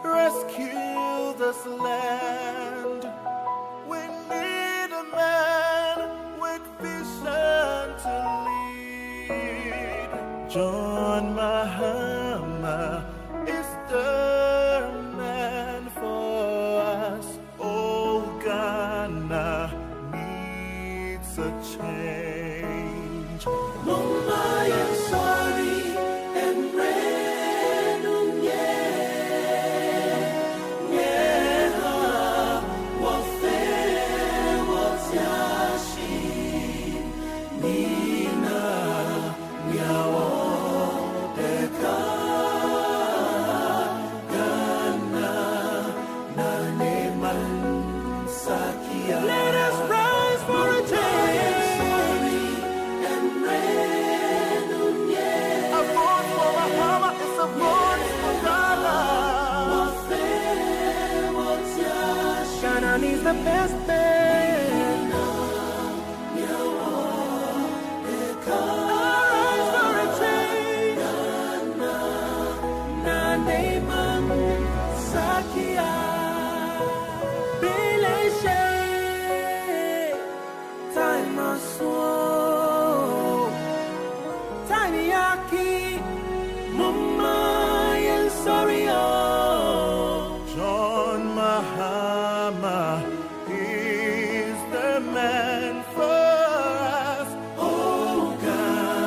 rescue this land. We need a man with vision to lead. John Mahama is the man for us. Oh, Ghana needs a change. Mama, I'm sorry and random, let us rise for a change. A vote for Mahama is a vote for Ghana. Ghana needs the best man. Rise for a change. Naneman Sakia. Time I swore, time yaki, mama, and sorry, oh. John Mahama is the man for us. Oh, God.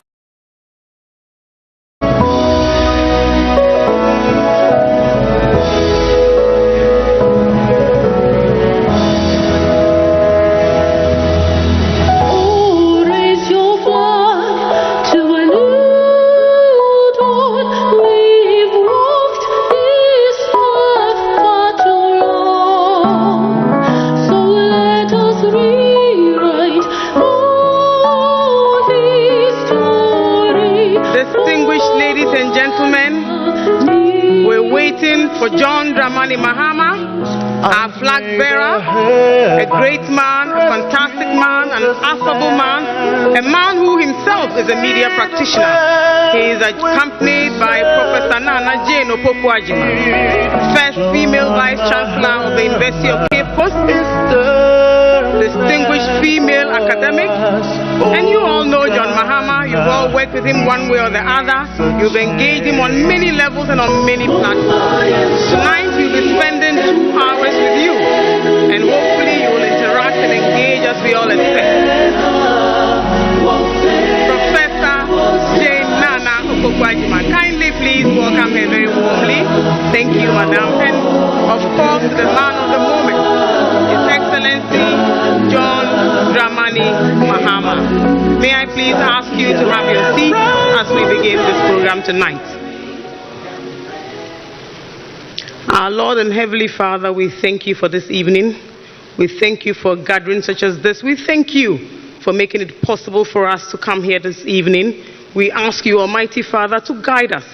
Distinguished ladies and gentlemen, we're waiting for John Dramani Mahama, our flag bearer, a great man, a fantastic man, an affable man, a man who himself is a media practitioner. He is accompanied by Professor Nana Jane Opoku-Agyeman, first female vice chancellor of the University of Cape Coast, distinguished female academic, and you all know John Mahama. You've all worked with him one way or the other. You've engaged him on many levels and on many platforms. Tonight we'll be spending 2 hours with you, and hopefully you will interact and engage as we all expect. Professor Jane Nana Opoku-Agyeman, kindly please welcome her very warmly. Thank you, Madam. And of course, the man of the moment, His Excellency John Dramani Mahama. May I please ask you to have your seat as we begin this program tonight. Our Lord and Heavenly Father, we thank you for this evening. We thank you for a gathering such as this. We thank you for making it possible for us to come here this evening. We ask you, Almighty Father, to guide us,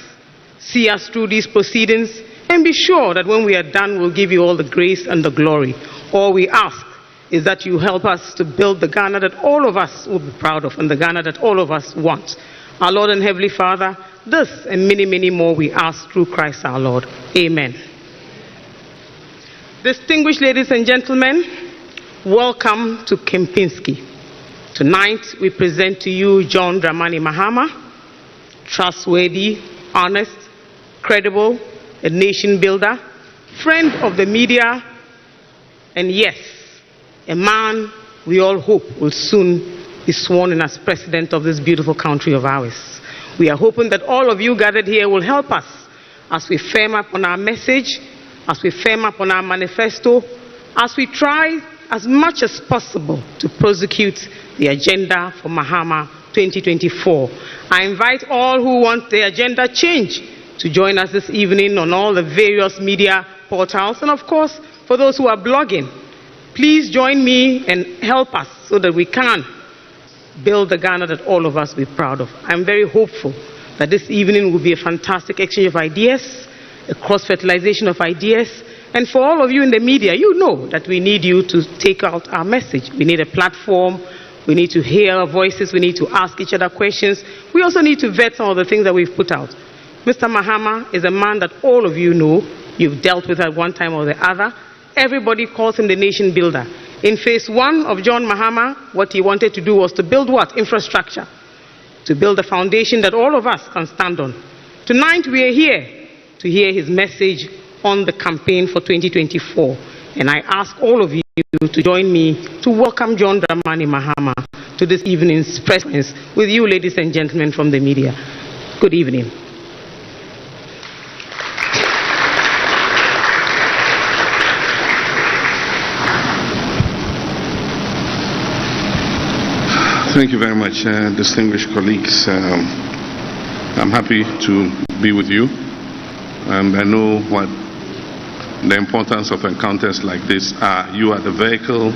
see us through these proceedings, and be sure that when we are done, we'll give you all the grace and the glory. All we ask is that you help us to build the Ghana that all of us will be proud of and the Ghana that all of us want. Our Lord and Heavenly Father, this and many, many more we ask through Christ our Lord. Amen. Distinguished ladies and gentlemen, welcome to Kempinski. Tonight we present to you John Dramani Mahama, trustworthy, honest, credible, a nation builder, friend of the media, and yes, a man we all hope will soon be sworn in as president of this beautiful country of ours. We are hoping that all of you gathered here will help us as we firm up on our message, as we firm up on our manifesto, as we try as much as possible to prosecute the agenda for Mahama 2024. I invite all who want the agenda change to join us this evening on all the various media portals, and of course, for those who are blogging, please join me and help us so that we can build the Ghana that all of us will be proud of. I'm very hopeful that this evening will be a fantastic exchange of ideas, a cross-fertilization of ideas, and for all of you in the media, you know that we need you to take out our message. We need a platform, we need to hear our voices, we need to ask each other questions. We also need to vet some of the things that we've put out. Mr. Mahama is a man that all of you know, you've dealt with at one time or the other. Everybody calls him the nation builder. In phase one of John Mahama, what he wanted to do was to build what? Infrastructure. To build a foundation that all of us can stand on. Tonight we are here to hear his message on the campaign for 2024. And I ask all of you to join me to welcome John Dramani Mahama to this evening's press conference with you, ladies and gentlemen from the media. Good evening. Thank you very much, distinguished colleagues. I'm happy to be with you. I know what the importance of encounters like this are. You are the vehicle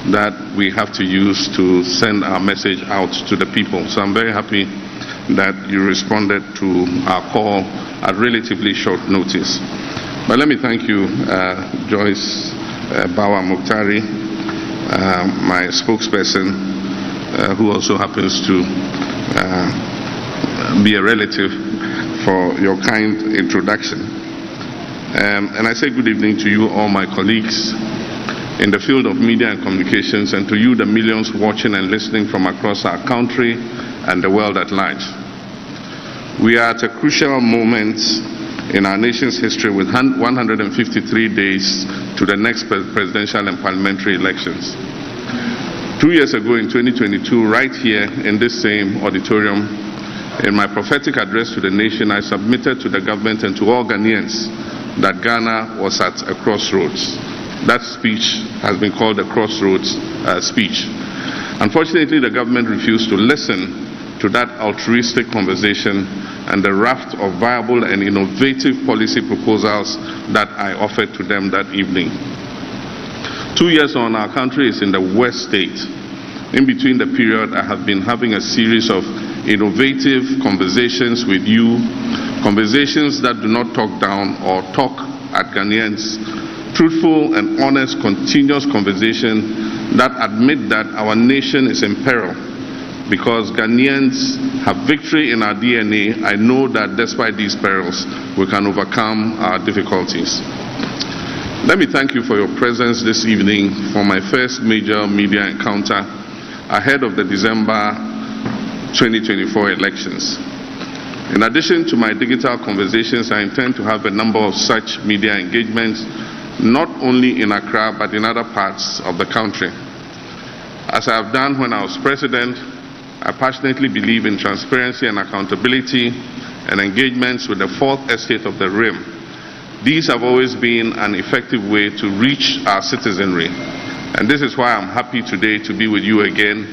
that we have to use to send our message out to the people. So I'm very happy that you responded to our call at relatively short notice. But let me thank you, Joyce Bawa Mukhtari, my spokesperson, who also happens to be a relative, for your kind introduction. And I say good evening to you, all my colleagues in the field of media and communications, and to you, the millions watching and listening from across our country and the world at large. We are at a crucial moment in our nation's history with 153 days to the next presidential and parliamentary elections. 2 years ago in 2022, right here in this same auditorium, in my prophetic address to the nation, I submitted to the government and to all Ghanaians that Ghana was at a crossroads. That speech has been called the crossroads speech. Unfortunately, the government refused to listen to that altruistic conversation and the raft of viable and innovative policy proposals that I offered to them that evening. 2 years on, our country is in the worst state. In between the period, I have been having a series of innovative conversations with you, conversations that do not talk down or talk at Ghanaians, truthful and honest, continuous conversation that admit that our nation is in peril. Because Ghanaians have victory in our DNA, I know that despite these perils, we can overcome our difficulties. Let me thank you for your presence this evening for my first major media encounter ahead of the December 2024 elections. In addition to my digital conversations, I intend to have a number of such media engagements, not only in Accra, but in other parts of the country. As I have done when I was president, I passionately believe in transparency and accountability and engagements with the fourth estate of the Rim. These have always been an effective way to reach our citizenry. And this is why I'm happy today to be with you again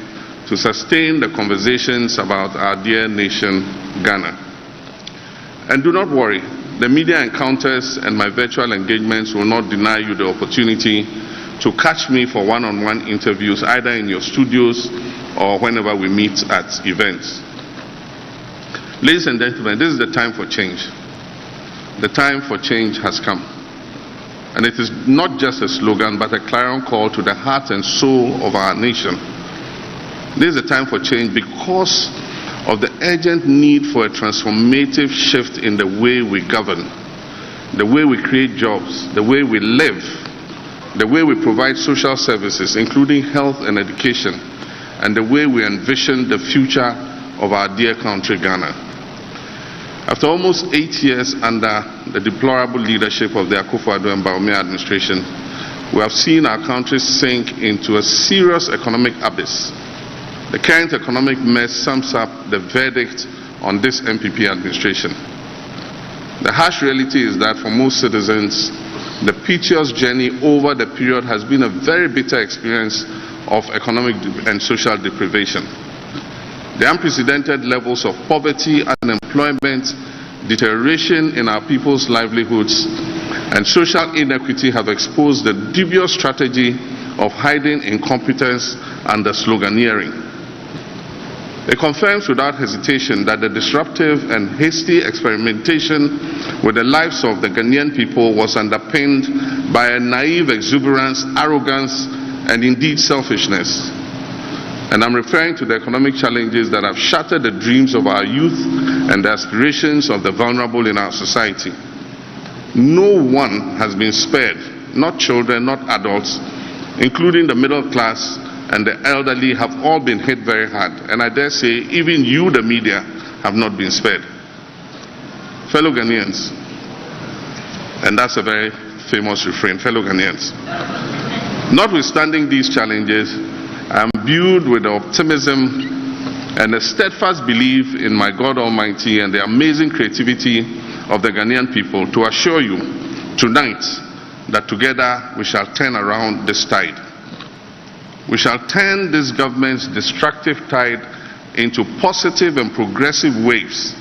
to sustain the conversations about our dear nation, Ghana. And do not worry, the media encounters and my virtual engagements will not deny you the opportunity to catch me for one-on-one interviews, either in your studios or whenever we meet at events. Ladies and gentlemen, this is the time for change. The time for change has come. And it is not just a slogan, but a clarion call to the heart and soul of our nation. This is a time for change because of the urgent need for a transformative shift in the way we govern, the way we create jobs, the way we live, the way we provide social services, including health and education, and the way we envision the future of our dear country, Ghana. After almost 8 years under the deplorable leadership of the Akufo-Addo and Bawumia administration, we have seen our country sink into a serious economic abyss. The current economic mess sums up the verdict on this NPP administration. The harsh reality is that for most citizens, the piteous journey over the period has been a very bitter experience of economic and social deprivation. The unprecedented levels of poverty, unemployment, deterioration in our people's livelihoods, and social inequity have exposed the dubious strategy of hiding incompetence under sloganeering. It confirms without hesitation that the disruptive and hasty experimentation with the lives of the Ghanaian people was underpinned by a naive exuberance, arrogance, and indeed selfishness. And I'm referring to the economic challenges that have shattered the dreams of our youth and the aspirations of the vulnerable in our society. no one has been spared, not children, not adults, including the middle class and the elderly have all been hit very hard. And I dare say, even you, the media, have not been spared. Fellow Ghanaians, and that's a very famous refrain, fellow Ghanaians, notwithstanding these challenges, I am imbued with the optimism and a steadfast belief in my God Almighty and the amazing creativity of the Ghanaian people to assure you tonight that together we shall turn around this tide. We shall turn this government's destructive tide into positive and progressive waves,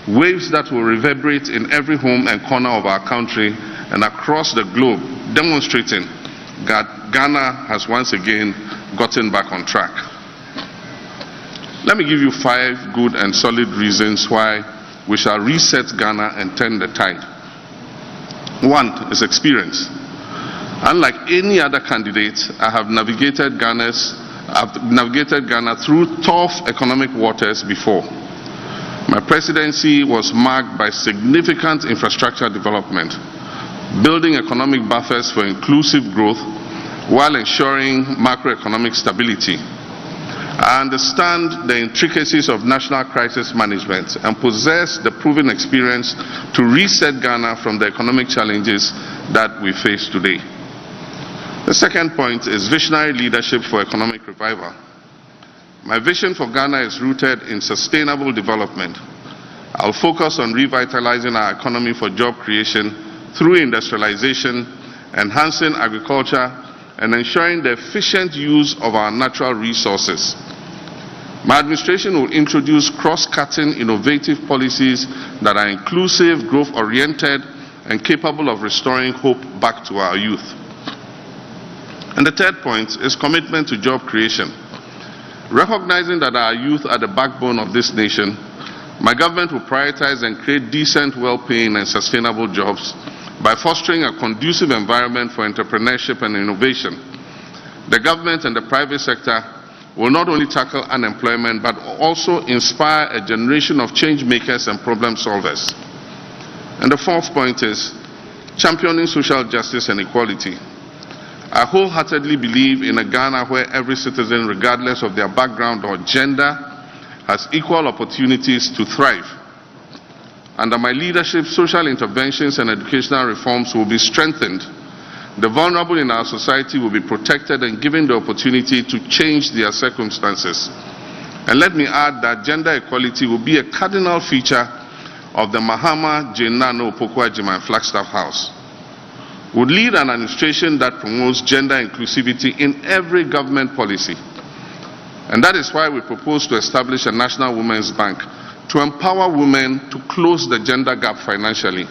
waves that will reverberate in every home and corner of our country and across the globe, demonstrating that Ghana has once again gotten back on track. Let me give you 5 good and solid reasons why we shall reset Ghana and turn the tide. 1 is experience. Unlike any other candidate, I have navigated Ghana through tough economic waters before. My presidency was marked by significant infrastructure development, building economic buffers for inclusive growth while ensuring macroeconomic stability. I understand the intricacies of national crisis management and possess the proven experience to reset Ghana from the economic challenges that we face today. The second point is visionary leadership for economic revival. My vision for Ghana is rooted in sustainable development. I'll focus on revitalizing our economy for job creation through industrialization, enhancing agriculture, and ensuring the efficient use of our natural resources. My administration will introduce cross-cutting innovative policies that are inclusive, growth-oriented, and capable of restoring hope back to our youth. And the third point is commitment to job creation. Recognizing that our youth are the backbone of this nation, my government will prioritize and create decent, well-paying, and sustainable jobs by fostering a conducive environment for entrepreneurship and innovation. The government and the private sector will not only tackle unemployment, but also inspire a generation of change makers and problem solvers. And the fourth point is championing social justice and equality. I wholeheartedly believe in a Ghana where every citizen, regardless of their background or gender, has equal opportunities to thrive. Under my leadership, social interventions and educational reforms will be strengthened. The vulnerable in our society will be protected and given the opportunity to change their circumstances. And let me add that gender equality will be a cardinal feature of the Mahama, Jenano, Opokuajima, and Flagstaff House. Would lead an administration that promotes gender inclusivity in every government policy. And that is why we propose to establish a National Women's Bank to empower women to close the gender gap financially.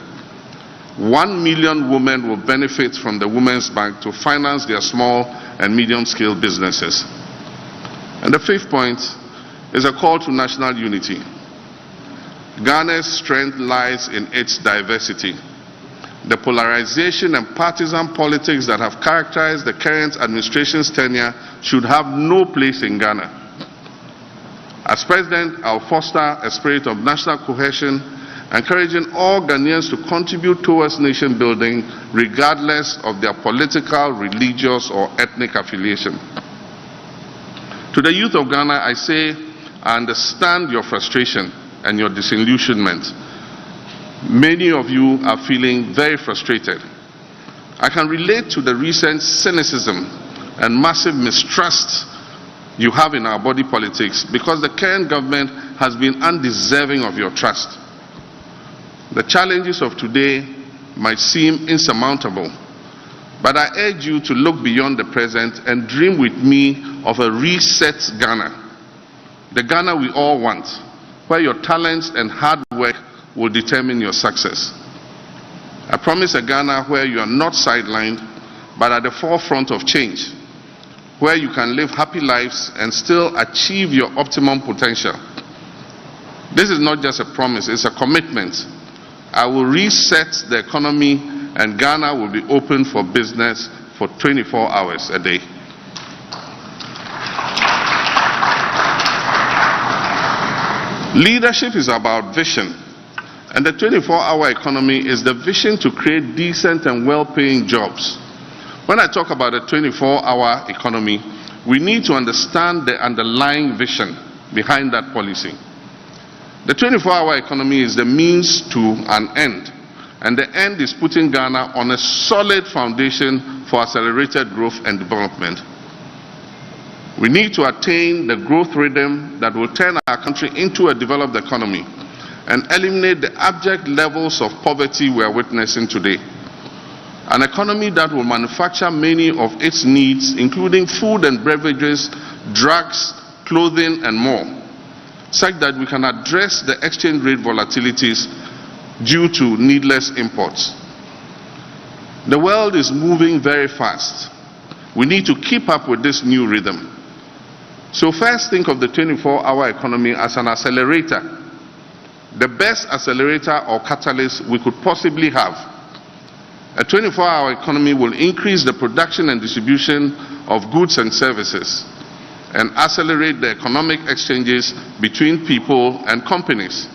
1 million women will benefit from the Women's Bank to finance their small and medium-scale businesses. And the fifth point is a call to national unity. Ghana's strength lies in its diversity. The polarization and partisan politics that have characterized the current administration's tenure should have no place in Ghana. As President, I'll foster a spirit of national cohesion, encouraging all Ghanaians to contribute towards nation building regardless of their political, religious, or ethnic affiliation. To the youth of Ghana, I say, I understand your frustration and your disillusionment. Many of you are feeling very frustrated. I can relate to the recent cynicism and massive mistrust you have in our body politics because the current government has been undeserving of your trust. The challenges of today might seem insurmountable, but I urge you to look beyond the present and dream with me of a reset Ghana. The Ghana we all want, where your talents and hard work will determine your success. I promise a Ghana where you are not sidelined, but at the forefront of change, where you can live happy lives and still achieve your optimum potential. This is not just a promise, it's a commitment. I will reset the economy and Ghana will be open for business for 24 hours a day. Leadership is about vision, And the 24-hour economy is the vision to create decent and well-paying jobs. When I talk about the 24-hour economy, we need to understand the underlying vision behind that policy. The 24-hour economy is the means to an end, and the end is putting Ghana on a solid foundation for accelerated growth and development. We need to attain the growth rhythm that will turn our country into a developed economy and eliminate the abject levels of poverty we are witnessing today. An economy that will manufacture many of its needs, including food and beverages, drugs, clothing, and more, such that we can address the exchange rate volatilities due to needless imports. The world is moving very fast. We need to keep up with this new rhythm. So first, think of the 24-hour economy as an accelerator, the best accelerator or catalyst we could possibly have. A 24-hour economy will increase the production and distribution of goods and services and accelerate the economic exchanges between people and companies.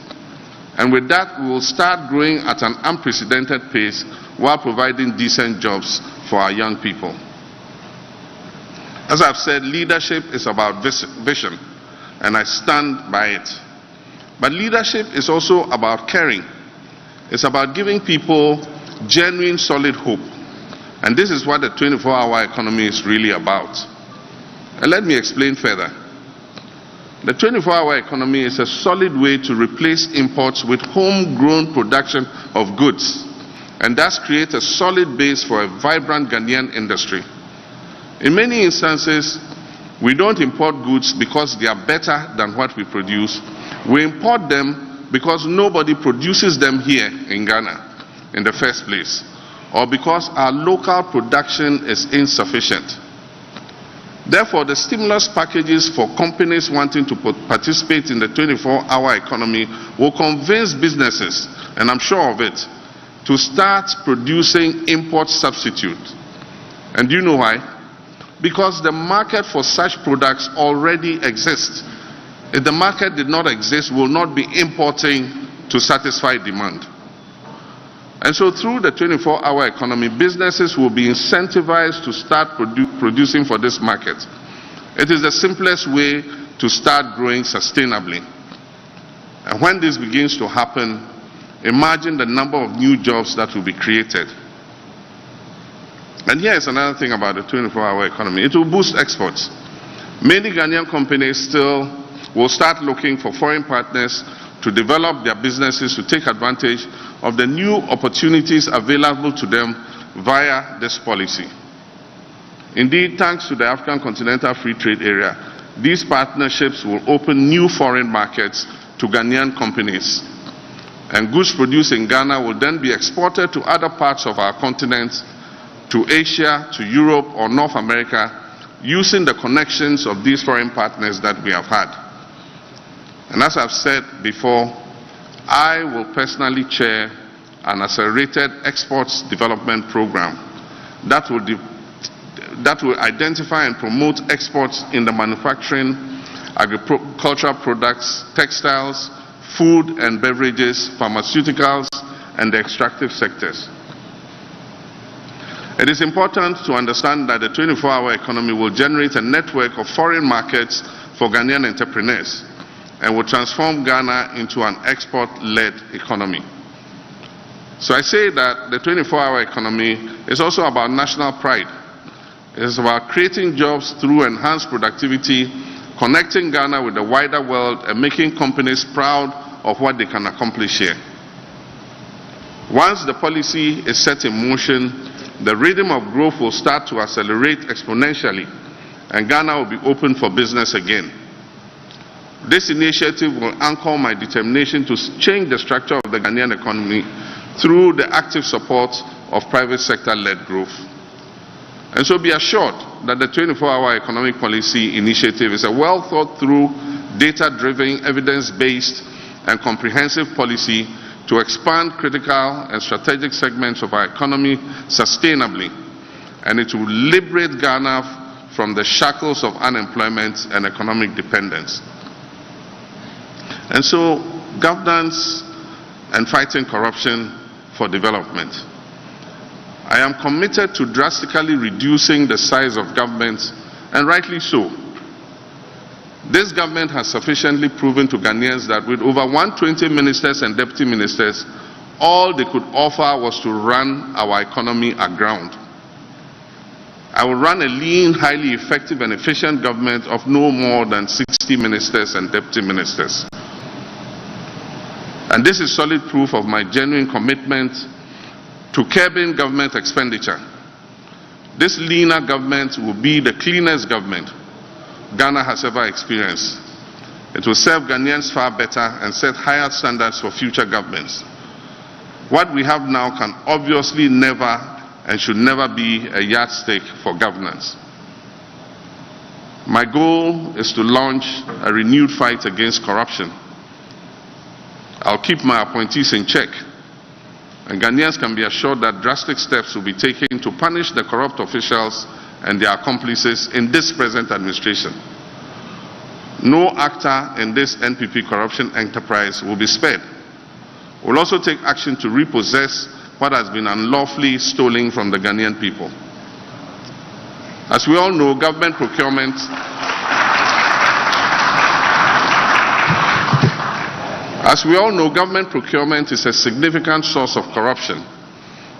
And with that, we will start growing at an unprecedented pace while providing decent jobs for our young people. As I've said, leadership is about vision, and I stand by it. But leadership is also about caring. It's about giving people genuine, solid hope. And this is what the 24-hour economy is really about. And let me explain further. The 24-hour economy is a solid way to replace imports with homegrown production of goods, and thus create a solid base for a vibrant Ghanaian industry. In many instances, we don't import goods because they are better than what we produce. We import them because nobody produces them here in Ghana in the first place, or because our local production is insufficient. Therefore, the stimulus packages for companies wanting to participate in the 24-hour economy will convince businesses, and I'm sure of it, to start producing import substitutes. And do you know why? Because the market for such products already exists. If the market did not exist, we will not be importing to satisfy demand. And so through the 24-hour economy, businesses will be incentivized to start producing for this market. It is the simplest way to start growing sustainably. And when this begins to happen, imagine the number of new jobs that will be created. And here is another thing about the 24-hour economy. It will boost exports. Many Ghanaian companies still will start looking for foreign partners to develop their businesses to take advantage of the new opportunities available to them via this policy. Indeed, thanks to the African Continental Free Trade Area, these partnerships will open new foreign markets to Ghanaian companies. And goods produced in Ghana will then be exported to other parts of our continent, to Asia, to Europe, or North America, using the connections of these foreign partners that we have had. And as I've said before, I will personally chair an accelerated exports development program that will identify and promote exports in the manufacturing, agricultural products, textiles, food and beverages, pharmaceuticals, and the extractive sectors. It is important to understand that the 24-hour economy will generate a network of foreign markets for Ghanaian entrepreneurs and will transform Ghana into an export-led economy. So I say that the 24-hour economy is also about national pride. It is about creating jobs through enhanced productivity, connecting Ghana with the wider world, and making companies proud of what they can accomplish here. Once the policy is set in motion, the rhythm of growth will start to accelerate exponentially, and Ghana will be open for business again. This initiative will anchor my determination to change the structure of the Ghanaian economy through the active support of private sector-led growth. And so be assured that the 24-hour economic policy initiative is a well-thought-through, data-driven, evidence-based, and comprehensive policy to expand critical and strategic segments of our economy sustainably, and it will liberate Ghana from the shackles of unemployment and economic dependence. And so governance and fighting corruption for development. I am committed to drastically reducing the size of government, and rightly so. This government has sufficiently proven to Ghanaians that with over 120 ministers and deputy ministers, all they could offer was to run our economy aground. I will run a lean, highly effective and efficient government of no more than 60 ministers and deputy ministers. And this is solid proof of my genuine commitment to curbing government expenditure. This leaner government will be the cleanest government Ghana has ever experienced. It will serve Ghanaians far better and set higher standards for future governments. What we have now can obviously never and should never be a yardstick for governance. My goal is to launch a renewed fight against corruption. I'll keep my appointees in check, and Ghanaians can be assured that drastic steps will be taken to punish the corrupt officials and their accomplices in this present administration. No actor in this NPP corruption enterprise will be spared. We'll also take action to repossess what has been unlawfully stolen from the Ghanaian people. As we all know, government procurement is a significant source of corruption,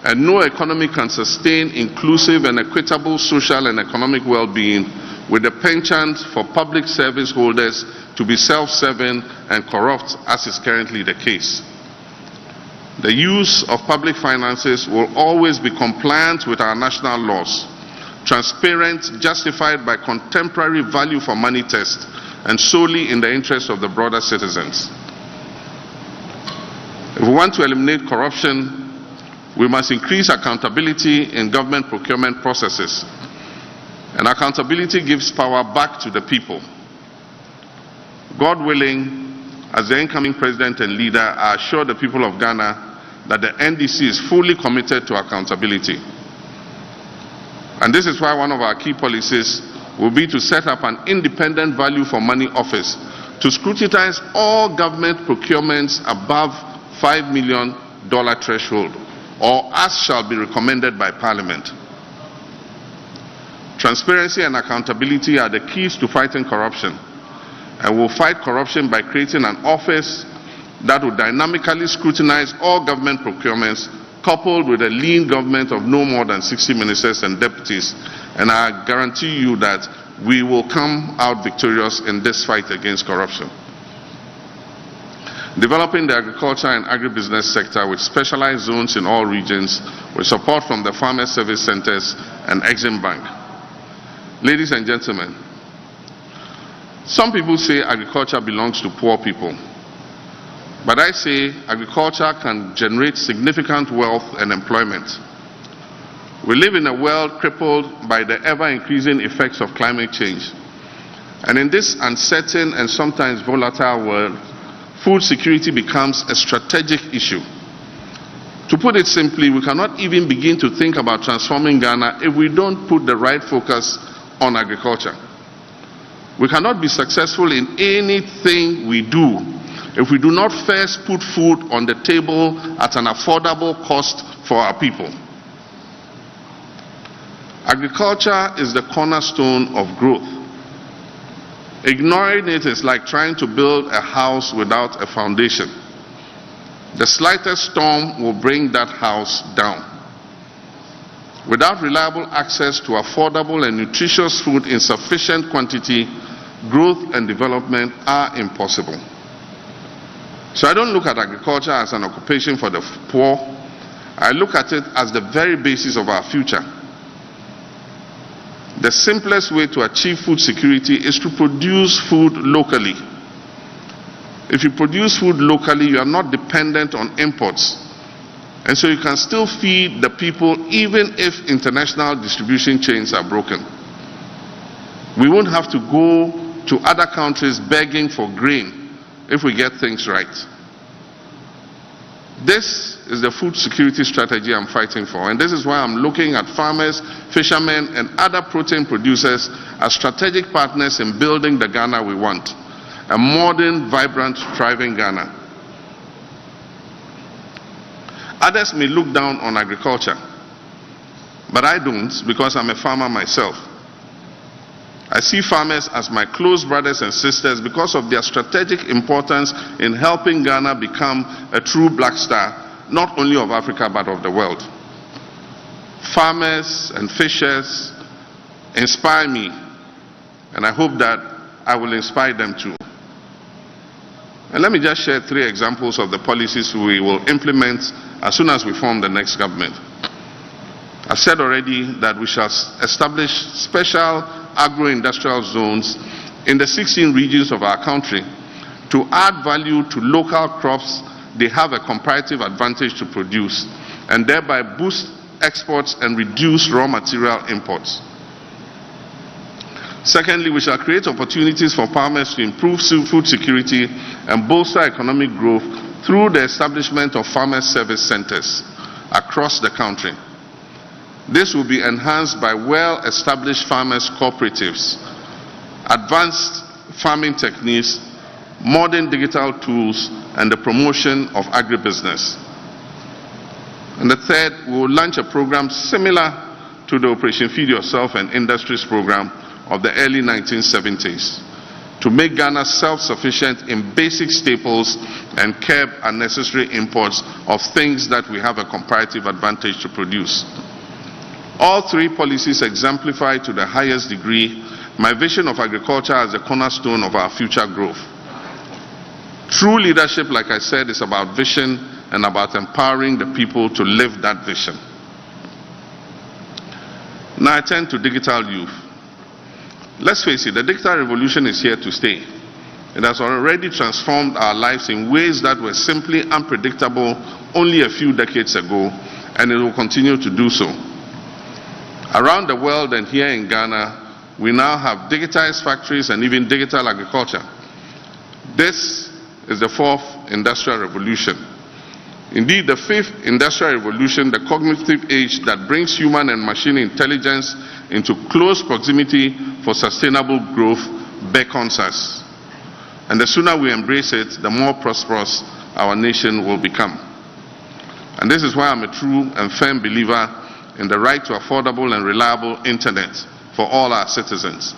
and no economy can sustain inclusive and equitable social and economic well-being with the penchant for public service holders to be self-serving and corrupt, as is currently the case. The use of public finances will always be compliant with our national laws, transparent, justified by contemporary value for money tests, and solely in the interest of the broader citizens. If we want to eliminate corruption, we must increase accountability in government procurement processes. And accountability gives power back to the people. God willing, as the incoming president and leader, I assure the people of Ghana that the NDC is fully committed to accountability. And this is why one of our key policies will be to set up an independent value for money office to scrutinize all government procurements above $5 million threshold, or as shall be recommended by Parliament. Transparency and accountability are the keys to fighting corruption, and we'll fight corruption by creating an office that will dynamically scrutinize all government procurements, coupled with a lean government of no more than 60 ministers and deputies. And I guarantee you that we will come out victorious in this fight against corruption. Developing the agriculture and agribusiness sector with specialized zones in all regions with support from the Farmer Service Centers and Exim Bank. Ladies and gentlemen, some people say agriculture belongs to poor people. But I say agriculture can generate significant wealth and employment. We live in a world crippled by the ever-increasing effects of climate change. And in this uncertain and sometimes volatile world, food security becomes a strategic issue. To put it simply, we cannot even begin to think about transforming Ghana if we don't put the right focus on agriculture. We cannot be successful in anything we do if we do not first put food on the table at an affordable cost for our people. Agriculture is the cornerstone of growth. Ignoring it is like trying to build a house without a foundation. The slightest storm will bring that house down. Without reliable access to affordable and nutritious food in sufficient quantity, growth and development are impossible. So I don't look at agriculture as an occupation for the poor. I look at it as the very basis of our future. The simplest way to achieve food security is to produce food locally. If you produce food locally, you are not dependent on imports. And so you can still feed the people even if international distribution chains are broken. We won't have to go to other countries begging for grain if we get things right. This is the food security strategy I'm fighting for, and this is why I'm looking at farmers, fishermen, and other protein producers as strategic partners in building the Ghana we want, a modern, vibrant, thriving Ghana. Others may look down on agriculture, but I don't, because I'm a farmer myself. I see farmers as my close brothers and sisters because of their strategic importance in helping Ghana become a true black star, not only of Africa but of the world. Farmers and fishers inspire me, and I hope that I will inspire them too. And let me just share 3 examples of the policies we will implement as soon as we form the next government. I said already that we shall establish special agro-industrial zones in the 16 regions of our country to add value to local crops they have a comparative advantage to produce, and thereby boost exports and reduce raw material imports. Secondly, we shall create opportunities for farmers to improve food security and bolster economic growth through the establishment of farmer service centers across the country. This will be enhanced by well-established farmers' cooperatives, advanced farming techniques, modern digital tools, and the promotion of agribusiness. And the third, we will launch a program similar to the Operation Feed Yourself and Industries program of the early 1970s to make Ghana self-sufficient in basic staples and curb unnecessary imports of things that we have a comparative advantage to produce. All 3 policies exemplify to the highest degree my vision of agriculture as the cornerstone of our future growth. True leadership, like I said, is about vision and about empowering the people to live that vision. Now I turn to digital youth. Let's face it, the digital revolution is here to stay. It has already transformed our lives in ways that were simply unpredictable only a few decades ago, and it will continue to do so. Around the world and here in Ghana, we now have digitized factories and even digital agriculture. This is the 4th industrial revolution. Indeed, the 5th industrial revolution, the cognitive age that brings human and machine intelligence into close proximity for sustainable growth, beckons us. And the sooner we embrace it, the more prosperous our nation will become. And this is why I'm a true and firm believer in the right to affordable and reliable internet for all our citizens.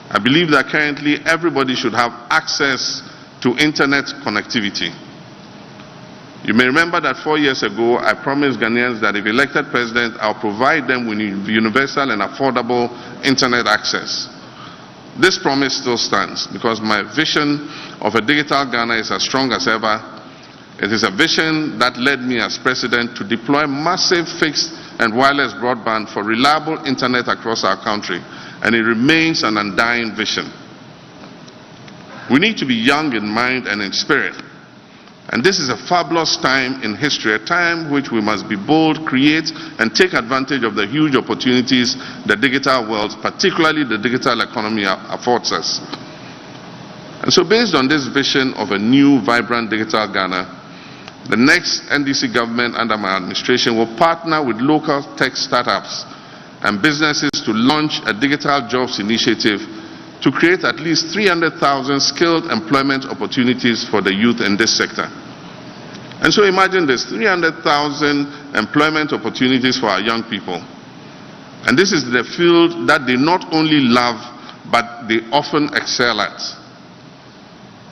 I believe that currently everybody should have access to internet connectivity. You may remember that 4 years ago I promised Ghanaians that if elected president, I'll provide them with universal and affordable internet access. This promise still stands because my vision of a digital Ghana is as strong as ever. It is a vision that led me as president to deploy massive fixed and wireless broadband for reliable internet across our country, and it remains an undying vision. We need to be young in mind and in spirit, and this is a fabulous time in history, a time which we must be bold, create, and take advantage of the huge opportunities the digital world, particularly the digital economy, affords us. And so based on this vision of a new, vibrant digital Ghana, the next NDC government under my administration will partner with local tech startups and businesses to launch a digital jobs initiative to create at least 300,000 skilled employment opportunities for the youth in this sector. And so imagine this, 300,000 employment opportunities for our young people. And this is the field that they not only love, but they often excel at.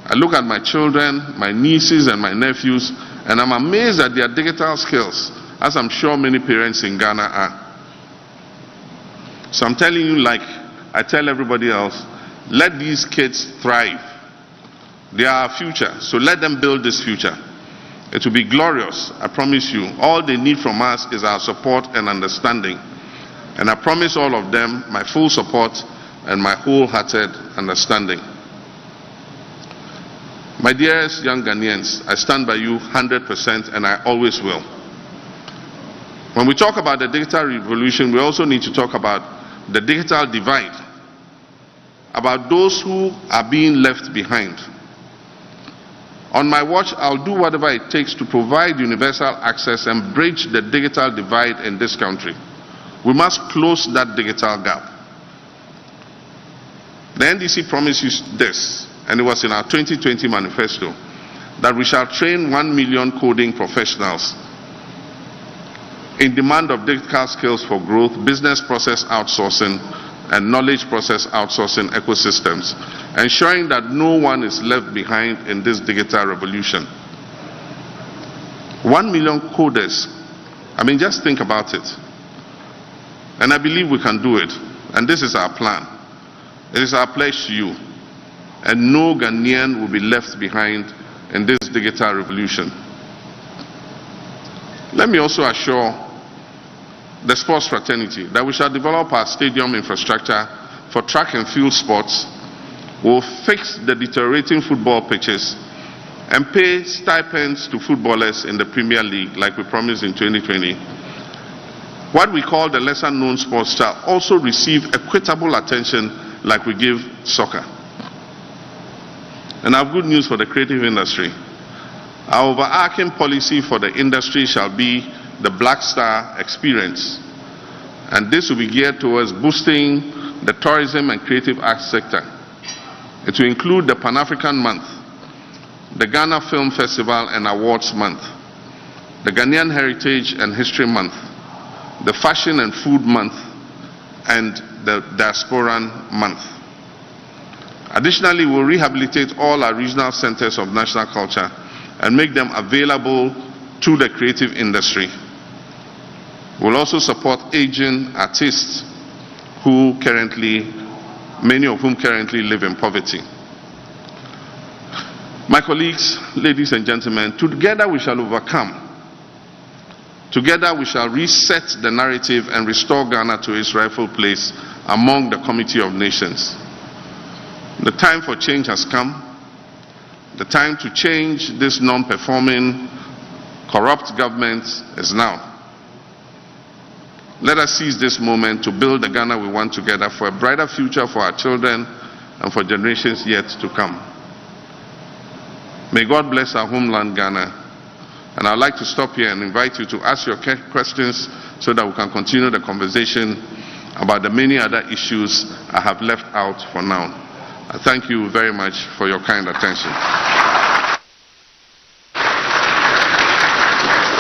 I look at my children, my nieces and my nephews, and I'm amazed at their digital skills, as I'm sure many parents in Ghana are. So I'm telling you, like I tell everybody else, let these kids thrive. They are our future, so let them build this future. It will be glorious, I promise you. All they need from us is our support and understanding. And I promise all of them my full support and my wholehearted understanding. My dearest young Ghanaians, I stand by you 100% and I always will. When we talk about the digital revolution, we also need to talk about the digital divide, about those who are being left behind. On my watch, I'll do whatever it takes to provide universal access and bridge the digital divide in this country. We must close that digital gap. The NDC promised you this, and it was in our 2020 manifesto, that we shall train 1 million coding professionals in demand of digital skills for growth, business process outsourcing, and knowledge process outsourcing ecosystems, ensuring that no one is left behind in this digital revolution. 1 million coders. I mean, just think about it. And I believe we can do it. And this is our plan. It is our pledge to you. And no Ghanaian will be left behind in this digital revolution. Let me also assure the sports fraternity that we shall develop our stadium infrastructure for track and field sports. We'll fix the deteriorating football pitches and pay stipends to footballers in the Premier League like we promised in 2020. What we call the lesser known sports shall also receive equitable attention like we give soccer. And I have good news for the creative industry. Our overarching policy for the industry shall be the Black Star experience. And this will be geared towards boosting the tourism and creative arts sector. It will include the Pan-African Month, the Ghana Film Festival and Awards Month, the Ghanaian Heritage and History Month, the Fashion and Food Month, and the Diasporan Month. Additionally, we'll rehabilitate all our regional centers of national culture and make them available to the creative industry. We'll also support aging artists who many of whom currently live in poverty. My colleagues, ladies and gentlemen, together we shall overcome. Together we shall reset the narrative and restore Ghana to its rightful place among the Community of Nations. The time for change has come. The time to change this non-performing, corrupt government is now. Let us seize this moment to build the Ghana we want together for a brighter future for our children and for generations yet to come. May God bless our homeland, Ghana. And I'd like to stop here and invite you to ask your questions so that we can continue the conversation about the many other issues I have left out for now. I thank you very much for your kind attention.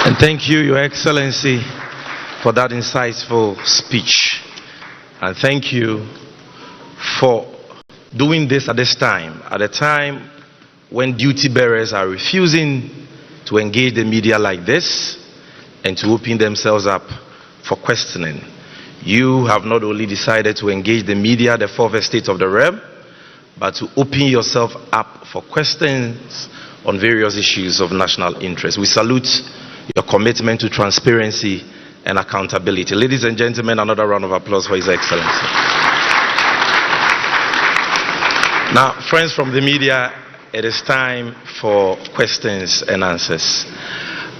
And thank you, Your Excellency, for that insightful speech. And thank you for doing this at a time when duty bearers are refusing to engage the media like this and to open themselves up for questioning. You have not only decided to engage the media, the fourth estate of the realm, but to open yourself up for questions on various issues of national interest. We salute your commitment to transparency and accountability. Ladies and gentlemen, another round of applause for His Excellency. Now, friends from the media, it is time for questions and answers.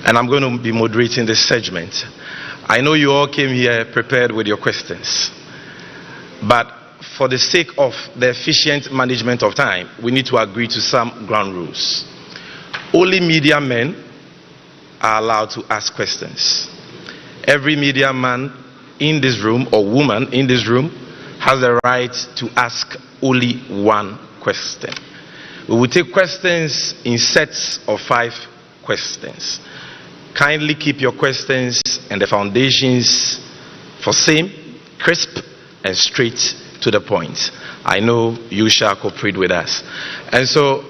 And I'm going to be moderating this segment. I know you all came here prepared with your questions. But for the sake of the efficient management of time, we need to agree to some ground rules. Only media men are allowed to ask questions. Every media man in this room or woman in this room has the right to ask only one question. We will take questions in sets of 5 questions. Kindly keep your questions and the foundations for same, crisp, and straight to the point. I know you shall cooperate with us. And so,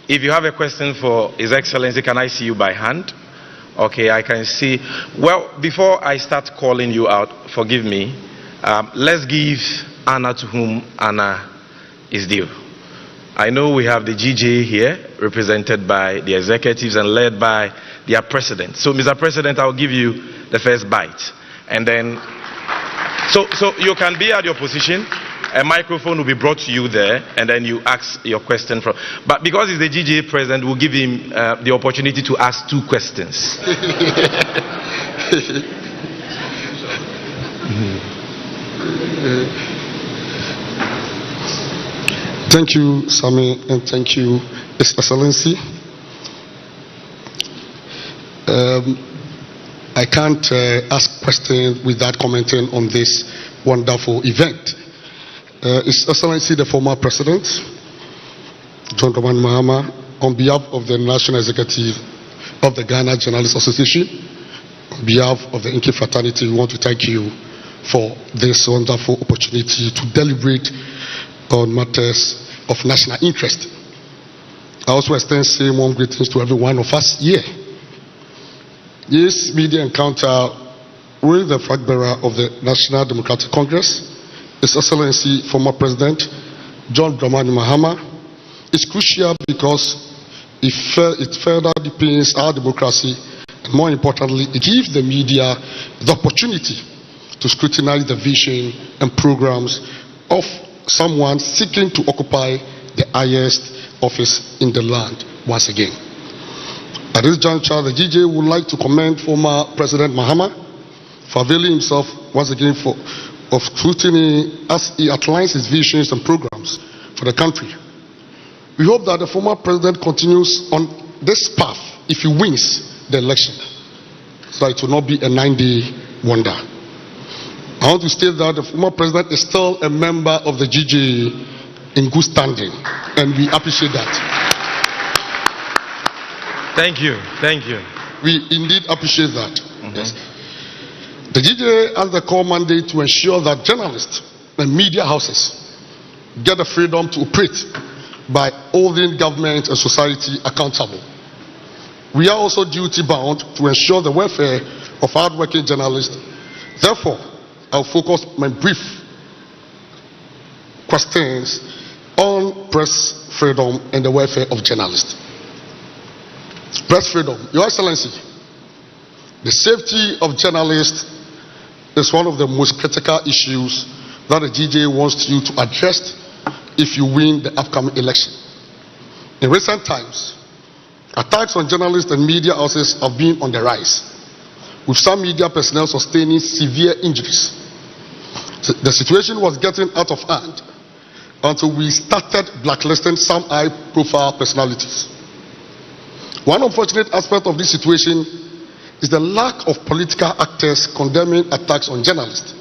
if you have a question for His Excellency, can I see you by hand? Okay, I can see. Well, before I start calling you out, forgive me, let's give honor to whom honor is due. I know we have the GJ here, represented by the executives and led by their president. So, Mr. President, I'll give you the first bite. And then, so you can be at your position. A microphone will be brought to you there, and then you ask your question from. But because he's the GJ president, we'll give him the opportunity to ask 2 questions. Thank you, Sami, and thank you, His Excellency. I can't ask questions without commenting on this wonderful event. His Excellency, the former President, John Dramani Mahama, on behalf of the National Executive of the Ghana Journalists Association, On behalf of the Inky fraternity, we want to thank you for this wonderful opportunity to deliberate on matters of national interest. I also extend same warm greetings to every one of us here. This media encounter with the flag bearer of the National Democratic Congress, His Excellency former President John Dramani Mahama, is crucial because it further deepens our democracy, and more importantly, it gives the media the opportunity to scrutinize the vision and programs of someone seeking to occupy the highest office in the land once again. At this juncture, the GJ would like to commend former President Mahama for availing himself once again of scrutiny as he outlines his visions and programs for the country. We hope that the former president continues on this path if he wins the election, so that it will not be a 9-day wonder. I want to state that the former president is still a member of the GJ in good standing, and we appreciate that. Thank you. Thank you. We indeed appreciate that. Yes. The GJ has the core mandate to ensure that journalists and media houses get the freedom to operate by holding government and society accountable. We are also duty bound to ensure the welfare of hardworking journalists. Therefore, I'll focus my brief questions on press freedom and the welfare of journalists. Press freedom. Your Excellency, the safety of journalists is one of the most critical issues that the GJ wants you to address if you win the upcoming election. In recent times, attacks on journalists and media houses have been on the rise, with some media personnel sustaining severe injuries. The situation was getting out of hand until we started blacklisting some high-profile personalities. One unfortunate aspect of this situation is the lack of political actors condemning attacks on journalists.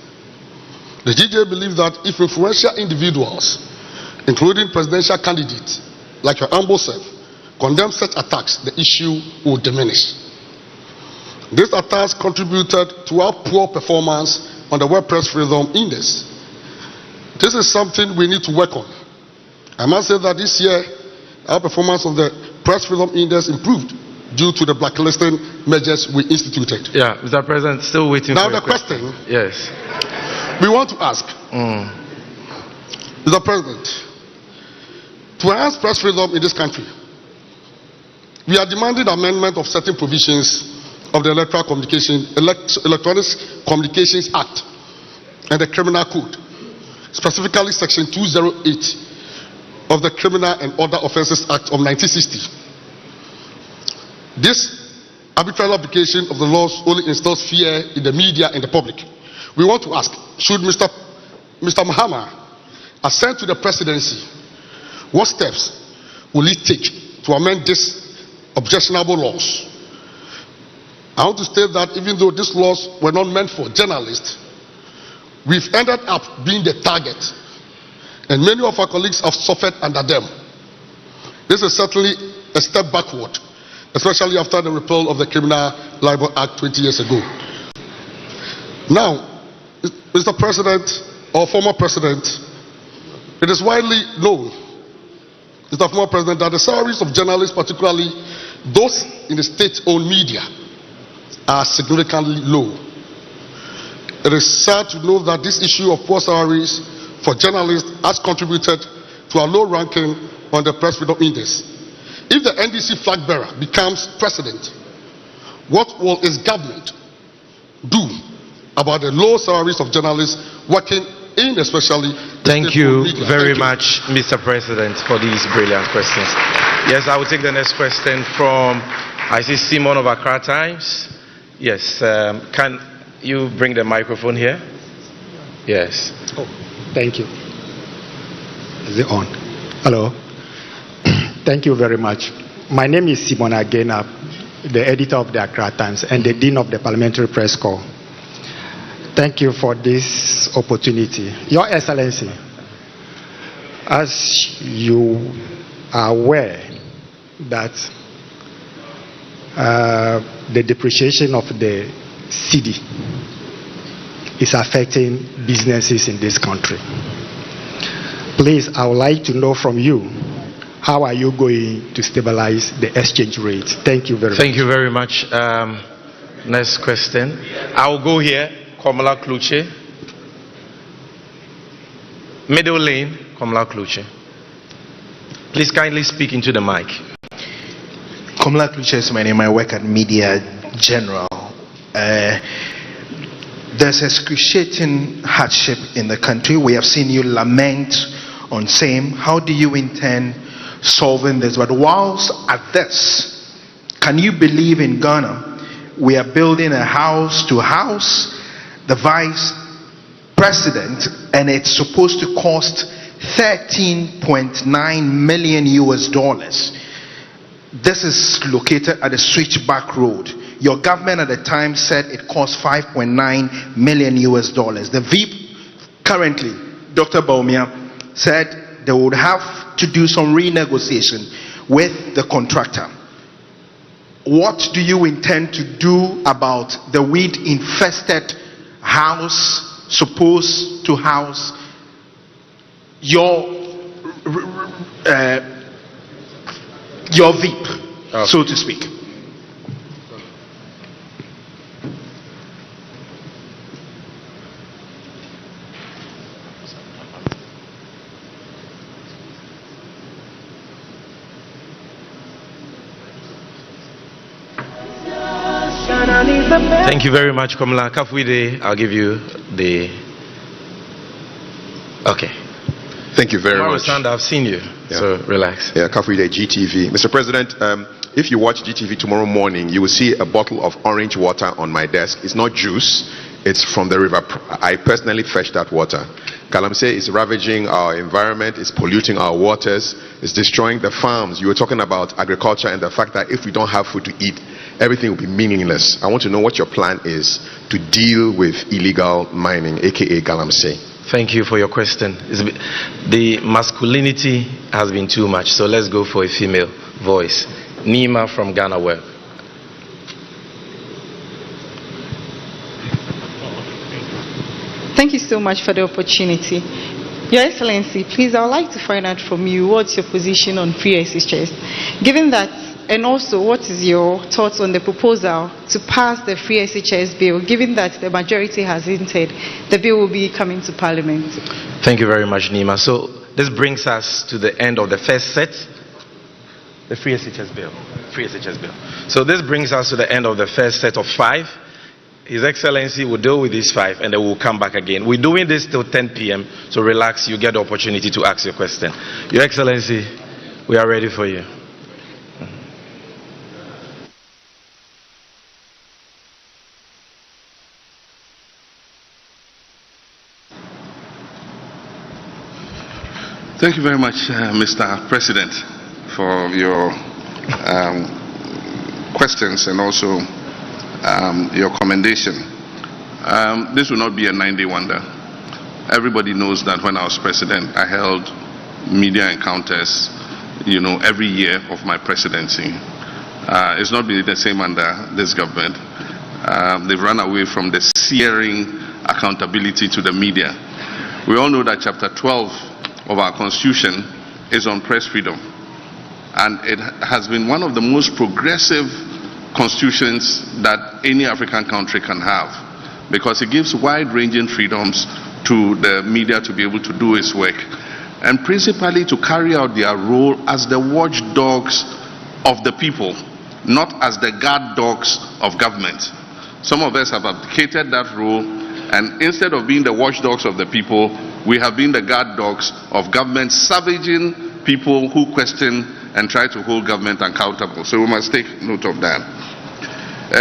The GJ believes that if influential individuals, including presidential candidates like your humble self, condemn such attacks, the issue will diminish. These attacks contributed to our poor performance on the World Press Freedom Index. This is something we need to work on. I must say that this year, our performance on the Press Freedom Index improved due to the blacklisting measures we instituted. Yeah, Mr. President, still waiting now for the question. Yes. We want to ask, Mr. President, to enhance press freedom in this country, we are demanding amendment of certain provisions of the Electronic Communications Act and the Criminal Code, specifically Section 208 of the Criminal and Other Offences Act of 1960. This arbitrary application of the laws only instills fear in the media and the public. We want to ask, should Mr. Mahama ascend to the presidency, what steps will he take to amend these objectionable laws? I want to state that even though these laws were not meant for journalists, we've ended up being the target, and many of our colleagues have suffered under them. This is certainly a step backward, especially after the repeal of the Criminal Libel Act 20 years ago. Now, Mr. President, or former President, it is widely known, Mr. Former President, that the salaries of journalists, particularly those in the state-owned media, are significantly low. It is sad to know that this issue of poor salaries for journalists has contributed to a low ranking on the Press Freedom Index. If the NDC flag bearer becomes president, what will his government do about the low salaries of journalists working in especially the Thank you media? very much, Mr. President, for these brilliant questions. Yes, I will take the next question from, I see Simon of Accra Times. Yes, can you bring the microphone here? Yes. Oh, thank you. Is it on? Hello. Thank you very much. My name is Simon Agena, the editor of the Accra Times and the Dean of the Parliamentary Press Corps. Thank you for this opportunity. Your Excellency, as you are aware that the depreciation of the cedi is affecting businesses in this country. Please, I would like to know from you, how are you going to stabilize the exchange rate? Thank you very much. Thank you very much. Next question. I will go here. Komala Kluche. Middle lane, Komala Kluche. Please kindly speak into the mic. Komala Kluche is my name. I work at Media General. There's excruciating hardship in the country. We have seen you lament on same. How do you intend solving this? But whilst at this, can you believe in Ghana, we are building a house to house the vice president, and it's supposed to cost 13.9 million US dollars. This is located at the Switchback Road. Your government at the time said it cost 5.9 million US dollars. The VIP currently, Dr. Baumia, said they would have to do some renegotiation with the contractor. What do you intend to do about the weed infested house supposed to house your VIP, so to speak? Thank you very much, Komala. Kafwide, I'll give you the... Okay. Thank you very much. I've seen you, so relax. Yeah, Kafwide, GTV. Mr. President, if you watch GTV tomorrow morning, you will see a bottle of orange water on my desk. It's not juice, it's from the river. I personally fetched that water. Galamsey is ravaging our environment, it's polluting our waters, it's destroying the farms. You were talking about agriculture and the fact that if we don't have food to eat, everything will be meaningless. I want to know what your plan is to deal with illegal mining, aka Galamsey. Thank you for your question. The masculinity has been too much, so let's go for a female voice. Nima from Ghana Web. Thank you so much for the opportunity. Your Excellency, please, I would like to find out from you what's your position on free SHS. Given that, and also what is your thoughts on the proposal to pass the free SHS bill, given that the majority has hinted the bill will be coming to Parliament? Thank you very much, Nima. So this brings us to the end of the first set, the free SHS bill. So this brings us to the end of the first set of 5. His Excellency will deal with these 5 and then we'll come back again. We're doing this till 10 p.m. so relax, you get the opportunity to ask your question. Your Excellency, we are ready for you. Thank you very much, Mr. President, for your questions and also your commendation. This will not be a 9-day wonder. Everybody knows that when I was president, I held media encounters, every year of my presidency. It's not been the same under this government. They've run away from the searing accountability to the media. We all know that Chapter 12 of our Constitution is on press freedom. And it has been one of the most progressive constitutions that any African country can have, because it gives wide-ranging freedoms to the media to be able to do its work, and principally to carry out their role as the watchdogs of the people, not as the guard dogs of government. Some of us have abdicated that role, and instead of being the watchdogs of the people, we have been the guard dogs of government, savaging people who question and try to hold government accountable. So we must take note of that.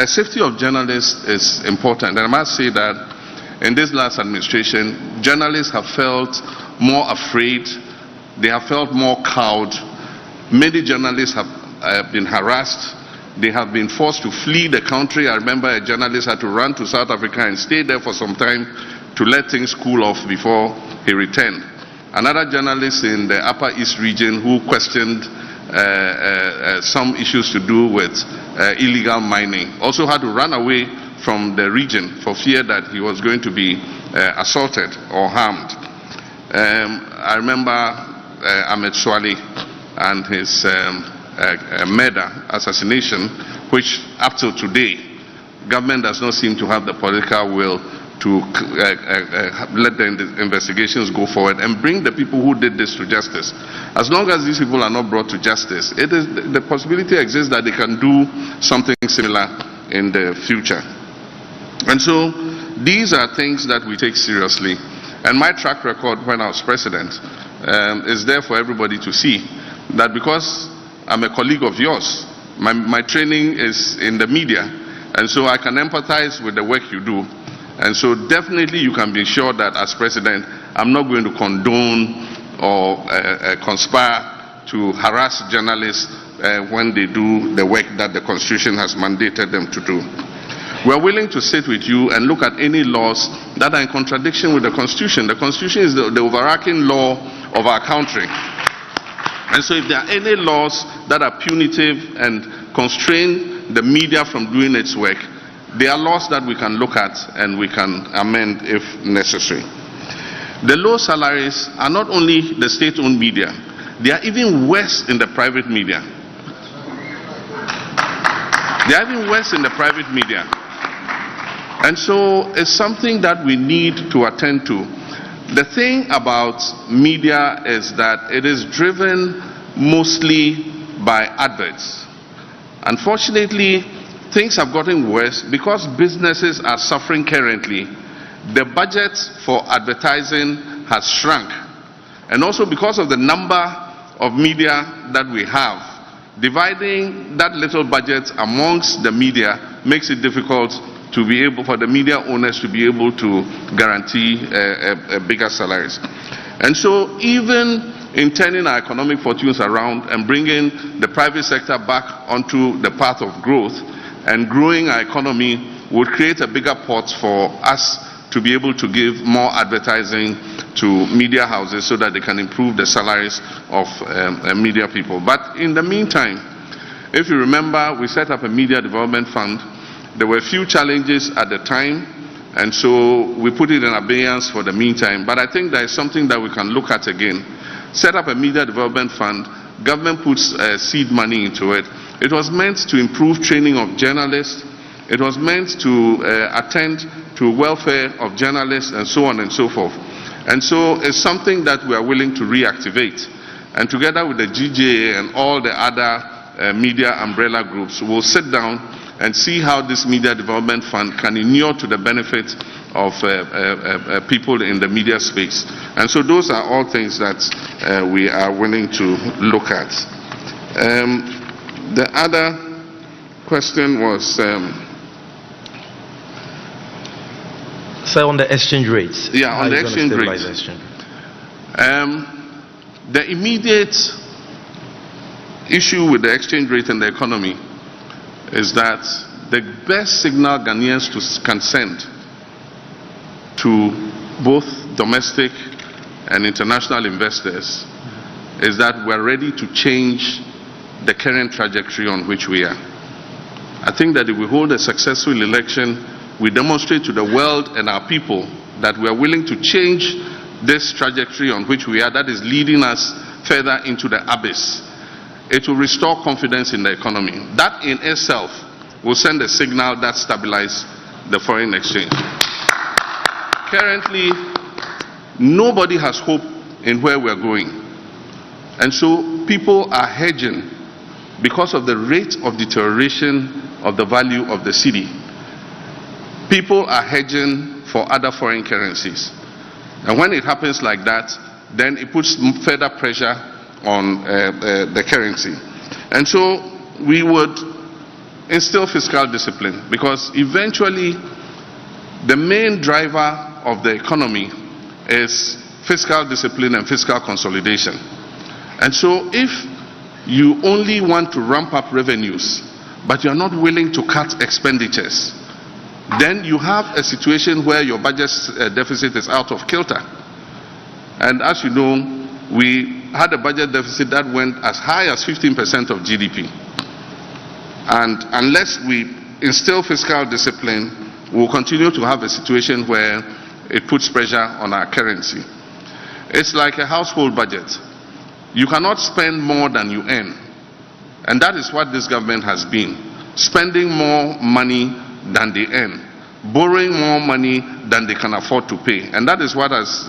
Safety of journalists is important, and I must say that in this last administration, journalists have felt more afraid, they have felt more cowed. Many journalists have been harassed, they have been forced to flee the country. I remember a journalist had to run to South Africa and stay there for some time to let things cool off before he returned. Another journalist in the Upper East region who questioned some issues to do with illegal mining also had to run away from the region for fear that he was going to be assaulted or harmed. I remember Ahmed Swali and his murder, assassination, which up till today, government does not seem to have the political will to let the investigations go forward and bring the people who did this to justice. As long as these people are not brought to justice, the possibility exists that they can do something similar in the future. And so these are things that we take seriously. And my track record when I was president is there for everybody to see, that because I'm a colleague of yours, my training is in the media, and so I can empathize with the work you do. And so definitely you can be sure that as president, I'm not going to condone or conspire to harass journalists when they do the work that the Constitution has mandated them to do. We're willing to sit with you and look at any laws that are in contradiction with the Constitution. The Constitution is the overarching law of our country. And so if there are any laws that are punitive and constrain the media from doing its work, they are laws that we can look at and we can amend if necessary. The low salaries are not only the state-owned media, they are even worse in the private media. They are even worse in the private media. And so it's something that we need to attend to. The thing about media is that it is driven mostly by adverts. Unfortunately, things have gotten worse because businesses are suffering currently. The budget for advertising has shrunk. And also because of the number of media that we have, dividing that little budget amongst the media makes it difficult to be able, for the media owners to be able to guarantee bigger salaries. And so even in turning our economic fortunes around and bringing the private sector back onto the path of growth and growing our economy would create a bigger pot for us to be able to give more advertising to media houses so that they can improve the salaries of media people. But in the meantime, if you remember, we set up a media development fund. There were a few challenges at the time, and so we put it in abeyance for the meantime. But I think there is something that we can look at again. Set up a media development fund. Government puts seed money into it. It was meant to improve training of journalists. It was meant to attend to welfare of journalists and so on and so forth. And so it's something that we are willing to reactivate. And together with the GHPage and all the other media umbrella groups, we'll sit down and see how this media development fund can inure to the benefit of people in the media space. And so those are all things that we are willing to look at. The other question was... So on the exchange rates. Yeah, on the exchange rates. The immediate issue with the exchange rate and the economy is that the best signal Ghanaians can send to both domestic and international investors is that we're ready to change the current trajectory on which we are. I think that if we hold a successful election, we demonstrate to the world and our people that we are willing to change this trajectory on which we are, that is leading us further into the abyss. It will restore confidence in the economy. That in itself will send a signal that stabilizes the foreign exchange. Currently, nobody has hope in where we're going. And so people are hedging because of the rate of deterioration of the value of the cedi. People are hedging for other foreign currencies. And when it happens like that, then it puts further pressure on the currency. And so we would instill fiscal discipline, because eventually the main driver of the economy is fiscal discipline and fiscal consolidation. And so if you only want to ramp up revenues, but you're not willing to cut expenditures, then you have a situation where your budget deficit is out of kilter. And as you know, we had a budget deficit that went as high as 15% of GDP. And unless we instill fiscal discipline, we'll continue to have a situation where it puts pressure on our currency. It's like a household budget. You cannot spend more than you earn. And that is what this government has been. Spending more money than they earn. Borrowing more money than they can afford to pay. And that is what has,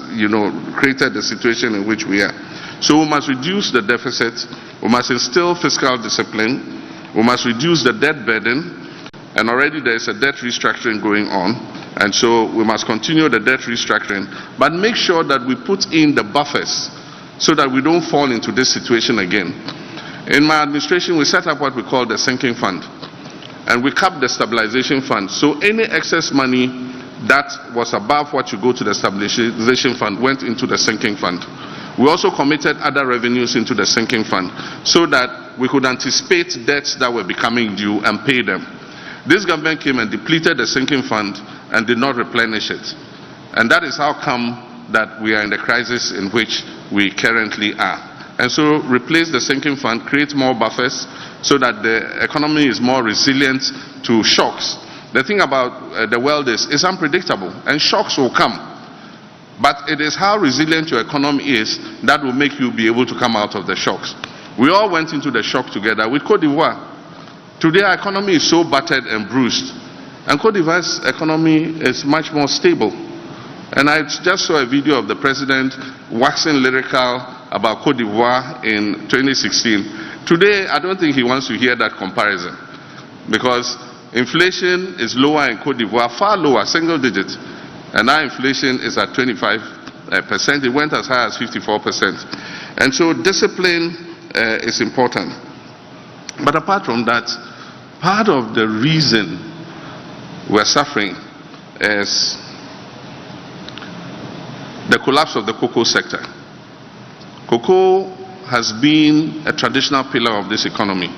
created the situation in which we are. So we must reduce the deficit. We must instill fiscal discipline. We must reduce the debt burden. And already there is a debt restructuring going on. And so we must continue the debt restructuring. But make sure that we put in the buffers so that we don't fall into this situation again. In my administration, we set up what we call the sinking fund. And we capped the stabilization fund. So any excess money that was above what you go to the stabilization fund went into the sinking fund. We also committed other revenues into the sinking fund so that we could anticipate debts that were becoming due and pay them. This government came and depleted the sinking fund and did not replenish it. And that is how come that we are in the crisis in which we currently are. And so replace the sinking fund, create more buffers so that the economy is more resilient to shocks. The thing about the world is it's unpredictable and shocks will come. But it is how resilient your economy is that will make you be able to come out of the shocks. We all went into the shock together with Côte d'Ivoire. Today our economy is so battered and bruised. And Côte d'Ivoire's economy is much more stable. And I just saw a video of the president waxing lyrical about Côte d'Ivoire in 2016. Today, I don't think he wants to hear that comparison. Because inflation is lower in Côte d'Ivoire, far lower, single digit. And our inflation is at 25%. It went as high as 54%. And so discipline is important. But apart from that, part of the reason we're suffering is the collapse of the cocoa sector. Cocoa has been a traditional pillar of this economy.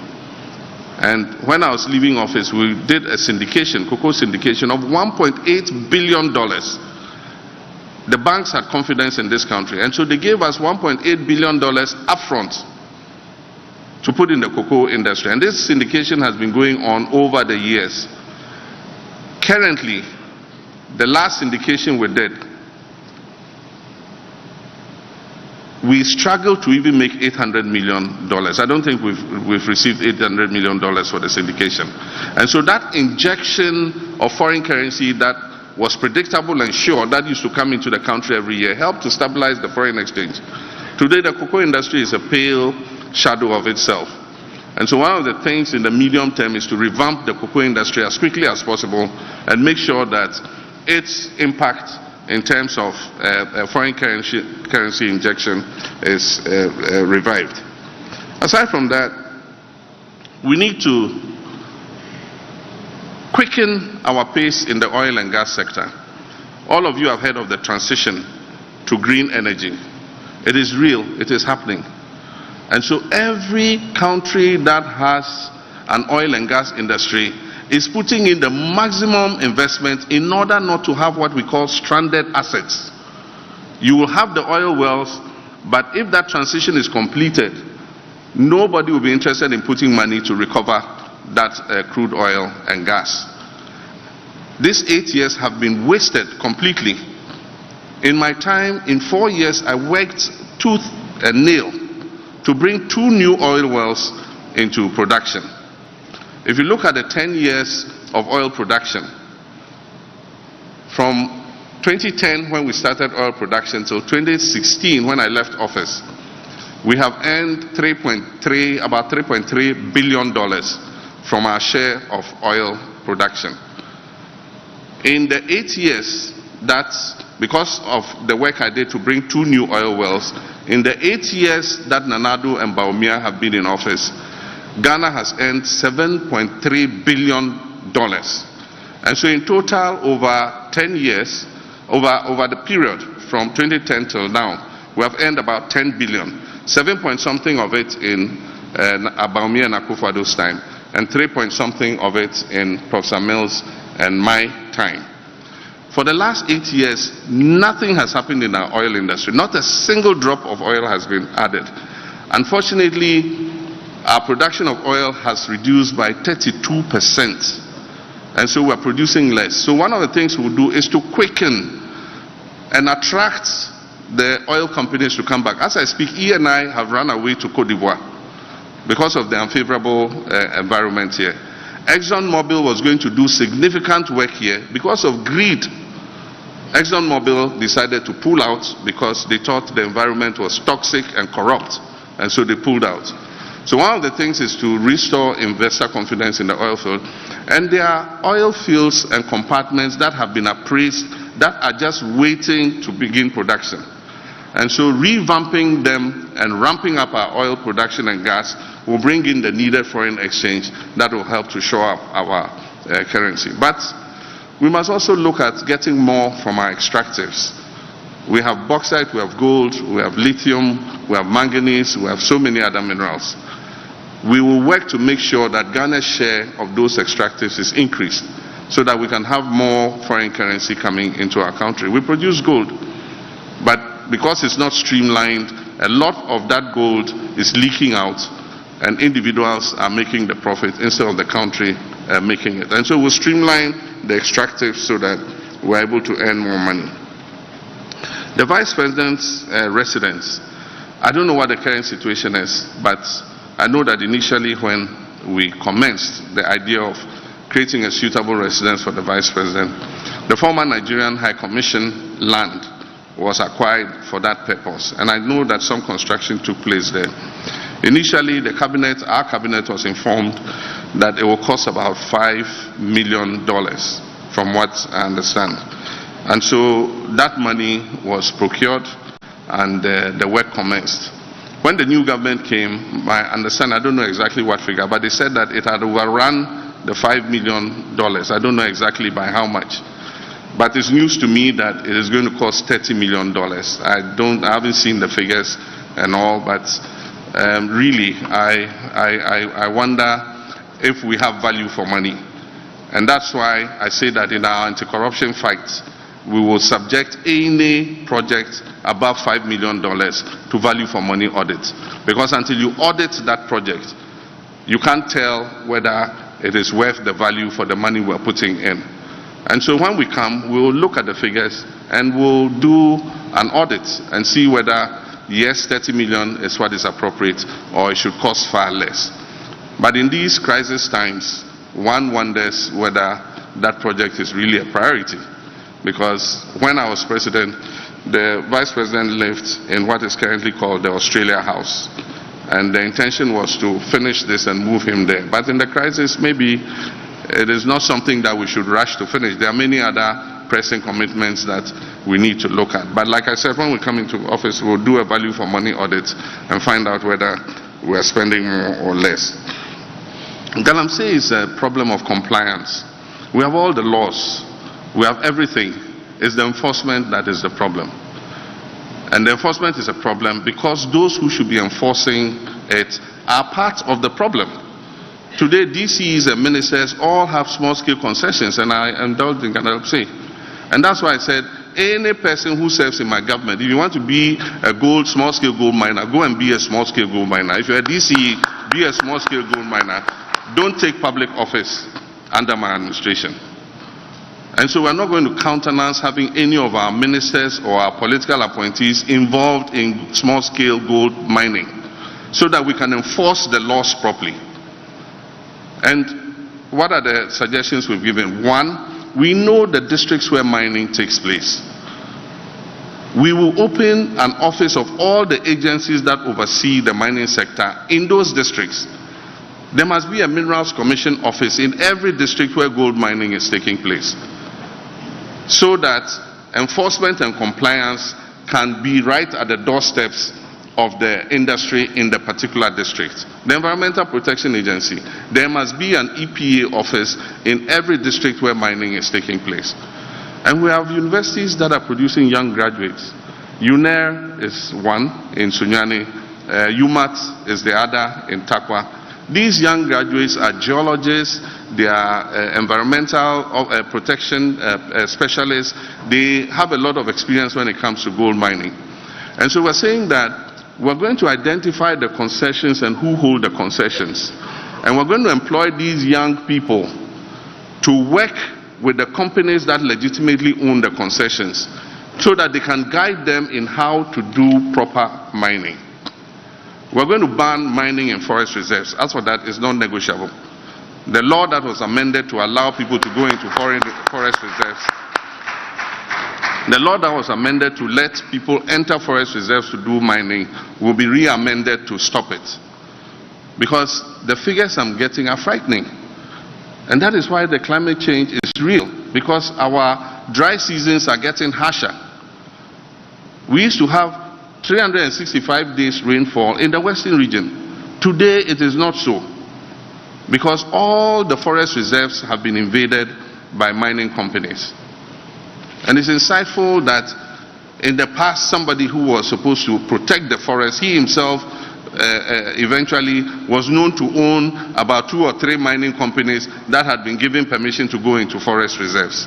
And when I was leaving office, we did a syndication, cocoa syndication of $1.8 billion. The banks had confidence in this country. And so they gave us $1.8 billion upfront to put in the cocoa industry. And this syndication has been going on over the years. Currently, the last syndication we did, we struggle to even make $800 million. I don't think we've received $800 million for the syndication. And so that injection of foreign currency that was predictable and sure, that used to come into the country every year, helped to stabilize the foreign exchange. Today, the cocoa industry is a pale shadow of itself. And so one of the things in the medium term is to revamp the cocoa industry as quickly as possible and make sure that its impact in terms of foreign currency injection is revived. Aside from that, we need to quicken our pace in the oil and gas sector. All of you have heard of the transition to green energy. It is real, it is happening. And so every country that has an oil and gas industry is putting in the maximum investment in order not to have what we call stranded assets. You will have the oil wells, but if that transition is completed, nobody will be interested in putting money to recover that crude oil and gas. These 8 years have been wasted completely. In my time, in 4 years, I worked tooth and nail to bring 2 new oil wells into production. If you look at the 10 years of oil production, from 2010 when we started oil production till 2016 when I left office, we have earned about $3.3 billion from our share of oil production. In the 8 years, that's because of the work I did to bring 2 new oil wells, in the 8 years that Nanado and Bawumia have been in office, Ghana has earned $7.3 billion. And so in total, over 10 years, over the period from 2010 till now, we have earned about 10 billion. 7 point something of it in Bawumia and Akufo-Addo's time, and 3 point something of it in Professor Mills and my time. For the last 8 years, nothing has happened in our oil industry. Not a single drop of oil has been added. Unfortunately, our production of oil has reduced by 32%. And so we're producing less. So one of the things we'll do is to quicken and attract the oil companies to come back. As I speak, E&I have run away to Cote d'Ivoire because of the unfavorable environment here. ExxonMobil was going to do significant work here. Because of greed, ExxonMobil decided to pull out because they thought the environment was toxic and corrupt, and so they pulled out. So one of the things is to restore investor confidence in the oil field. And there are oil fields and compartments that have been appraised that are just waiting to begin production. And so revamping them and ramping up our oil production and gas will bring in the needed foreign exchange that will help to shore up our currency. But we must also look at getting more from our extractives. We have bauxite, we have gold, we have lithium, we have manganese, we have so many other minerals. We will work to make sure that Ghana's share of those extractives is increased so that we can have more foreign currency coming into our country. We produce gold, but because it's not streamlined, a lot of that gold is leaking out and individuals are making the profit instead of the country making it. And so we'll streamline the extractives so that we're able to earn more money. The Vice President's residence, I don't know what the current situation is, but I know that initially when we commenced the idea of creating a suitable residence for the Vice President, the former Nigerian High Commission land was acquired for that purpose. And I know that some construction took place there. Initially, our cabinet was informed that it will cost about $5 million, from what I understand. And so that money was procured and the work commenced. When the new government came, I understand, I don't know exactly what figure, but they said that it had overrun the $5 million. I don't know exactly by how much. But it's news to me that it is going to cost $30 million. I haven't seen the figures and all, but really, I wonder if we have value for money. And that's why I say that in our anti-corruption fight, we will subject any project above $5 million to value for money audit. Because until you audit that project, you can't tell whether it is worth the value for the money we're putting in. And so when we come, we'll look at the figures and we'll do an audit and see whether, yes, 30 million is what is appropriate or it should cost far less. But in these crisis times, one wonders whether that project is really a priority. Because when I was president, the Vice President lived in what is currently called the Australia House. And the intention was to finish this and move him there. But in the crisis, maybe it is not something that we should rush to finish. There are many other pressing commitments that we need to look at. But like I said, when we come into office, we'll do a value for money audit and find out whether we are spending more or less. Galamsey is a problem of compliance. We have all the laws. We have everything. It's the enforcement that is the problem. And the enforcement is a problem because those who should be enforcing it are part of the problem. Today, DCs and ministers all have small-scale concessions, and I indulge in Galamsey. And that's why I said, any person who serves in my government, if you want to be a small-scale gold miner, go and be a small-scale gold miner. If you're a DCE, be a small-scale gold miner. Don't take public office under my administration. And so we're not going to countenance having any of our ministers or our political appointees involved in small-scale gold mining so that we can enforce the laws properly. And what are the suggestions we've given? One, we know the districts where mining takes place. We will open an office of all the agencies that oversee the mining sector in those districts. There must be a Minerals Commission office in every district where gold mining is taking place, so that enforcement and compliance can be right at the doorsteps of the industry in the particular district. The Environmental Protection Agency, there must be an EPA office in every district where mining is taking place. And we have universities that are producing young graduates. UNER is one in Sunyani, UMAT is the other in Takwa. These young graduates are geologists, they are environmental protection specialists. They have a lot of experience when it comes to gold mining. And so we're saying that we're going to identify the concessions and who hold the concessions. And we're going to employ these young people to work with the companies that legitimately own the concessions so that they can guide them in how to do proper mining. We're going to ban mining in forest reserves. As for that, it's non-negotiable. The law that was amended to allow people to go into forest reserves, the law that was amended to let people enter forest reserves to do mining will be re-amended to stop it. Because the figures I'm getting are frightening. And that is why the climate change is real, because our dry seasons are getting harsher. We used to have 365 days rainfall in the western region. Today it is not so, because all the forest reserves have been invaded by mining companies. And it's insightful that in the past, somebody who was supposed to protect the forest, he himself eventually was known to own about 2 or 3 mining companies that had been given permission to go into forest reserves.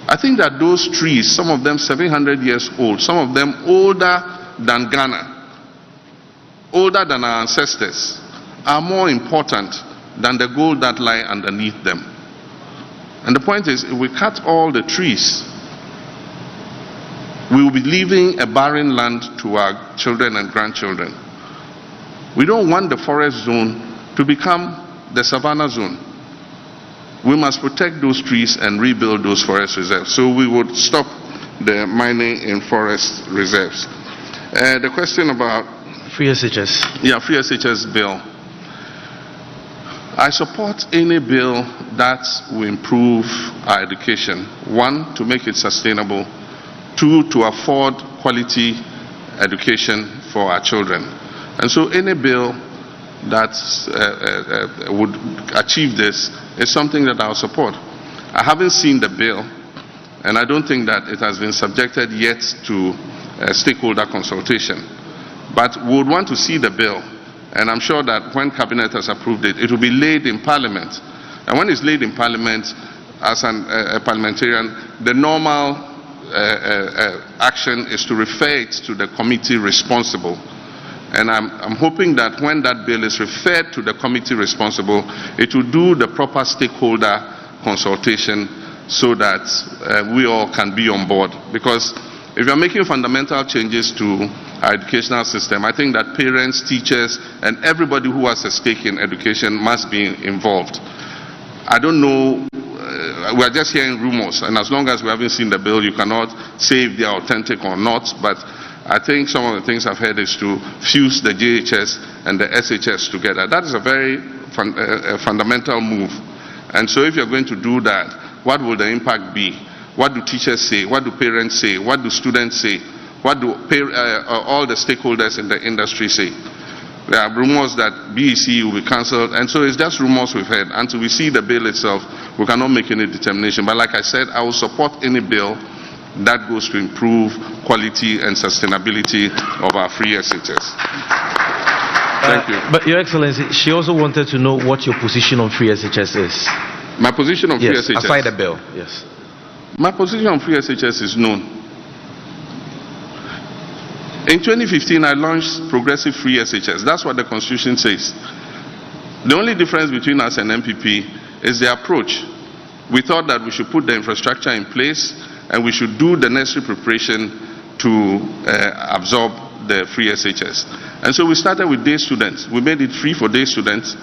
I think that those trees, some of them 700 years old, some of them older than Ghana, older than our ancestors, are more important than the gold that lie underneath them. And the point is, if we cut all the trees, we will be leaving a barren land to our children and grandchildren. We don't want the forest zone to become the savannah zone. We must protect those trees and rebuild those forest reserves. So we would stop the mining in forest reserves. The question about free SHS. Yeah, free SHS bill. I support any bill that will improve our education. 1, to make it sustainable. 2, to afford quality education for our children. And so any bill that would achieve this is something that I'll support. I haven't seen the bill, and I don't think that it has been subjected yet to stakeholder consultation. But we would want to see the bill, and I'm sure that when Cabinet has approved it, it will be laid in Parliament. And when it's laid in Parliament, as a parliamentarian, the normal action is to refer it to the committee responsible. And I'm hoping that when that bill is referred to the committee responsible, it will do the proper stakeholder consultation so that we all can be on board. Because if you're making fundamental changes to our educational system, I think that parents, teachers, and everybody who has a stake in education must be involved. I don't know, we are just hearing rumors, and as long as we haven't seen the bill, you cannot say if they are authentic or not. But I think some of the things I've heard is to fuse the GHS and the SHS together. That is a very fundamental move. And so if you're going to do that, what will the impact be? What do teachers say? What do parents say? What do students say? What do all the stakeholders in the industry say? There are rumors that BEC will be cancelled, and so it's just rumors we've heard. Until we see the bill itself, we cannot make any determination. But like I said, I will support any bill that goes to improve quality and sustainability of our free SHS. Thank you. But Your Excellency, she also wanted to know what your position on free SHS is. My position on free SHS? Aside the bill, yes. My position on free SHS is known. In 2015, I launched progressive free SHS. That's what the Constitution says. The only difference between us and MPP is the approach. We thought that we should put the infrastructure in place and we should do the necessary preparation to absorb the free SHS. And so we started with day students. We made it free for day students.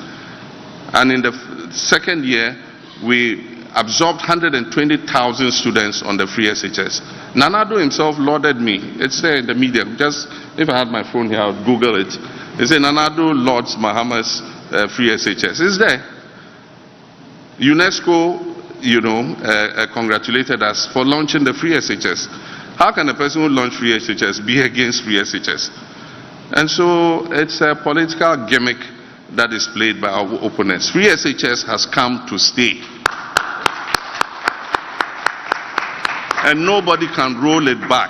And in the second year, we absorbed 120,000 students on the free SHS. Nanado himself lauded me. It's there in the media. Just, if I had my phone here, I would Google it. They say Nanado lauds Mahama's free SHS. It's there. UNESCO, congratulated us for launching the free SHS. How can a person who launched free SHS be against free SHS? And so it's a political gimmick that is played by our opponents. Free SHS has come to stay. And nobody can roll it back.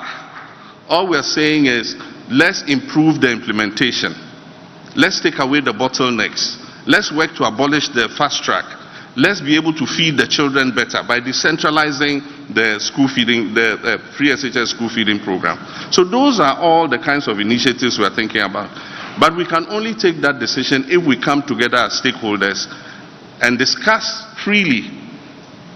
All we're saying is, let's improve the implementation. Let's take away the bottlenecks. Let's work to abolish the fast track. Let's be able to feed the children better by decentralizing the school feeding, the free SHS school feeding program. So those are all the kinds of initiatives we're thinking about. But we can only take that decision if we come together as stakeholders and discuss freely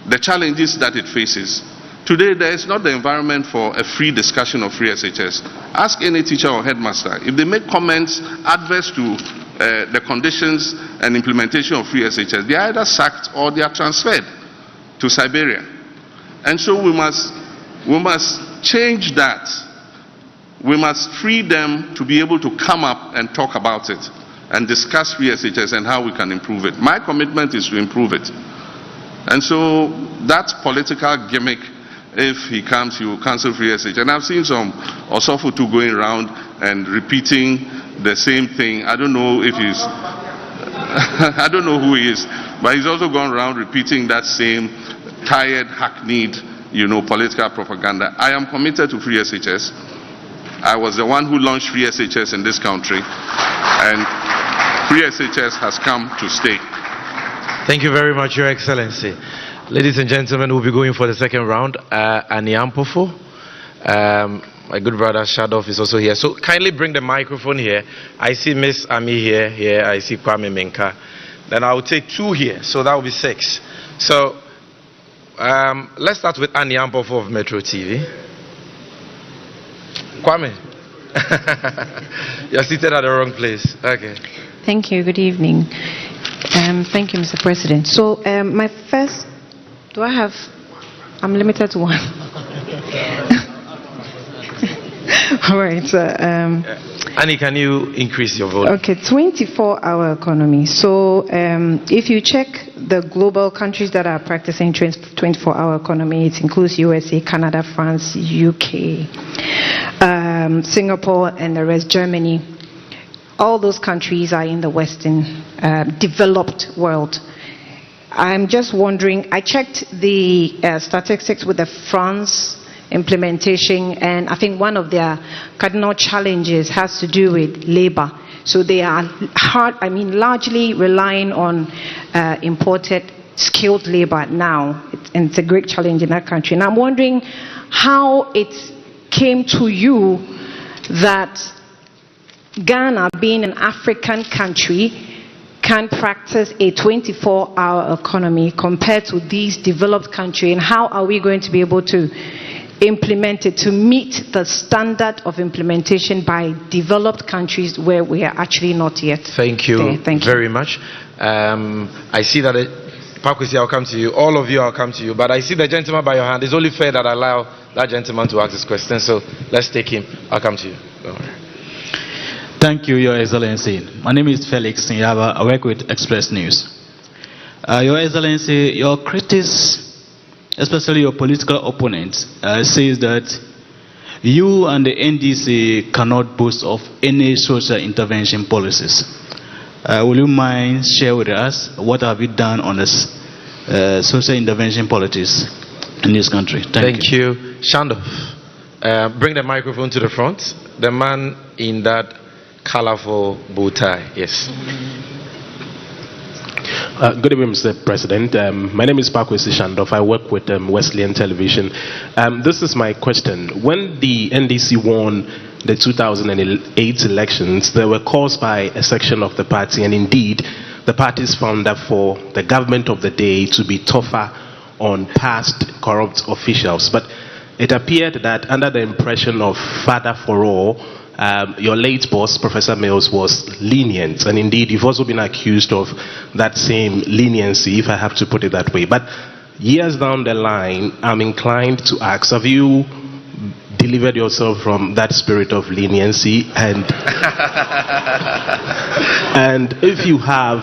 the challenges that it faces. Today, there is not the environment for a free discussion of free SHS. Ask any teacher or headmaster. If they make comments adverse to the conditions and implementation of free SHS, they are either sacked or they are transferred to Siberia. And so we must change that. We must free them to be able to come up and talk about it and discuss free SHS and how we can improve it. My commitment is to improve it. And so that political gimmick, if he comes, he will cancel free SHS. And I've seen some Osofutu going around and repeating the same thing. I don't know if he's, I don't know who he is, but he's also gone around repeating that same tired, hackneyed, political propaganda. I am committed to free SHS. I was the one who launched free SHS in this country, and free SHS has come to stay. Thank you very much, Your Excellency. Ladies and gentlemen, we'll be going for the second round. Aniampofo, my good brother Shadov is also here. So kindly bring the microphone here. I see Miss Ami here. I see Kwame Menka. Then I'll take 2 here, so that will be 6. So let's start with Aniampofo of Metro TV. Kwame, you're seated at the wrong place. Okay. Thank you. Good evening. Thank you, Mr. President. So my first, I'm limited to 1. All right. Annie, can you increase your volume? Okay, 24-hour economy. So if you check the global countries that are practicing 24-hour economy, it includes USA, Canada, France, UK, Singapore, and the rest, Germany. All those countries are in the Western developed world. I'm just wondering, I checked the statistics with the France implementation, and I think one of their cardinal challenges has to do with labor. So they are largely relying on imported skilled labor now, and it's a great challenge in that country. And I'm wondering how it came to you that Ghana, being an African country, can practice a 24-hour economy compared to these developed countries, and how are we going to be able to implement it to meet the standard of implementation by developed countries where we are actually not yet? Thank you very much. I see that Kwesi, I'll come to you. All of you, I'll come to you. But I see the gentleman by your hand. It's only fair that I allow that gentleman to ask this question. So let's take him. I'll come to you. Don't worry. Thank you, Your Excellency. My name is Felix Nyaba. I work with Express News. Your Excellency, your critics, especially your political opponents, says that you and the NDC cannot boast of any social intervention policies. Will you mind share with us what have you done on this social intervention policies in this country? Thank you. Shandov, bring the microphone to the front. The man in that colorful bow tie. Yes. Good evening, Mr. President. My name is Kwesi Shandov. I work with Wesleyan Television. This is my question. When the NDC won the 2008 elections, they were caused by a section of the party, and indeed, the party's founder for the government of the day to be tougher on past corrupt officials. But it appeared that under the impression of Father for All, your late boss, Professor Mills, was lenient, and indeed you've also been accused of that same leniency, if I have to put it that way. But years down the line, I'm inclined to ask, have you delivered yourself from that spirit of leniency? And and if you have,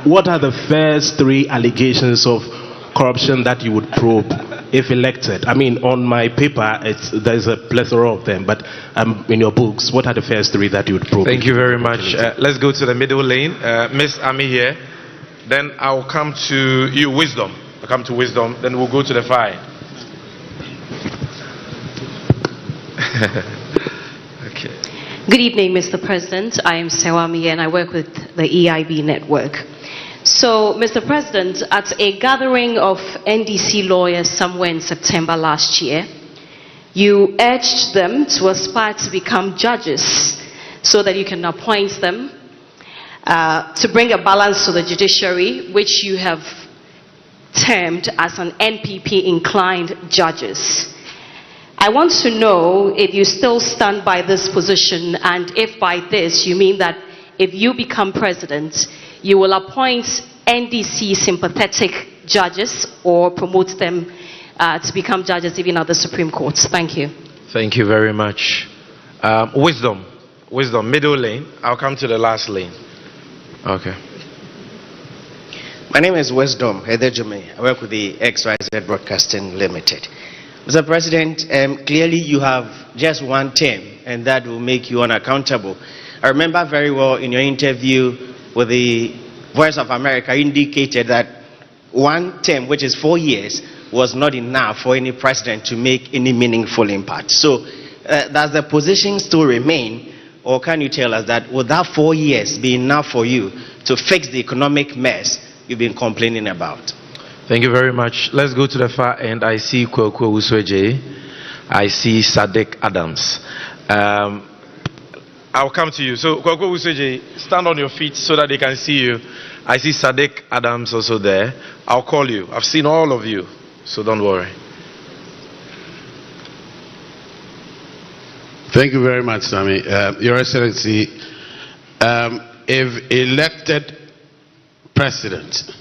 what are the first 3 allegations of corruption that you would probe if elected? I mean, on my paper, there's a plethora of them, but in your books, what are the first 3 that you would probe? Thank you very much. Let's go to the middle lane. Miss Ami here. Then I'll come to you, Wisdom. I'll come to Wisdom. Then we'll go to the fire. Okay. Good evening, Mr. President. I am Sewami and I work with the EIB network. So, Mr. President, at a gathering of NDC lawyers somewhere in September last year, you urged them to aspire to become judges so that you can appoint them, to bring a balance to the judiciary, which you have termed as an NPP-inclined judges. I want to know if you still stand by this position, and if by this you mean that if you become president, you will appoint NDC sympathetic judges or promote them to become judges even at the Supreme Court. Thank you. Thank you very much. Wisdom, middle lane. I'll come to the last lane. Okay. My name is Wisdom Hedejome. I work with the XYZ Broadcasting Limited. Mr. President, clearly you have just one term, and that will make you unaccountable. I remember very well in your interview with the Voice of America, you indicated that one term, which is 4 years, was not enough for any president to make any meaningful impact. So does the position still remain, or can you tell us that would that 4 years be enough for you to fix the economic mess you've been complaining about? Thank you very much. Let's go to the far end. I see Kwesi Vybes. I see Sadiq Adams. I'll come to you. So Kwesi Vybes, stand on your feet so that they can see you. I see Sadiq Adams also there. I'll call you. I've seen all of you, so don't worry. Thank you very much, Sami. Your Excellency, if elected president,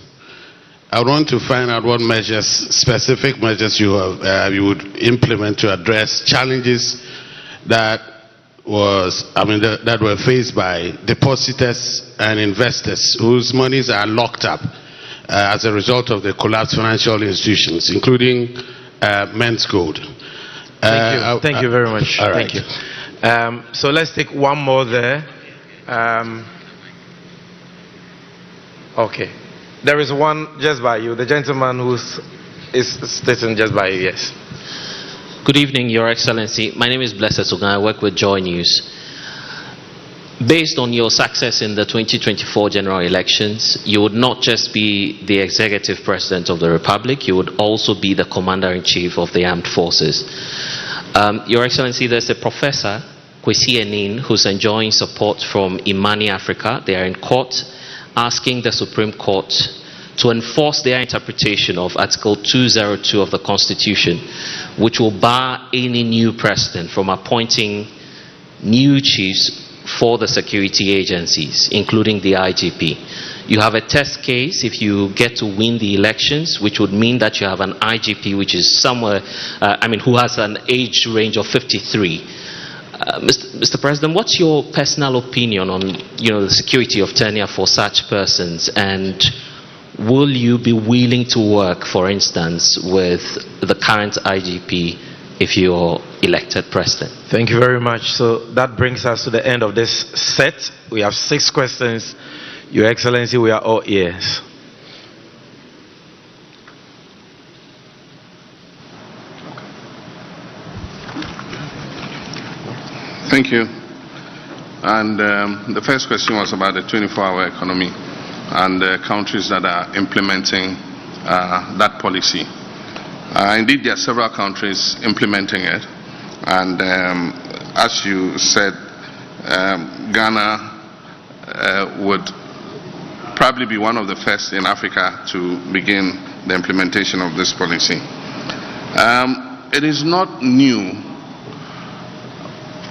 I want to find out what measures, specific measures you would implement to address challenges that were faced by depositors and investors whose monies are locked up as a result of the collapsed financial institutions, including Men's Code. Thank you very much. All right. Thank you. So let's take one more there. Okay. There is one just by you, the gentleman who is sitting just by you, yes. Good evening, Your Excellency. My name is Blessed Sugan. I work with Joy News. Based on your success in the 2024 general elections, you would not just be the executive president of the Republic, you would also be the commander-in-chief of the armed forces. Your Excellency, there's a professor, Kwesi Vybes, who's enjoying support from Imani Africa. They are in court asking the Supreme Court to enforce their interpretation of Article 202 of the Constitution, which will bar any new president from appointing new chiefs for the security agencies, including the IGP. You have a test case if you get to win the elections, which would mean that you have an IGP which is somewhere, who has an age range of 53. Mr. President, what's your personal opinion on, the security of tenure for such persons, and will you be willing to work, for instance, with the current IGP if you're elected president? Thank you very much. So that brings us to the end of this set. We have 6 questions. Your Excellency, we are all ears. Thank you. And the first question was about the 24-hour economy and the countries that are implementing that policy. Indeed, there are several countries implementing it. And as you said, Ghana would probably be one of the first in Africa to begin the implementation of this policy. It is not new.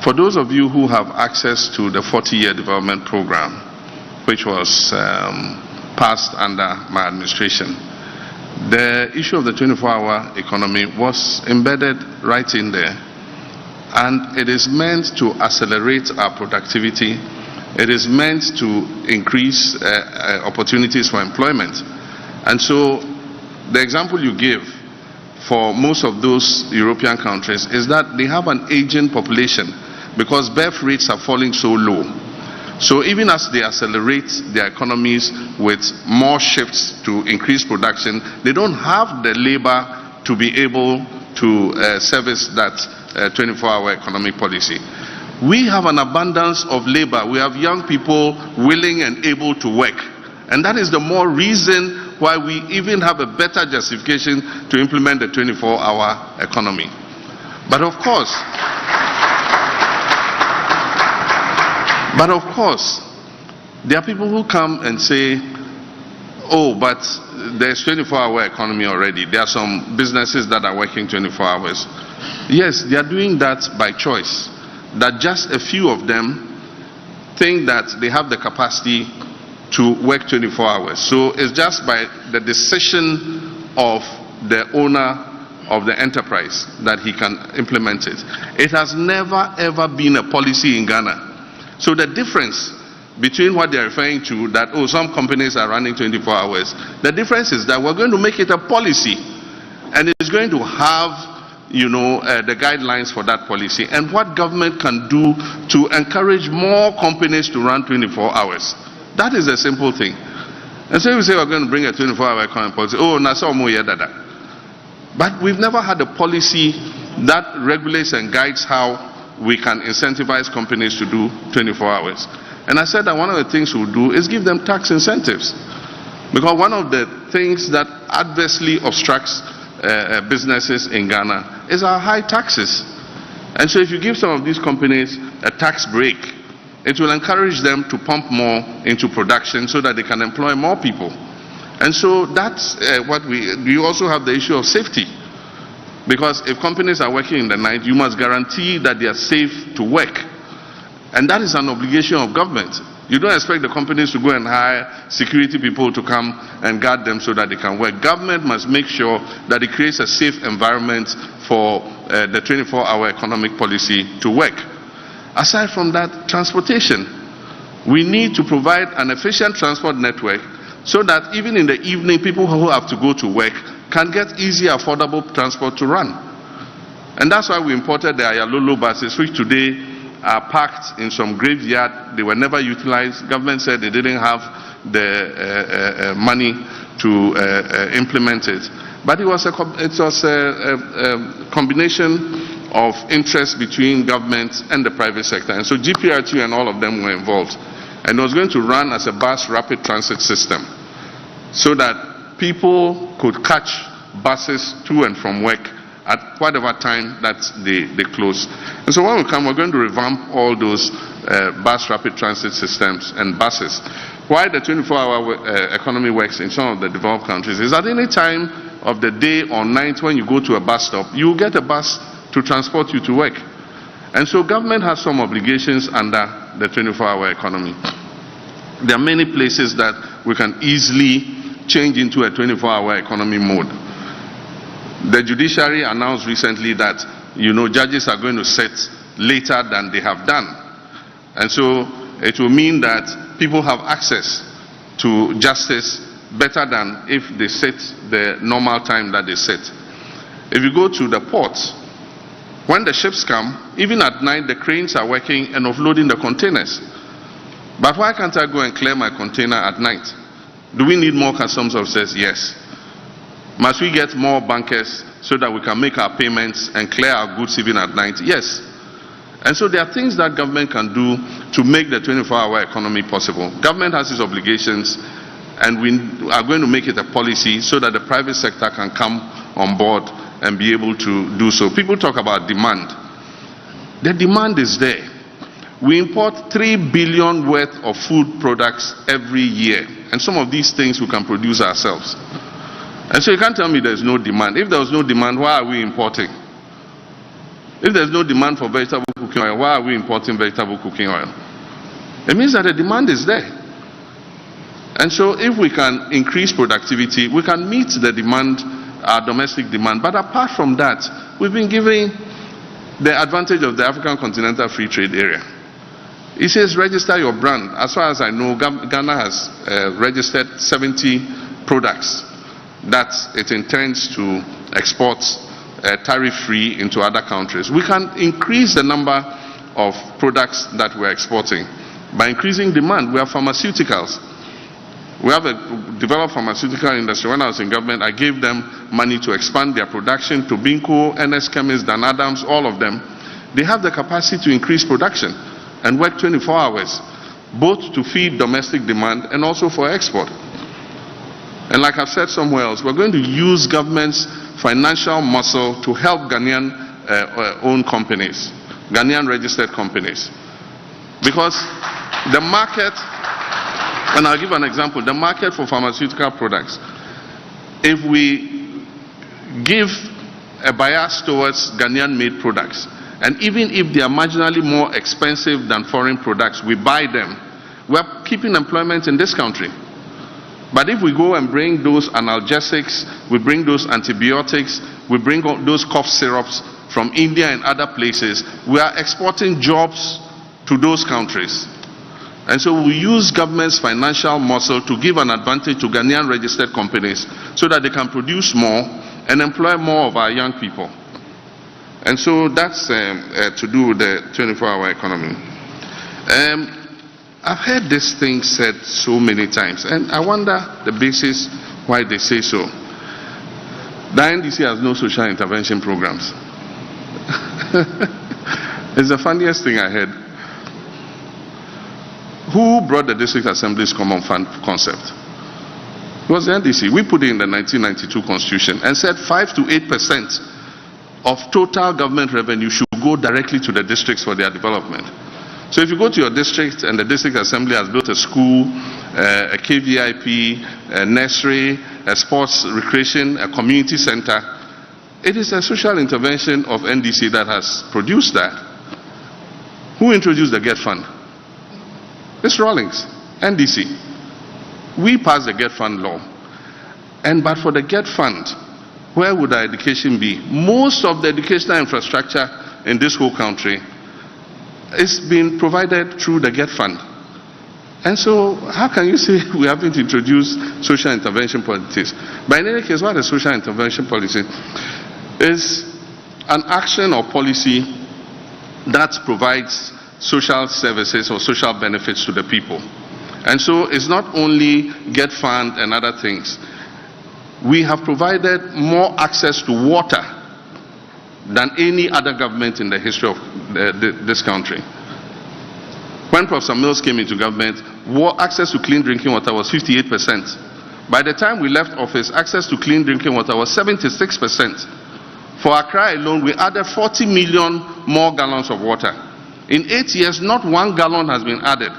For those of you who have access to the 40-year development program, which was passed under my administration, the issue of the 24-hour economy was embedded right in there. And it is meant to accelerate our productivity. It is meant to increase opportunities for employment. And so the example you give for most of those European countries is that they have an aging population because birth rates are falling so low. So even as they accelerate their economies with more shifts to increase production, they don't have the labor to be able to service that 24-hour economic policy. We have an abundance of labor. We have young people willing and able to work. And that is the more reason why we even have a better justification to implement the 24-hour economy. But of course, there are people who come and say, oh, but there's 24-hour economy already, there are some businesses that are working 24 hours. Yes, they are doing that by choice. That just a few of them think that they have the capacity to work 24 hours. So it's just by the decision of the owner of the enterprise that he can implement it. It has never ever been a policy in Ghana. So the difference between what they are referring to, that some companies are running 24 hours, the difference is that we're going to make it a policy, and it's going to have the guidelines for that policy and what government can do to encourage more companies to run 24 hours. That is a simple thing. And so we say we're going to bring a 24-hour economic policy. But we've never had a policy that regulates and guides how we can incentivize companies to do 24 hours. And I said that one of the things we'll do is give them tax incentives. Because one of the things that adversely obstructs businesses in Ghana is our high taxes. And so if you give some of these companies a tax break, it will encourage them to pump more into production so that they can employ more people. And so that's what we also have the issue of safety. Because if companies are working in the night, you must guarantee that they are safe to work. And that is an obligation of government. You don't expect the companies to go and hire security people to come and guard them so that they can work. Government must make sure that it creates a safe environment for the 24-hour economic policy to work. Aside from that, transportation. We need to provide an efficient transport network so that even in the evening, people who have to go to work can get easy, affordable transport to run. And that's why we imported the Ayalolo buses, which today are parked in some graveyard. They were never utilized. Government said they didn't have the money to implement it. But it was a combination of interest between government and the private sector. And so GPRT and all of them were involved. And it was going to run as a bus rapid transit system so that people could catch buses to and from work at whatever time that they close. And so when we come, we're going to revamp all those bus rapid transit systems and buses. Why the 24-hour economy works in some of the developed countries is at any time of the day or night when you go to a bus stop, you get a bus to transport you to work. And so government has some obligations under the 24-hour economy. There are many places that we can easily change into a 24-hour economy mode. The judiciary announced recently that, judges are going to sit later than they have done. And so it will mean that people have access to justice better than if they sit the normal time that they sit. If you go to the ports, when the ships come, even at night, the cranes are working and offloading the containers. But why can't I go and clear my container at night? Do we need more customs officers? Yes. Must we get more bankers so that we can make our payments and clear our goods even at night? Yes. And so there are things that government can do to make the 24-hour economy possible. Government has its obligations, and we are going to make it a policy so that the private sector can come on board and be able to do so. People talk about demand. The demand is there. We import 3 billion worth of food products every year, and some of these things we can produce ourselves. And so you can't tell me there's no demand. If there was no demand, why are we importing? If there's no demand for vegetable cooking oil, why are we importing vegetable cooking oil? It means that the demand is there. And so if we can increase productivity, we can meet the demand, our domestic demand. But apart from that, we've been giving the advantage of the African Continental Free Trade Area. It says register your brand. As far as I know, Ghana has registered 70 products that it intends to export tariff-free into other countries. We can increase the number of products that we're exporting by increasing demand. We have pharmaceuticals. We have a developed pharmaceutical industry. When I was in government, I gave them money to expand their production to Binko, NS Chemist, Dan Adams, all of them. They have the capacity to increase production and work 24 hours, both to feed domestic demand and also for export. And like I've said somewhere else, we're going to use government's financial muscle to help Ghanaian-owned companies, Ghanaian-registered companies. Because the market, and I'll give an example, the market for pharmaceutical products if we give a bias towards Ghanaian-made products, and even if they are marginally more expensive than foreign products, we buy them, we are keeping employment in this country. But if we go and bring those analgesics, we bring those antibiotics, we bring those cough syrups from India and other places, we are exporting jobs to those countries. And so we use government's financial muscle to give an advantage to Ghanaian registered companies so that they can produce more and employ more of our young people. And so that's to do with the 24-hour economy. I've heard this thing said so many times, and I wonder the basis why they say so. The NDC has no social intervention programs. It's the funniest thing I heard. Who brought the District Assembly's Common Fund concept? It was the NDC. We put it in the 1992 Constitution and said 5 to 8% of total government revenue should go directly to the districts for their development. So if you go to your district and the District Assembly has built a school, a KVIP, a nursery, a sports recreation, a community center, it is a social intervention of NDC that has produced that. Who introduced the GET Fund? It's Rawlings, NDC. We passed the GET Fund law. But for the GET Fund, where would our education be? Most of the educational infrastructure in this whole country is being provided through the GET Fund. And so, how can you say we haven't introduced social intervention policies? But in any case, what is social intervention policy? Is an action or policy that provides social services or social benefits to the people. And so it's not only GET Fund and other things. We have provided more access to water than any other government in the history of this country. When Professor Mills came into government, access to clean drinking water was 58%. By the time we left office, access to clean drinking water was 76%. For Accra alone, we added 40 million more gallons of water. In 8 years, not 1 gallon has been added.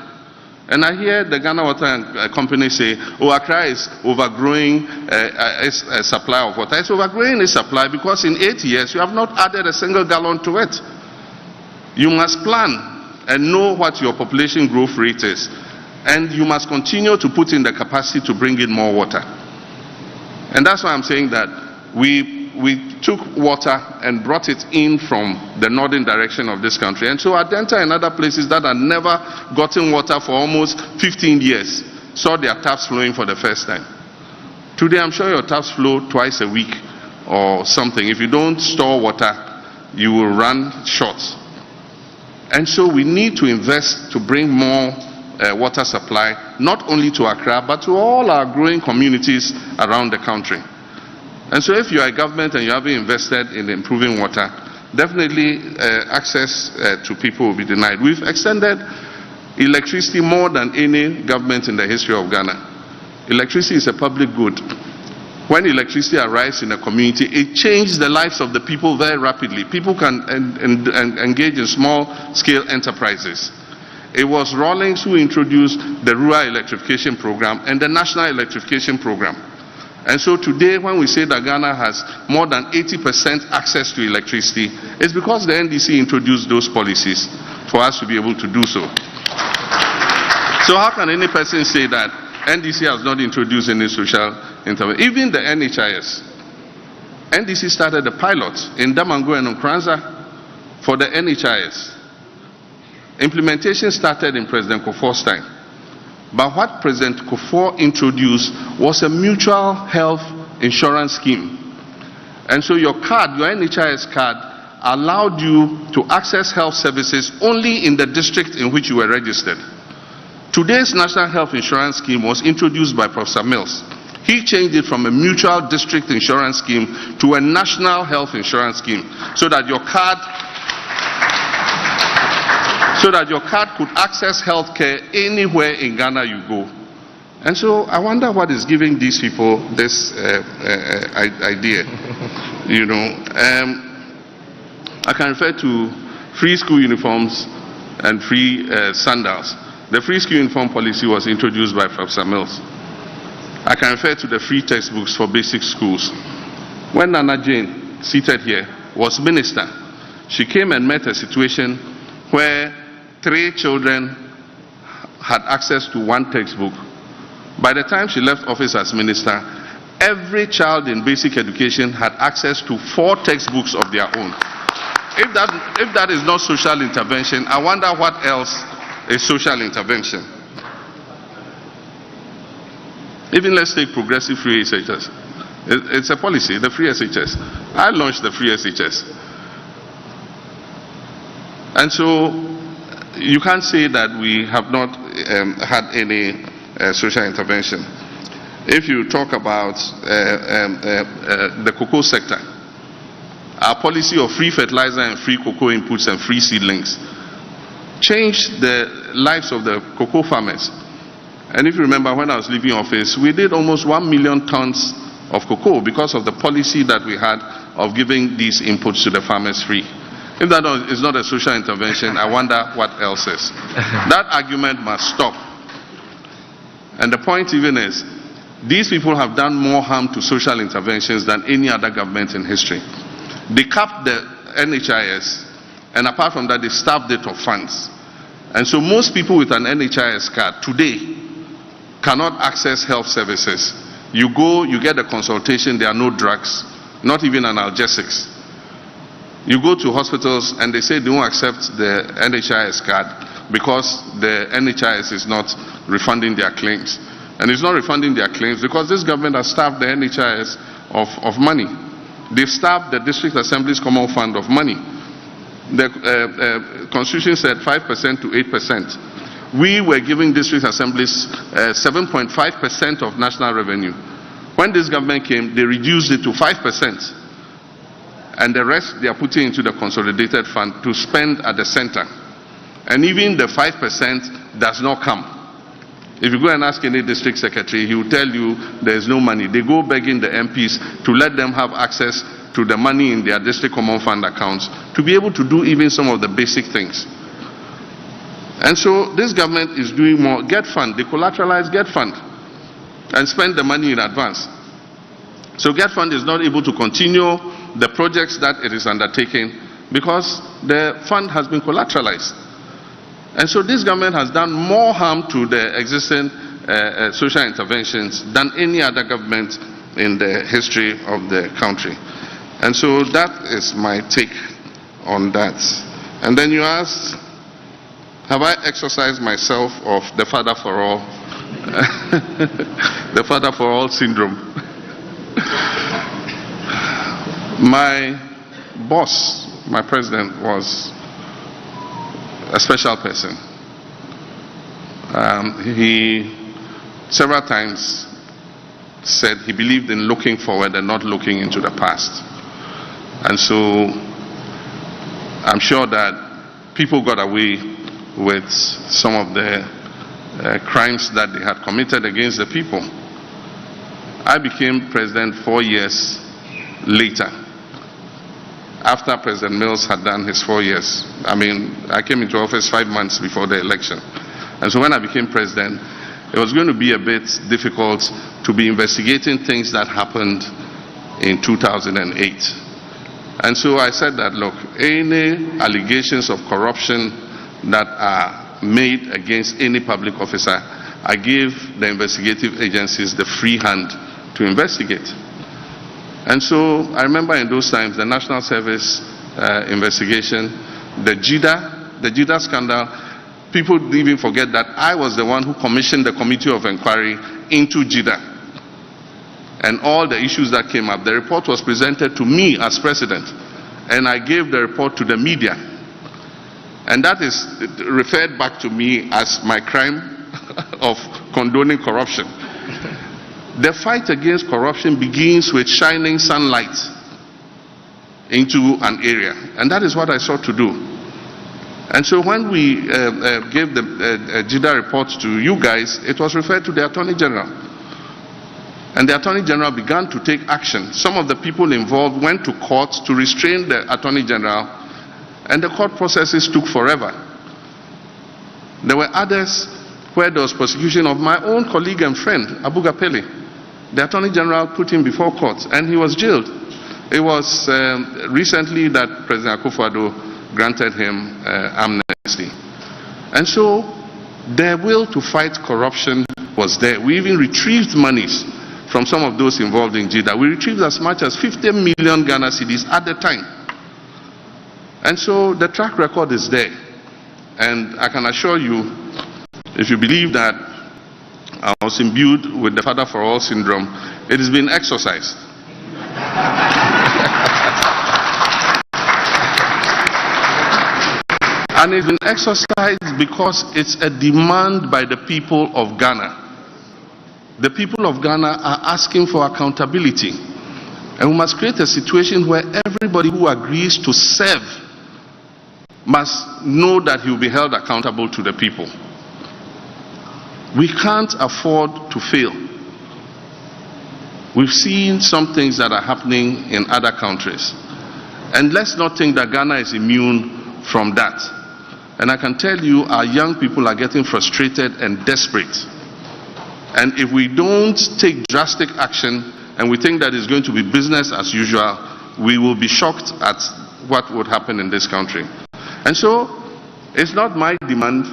And I hear the Ghana Water Company say, oh, Accra is overgrowing its supply of water. It's overgrowing its supply because in 8 years, you have not added a single gallon to it. You must plan and know what your population growth rate is. And you must continue to put in the capacity to bring in more water. And that's why I'm saying that we took water and brought it in from the northern direction of this country. And so Adenta and other places that had never gotten water for almost 15 years saw their taps flowing for the first time. Today, I'm sure your taps flow twice a week or something. If you don't store water, you will run short. And so we need to invest to bring more water supply, not only to Accra, but to all our growing communities around the country. And so if you are a government and you haven't invested in improving water, definitely access to people will be denied. We've extended electricity more than any government in the history of Ghana. Electricity is a public good. When electricity arrives in a community, it changes the lives of the people very rapidly. People can engage in small-scale enterprises. It was Rawlings who introduced the Rural Electrification Program and the National Electrification Program. And so today, when we say that Ghana has more than 80% access to electricity, it's because the NDC introduced those policies for us to be able to do so. So how can any person say that NDC has not introduced any social intervention? Even the NHIS. NDC started a pilot in Damango and Nkranza for the NHIS. Implementation started in President Kufuor's time. But what President Kufuor introduced was a mutual health insurance scheme. And so your card, your NHIS card, allowed you to access health services only in the district in which you were registered. Today's National Health Insurance Scheme was introduced by Professor Mills. He changed it from a mutual district insurance scheme to a national health insurance scheme so that your card could access health care anywhere in Ghana you go. And so I wonder what is giving these people this idea. You know, I can refer to free school uniforms and free sandals. The free school uniform policy was introduced by Professor Mills. I can refer to the free textbooks for basic schools. When Nana Jane, seated here, was minister, she came and met a situation where 3 children had access to 1 textbook. By the time she left office as minister, every child in basic education had access to 4 textbooks of their own. If that is not social intervention, I wonder what else is social intervention. Even let's take progressive free SHS. It's a policy, the free SHS. I launched the free SHS. And so you can't say that we have not had any social intervention. If you talk about the cocoa sector, our policy of free fertilizer and free cocoa inputs and free seedlings changed the lives of the cocoa farmers. And if you remember, when I was leaving office, we did almost 1 million tons of cocoa because of the policy that we had of giving these inputs to the farmers free. If that is not a social intervention, I wonder what else is. That argument must stop. And the point even is, these people have done more harm to social interventions than any other government in history. They capped the NHIS, and apart from that, they starved it of funds. And so most people with an NHIS card today cannot access health services. You go, you get a consultation, there are no drugs, not even analgesics. You go to hospitals and they say they won't accept the NHIS card because the NHIS is not refunding their claims. And it's not refunding their claims because this government has starved the NHIS of money. They've starved the District Assembly's Common Fund of money. The Constitution said 5% to 8%. We were giving district assemblies 7.5% of national revenue. When this government came, they reduced it to 5%. And the rest they are putting into the consolidated fund to spend at the center. And even the 5% does not come. If you go and ask any district secretary, he will tell you there is no money. They go begging the MPs to let them have access to the money in their district common fund accounts to be able to do even some of the basic things. And so this government is doing more. Get fund, they collateralize Get fund and spend the money in advance. So Get fund is not able to continue the projects that it is undertaking because the fund has been collateralized. And so this government has done more harm to the existing social interventions than any other government in the history of the country. And so that is my take on that. And then you asked, have I exercised myself of the father for all, the father for all syndrome? My boss, my president, was a special person. He several times said he believed in looking forward and not looking into the past. And so I'm sure that people got away with some of the crimes that they had committed against the people. I became president 4 years later, after President Mills had done his 4 years. I mean, I came into office 5 months before the election. And so when I became president, it was going to be a bit difficult to be investigating things that happened in 2008. And so I said that, look, any allegations of corruption that are made against any public officer, I give the investigative agencies the free hand to investigate. And so I remember in those times the National Service investigation, the GhPage scandal. People even forget that I was the one who commissioned the committee of inquiry into GhPage. And all the issues that came up, the report was presented to me as president, and I gave the report to the media. And that is referred back to me as my crime of condoning corruption. The fight against corruption begins with shining sunlight into an area, and that is what I sought to do. And so when we gave the GhPage report to you guys, it was referred to the Attorney General. And the Attorney General began to take action. Some of the people involved went to court to restrain the Attorney General, and the court processes took forever. There were others where there was prosecution of my own colleague and friend, Abu Gapele. the Attorney General put him before court and he was jailed. It was recently that President Akufo-Addo granted him amnesty. And so their will to fight corruption was there. We even retrieved monies from some of those involved in JIDA. We retrieved as much as 50 million Ghana cedis at the time. And so the track record is there. And I can assure you, if you believe that I was imbued with the Father for All syndrome, it has been exercised. And it's been exercised because it's a demand by the people of Ghana. The people of Ghana are asking for accountability. And we must create a situation where everybody who agrees to serve must know that he will be held accountable to the people. We can't afford to fail. We've seen some things that are happening in other countries. And let's not think that Ghana is immune from that. And I can tell you, our young people are getting frustrated and desperate. And if we don't take drastic action and we think that it's going to be business as usual, we will be shocked at what would happen in this country. And so, it's not my demand,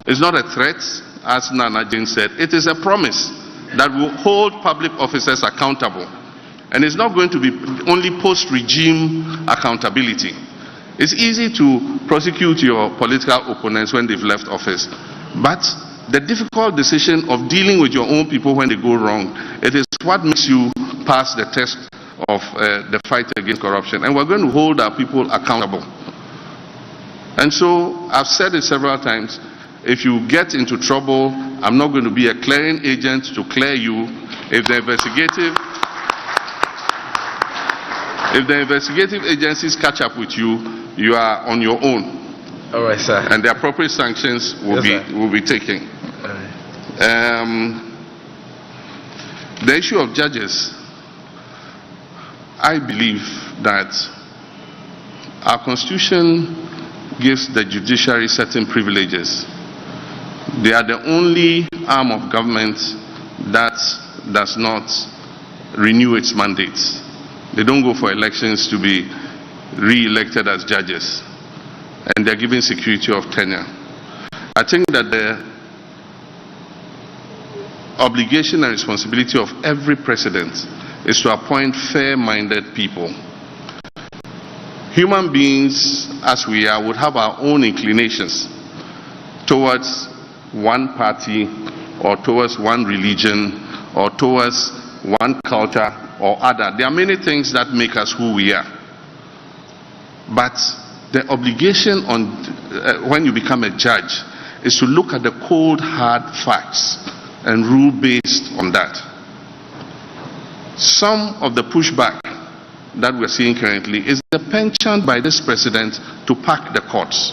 it's not a threat, as Nana Jane said, it is a promise that will hold public officers accountable. And it's not going to be only post-regime accountability. It's easy to prosecute your political opponents when they've left office. But the difficult decision of dealing with your own people when they go wrong, it is what makes you pass the test of the fight against corruption. And we're going to hold our people accountable. And so, I've said it several times, if you get into trouble, I'm not going to be a clearing agent to clear you. If the investigative agencies catch up with you, you are on your own. All right, sir. And the appropriate sanctions will be taken. All right. The issue of judges, I believe that our constitution gives the judiciary certain privileges. They are the only arm of government that does not renew its mandates. They don't go for elections to be re-elected as judges. And they're given security of tenure. I think that the obligation and responsibility of every president is to appoint fair-minded people. Human beings, as we are, would have our own inclinations towards one party or towards one religion or towards one culture or other. There are many things that make us who we are. But the obligation on when you become a judge is to look at the cold hard facts and rule based on that. Some of the pushback that we're seeing currently is the penchant by this president to pack the courts.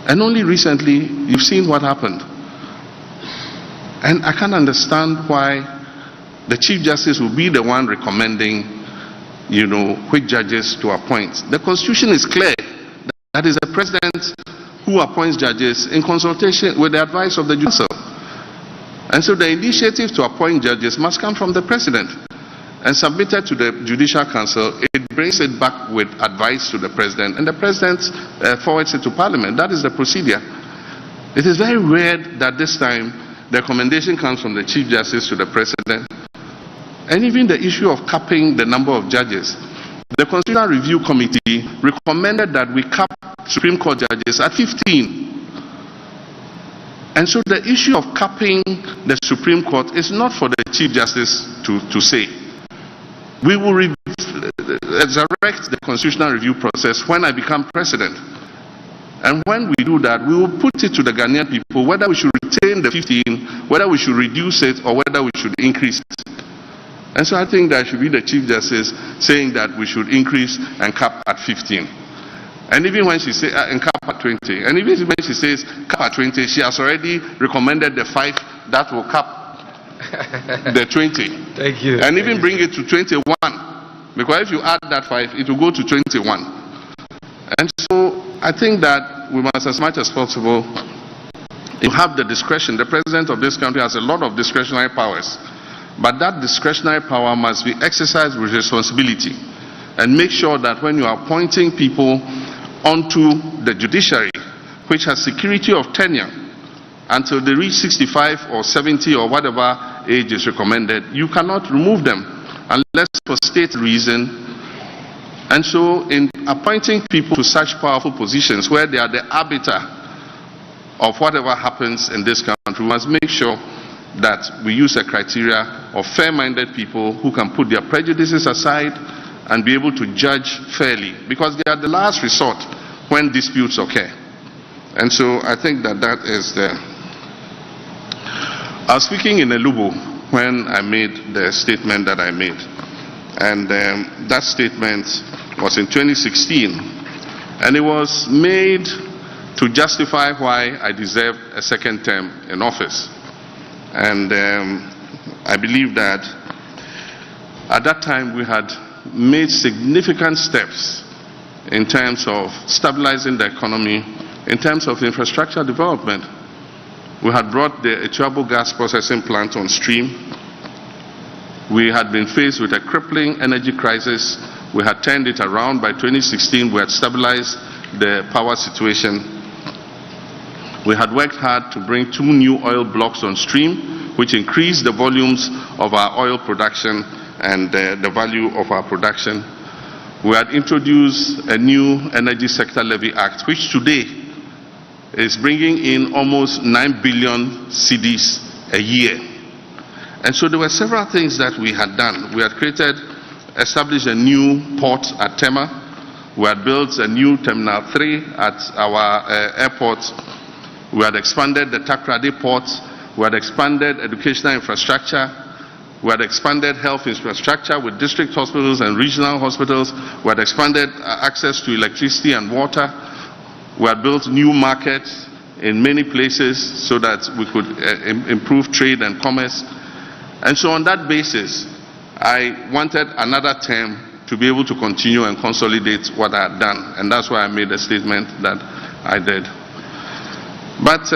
And only recently you've seen what happened. And I can't understand why the Chief Justice will be the one recommending, which judges to appoint. The Constitution is clear that is the President who appoints judges in consultation with the advice of the Council. And so the initiative to appoint judges must come from the President and submitted to the Judicial Council. It brings it back with advice to the President, and the President forwards it to Parliament. That is the procedure. It is very rare that this time the recommendation comes from the Chief Justice to the President. And even the issue of capping the number of judges. The Constitutional Review Committee recommended that we cap Supreme Court judges at 15. And so the issue of capping the Supreme Court is not for the Chief Justice to say. We will resurrect the Constitutional Review process when I become President. And when we do that, we will put it to the Ghanaian people whether we should retain the 15, whether we should reduce it, or whether we should increase it. And so I think that should be the Chief Justice saying that we should increase and cap at 15. And even when she says, and cap at 20, and even when she says cap at 20, she has already recommended the 5 that will cap the 20. Thank you. And even bring it to 21. Because if you add that 5, it will go to 21. And so I think that we must, as much as possible, you have the discretion. The President of this country has a lot of discretionary powers. But that discretionary power must be exercised with responsibility, and make sure that when you are appointing people onto the judiciary, which has security of tenure until they reach 65 or 70 or whatever age is recommended, you cannot remove them unless for state reason. And so in appointing people to such powerful positions where they are the arbiter of whatever happens in this country, we must make sure that we use a criteria of fair-minded people who can put their prejudices aside and be able to judge fairly, because they are the last resort when disputes occur. And so I think that that is the... I was speaking in Elubo when I made the statement that I made, and that statement was in 2016, and it was made to justify why I deserved a second term in office. And I believe that at that time we had made significant steps in terms of stabilizing the economy, in terms of infrastructure development. We had brought the Echuabo gas processing plant on stream. We had been faced with a crippling energy crisis. We had turned it around. By 2016, we had stabilized the power situation. We had worked hard to bring 2 new oil blocks on stream, which increased the volumes of our oil production and the value of our production. We had introduced a new Energy Sector Levy Act, which today is bringing in almost 9 billion cedis a year. And so there were several things that we had done. We had established a new port at Tema. We had built a new Terminal 3 at our airport. We had expanded the Takrady port. We had expanded educational infrastructure. We had expanded health infrastructure with district hospitals and regional hospitals. We had expanded access to electricity and water. We had built new markets in many places so that we could improve trade and commerce. And so on that basis, I wanted another term to be able to continue and consolidate what I had done. And that's why I made a statement that I did. But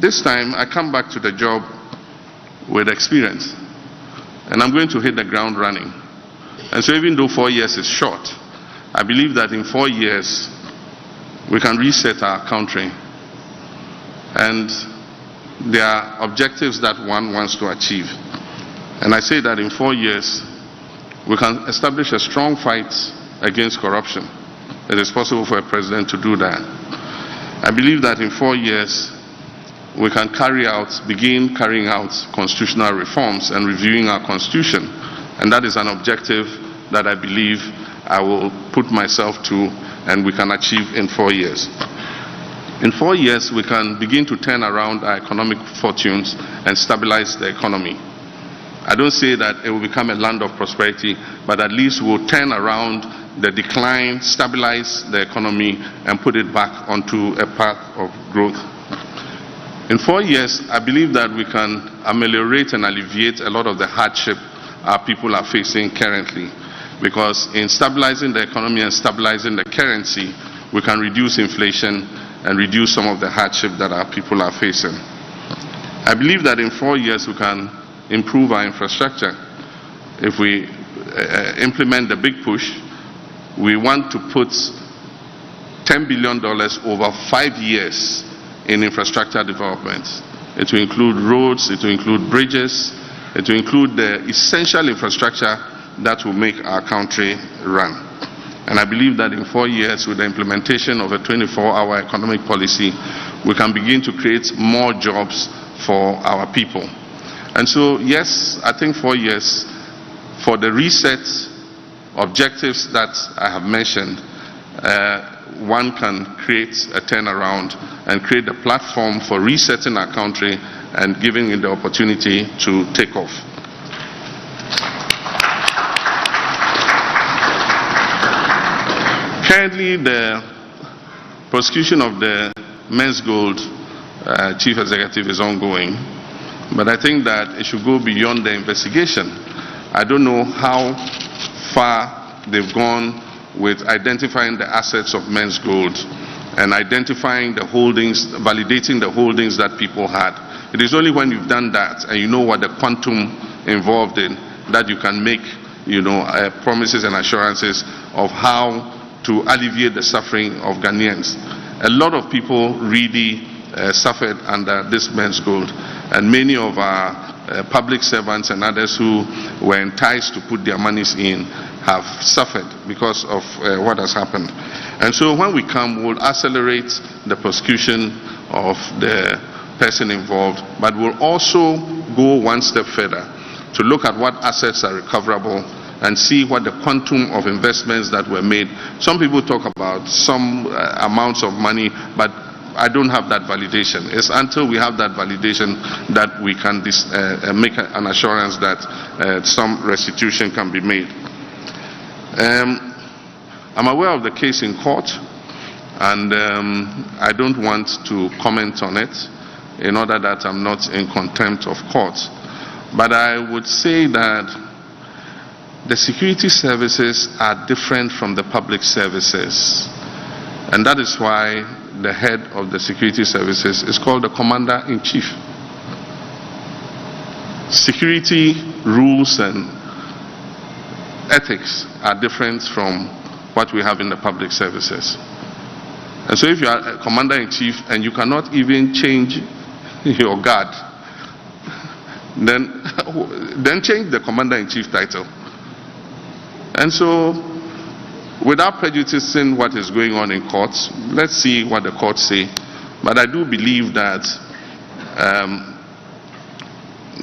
this time, I come back to the job with experience. And I'm going to hit the ground running. And so even though 4 years is short, I believe that in 4 years, we can reset our country. And there are objectives that one wants to achieve. And I say that in 4 years, we can establish a strong fight against corruption. It is possible for a president to do that. I believe that in 4 years, we can begin carrying out constitutional reforms and reviewing our constitution. And that is an objective that I believe I will put myself to and we can achieve in 4 years. In 4 years, we can begin to turn around our economic fortunes and stabilize the economy. I don't say that it will become a land of prosperity, but at least we'll turn around the decline, stabilize the economy, and put it back onto a path of growth. In 4 years, I believe that we can ameliorate and alleviate a lot of the hardship our people are facing currently. Because in stabilizing the economy and stabilizing the currency, we can reduce inflation and reduce some of the hardship that our people are facing. I believe that in 4 years we can improve our infrastructure. If we implement the big push, we want to put $10 billion over 5 years in infrastructure development. It will include roads, it will include bridges, it will include the essential infrastructure that will make our country run. And I believe that in 4 years, with the implementation of a 24-hour economic policy, we can begin to create more jobs for our people. And so, yes, I think 4 years for the reset objectives that I have mentioned, one can create a turnaround and create a platform for resetting our country and giving it the opportunity to take off. Currently, the prosecution of the Men's Gold chief executive is ongoing, but I think that it should go beyond the investigation. I don't know how far they've gone with identifying the assets of Men's Gold and identifying the holdings, validating the holdings that people had. It is only when you've done that and you know what the quantum involved in, that you can make, promises and assurances of how to alleviate the suffering of Ghanaians. A lot of people really suffered under this men's gold, and many of our public servants and others who were enticed to put their monies in have suffered because of what has happened. And so when we come, we'll accelerate the prosecution of the person involved, but we'll also go one step further to look at what assets are recoverable and see what the quantum of investments that were made. Some people talk about some amounts of money, but I don't have that validation. It's until we have that validation that we can make an assurance that some restitution can be made. I'm aware of the case in court, and I don't want to comment on it in order that I'm not in contempt of court. But I would say that the security services are different from the public services, and that is why the head of the security services is called the Commander-in-Chief. Security rules and ethics are different from what we have in the public services. And so if you are a Commander-in-Chief and you cannot even change your guard, then change the Commander-in-Chief title. And so, without prejudicing what is going on in courts, let's see what the courts say. But I do believe that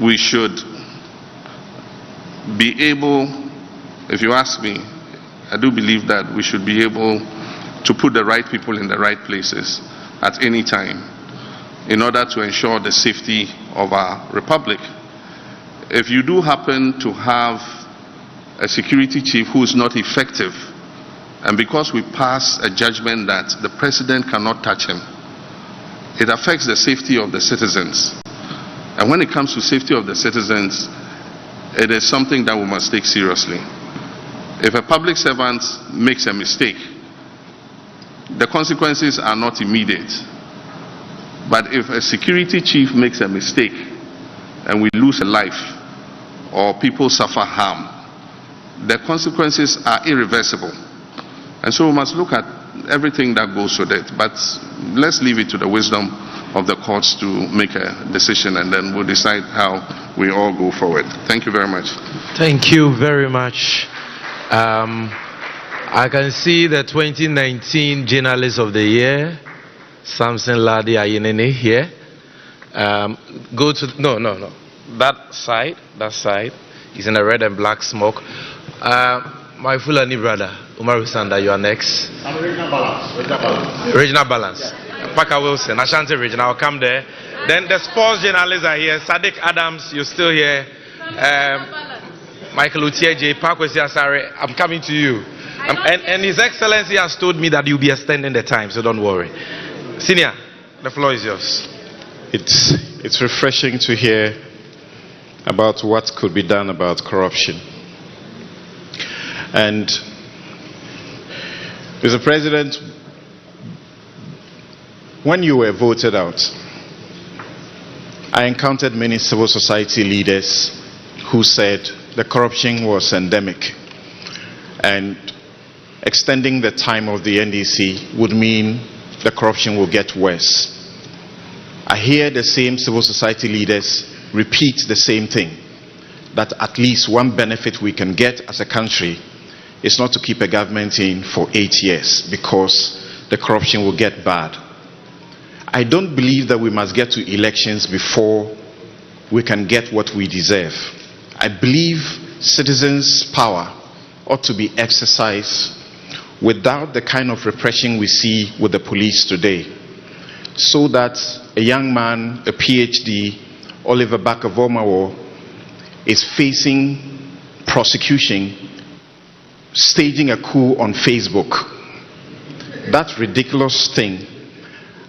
we should be able, if you ask me, I do believe that we should be able to put the right people in the right places at any time in order to ensure the safety of our republic. If you do happen to have a security chief who is not effective, and because we pass a judgment that the president cannot touch him, it affects the safety of the citizens. And when it comes to safety of the citizens, it is something that we must take seriously. If a public servant makes a mistake, the consequences are not immediate. But if a security chief makes a mistake and we lose a life or people suffer harm, the consequences are irreversible. And so we must look at everything that goes with it. But let's leave it to the wisdom of the courts to make a decision, and then we'll decide how we all go forward. Thank you very much. Thank you very much. I can see the 2019 Journalist of the Year, Samson Ladi Ayinene here. Go to, no. That side. He's in a red and black smoke. My Fulani brother, Umaru Sanda, you are next. I'm Regional Balance. Regional Balance. Parker Wilson, Ashanti Region, I'll come there. Then the sports journalists are here. Sadiq Adams, you're still here. Michael Utieje, Kwesi Asare, I'm coming to you. And His Excellency has told me that you'll be extending the time, so don't worry. Senior, the floor is yours. It's refreshing to hear about what could be done about corruption. And Mr. President, when you were voted out, I encountered many civil society leaders who said the corruption was endemic, and extending the time of the NDC would mean the corruption will get worse. I hear the same civil society leaders repeat the same thing, that at least one benefit we can get as a country is not to keep a government in for 8 years, because the corruption will get bad. I don't believe that we must get to elections before we can get what we deserve. I believe citizens' power ought to be exercised without the kind of repression we see with the police today, so that a young man, a PhD, Oliver Bakavomawo, is facing prosecution, staging a coup on Facebook. That ridiculous thing.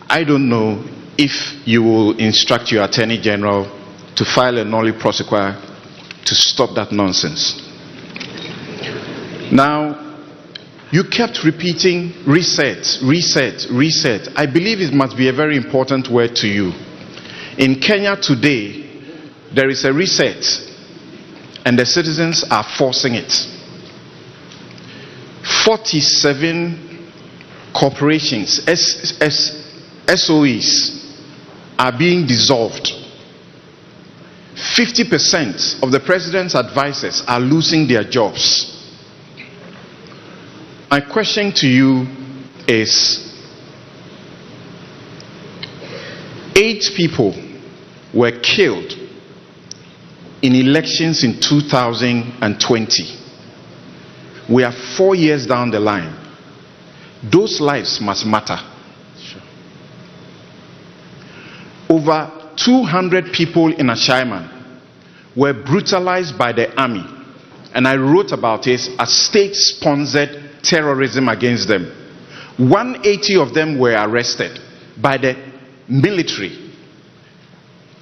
I don't know if you will instruct your Attorney General to file a nolle prosequi to stop that nonsense. Now, you kept repeating reset, reset, reset. I believe it must be a very important word to you. In Kenya today, there is a reset and the citizens are forcing it. 47 corporations, SOEs, are being dissolved. 50% of the president's advisors are losing their jobs. My question to you is, 8 people were killed in elections in 2020. We are 4 years down the line. Those lives must matter. Over 200 people in Ashaiman were brutalized by the army, and I wrote about it as state-sponsored terrorism against them. 180 of them were arrested by the military,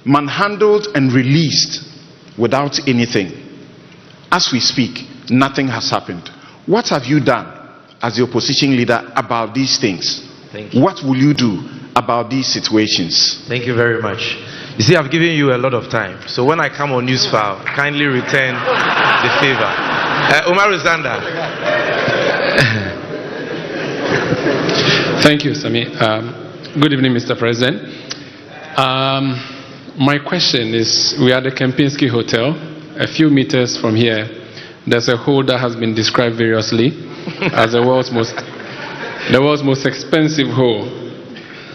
manhandled and released without anything. As we speak, nothing has happened. What have you done as the opposition leader about these things? Thank you. What will you do about these situations? Thank you very much. You see, I've given you a lot of time. So when I come on news file, kindly return the favor. Umaru Zanda. Thank you, Sami. Good evening, Mr. President. My question is, we are at the Kempinski Hotel. A few meters from here, there's a hole that has been described variously as the world's most expensive hole.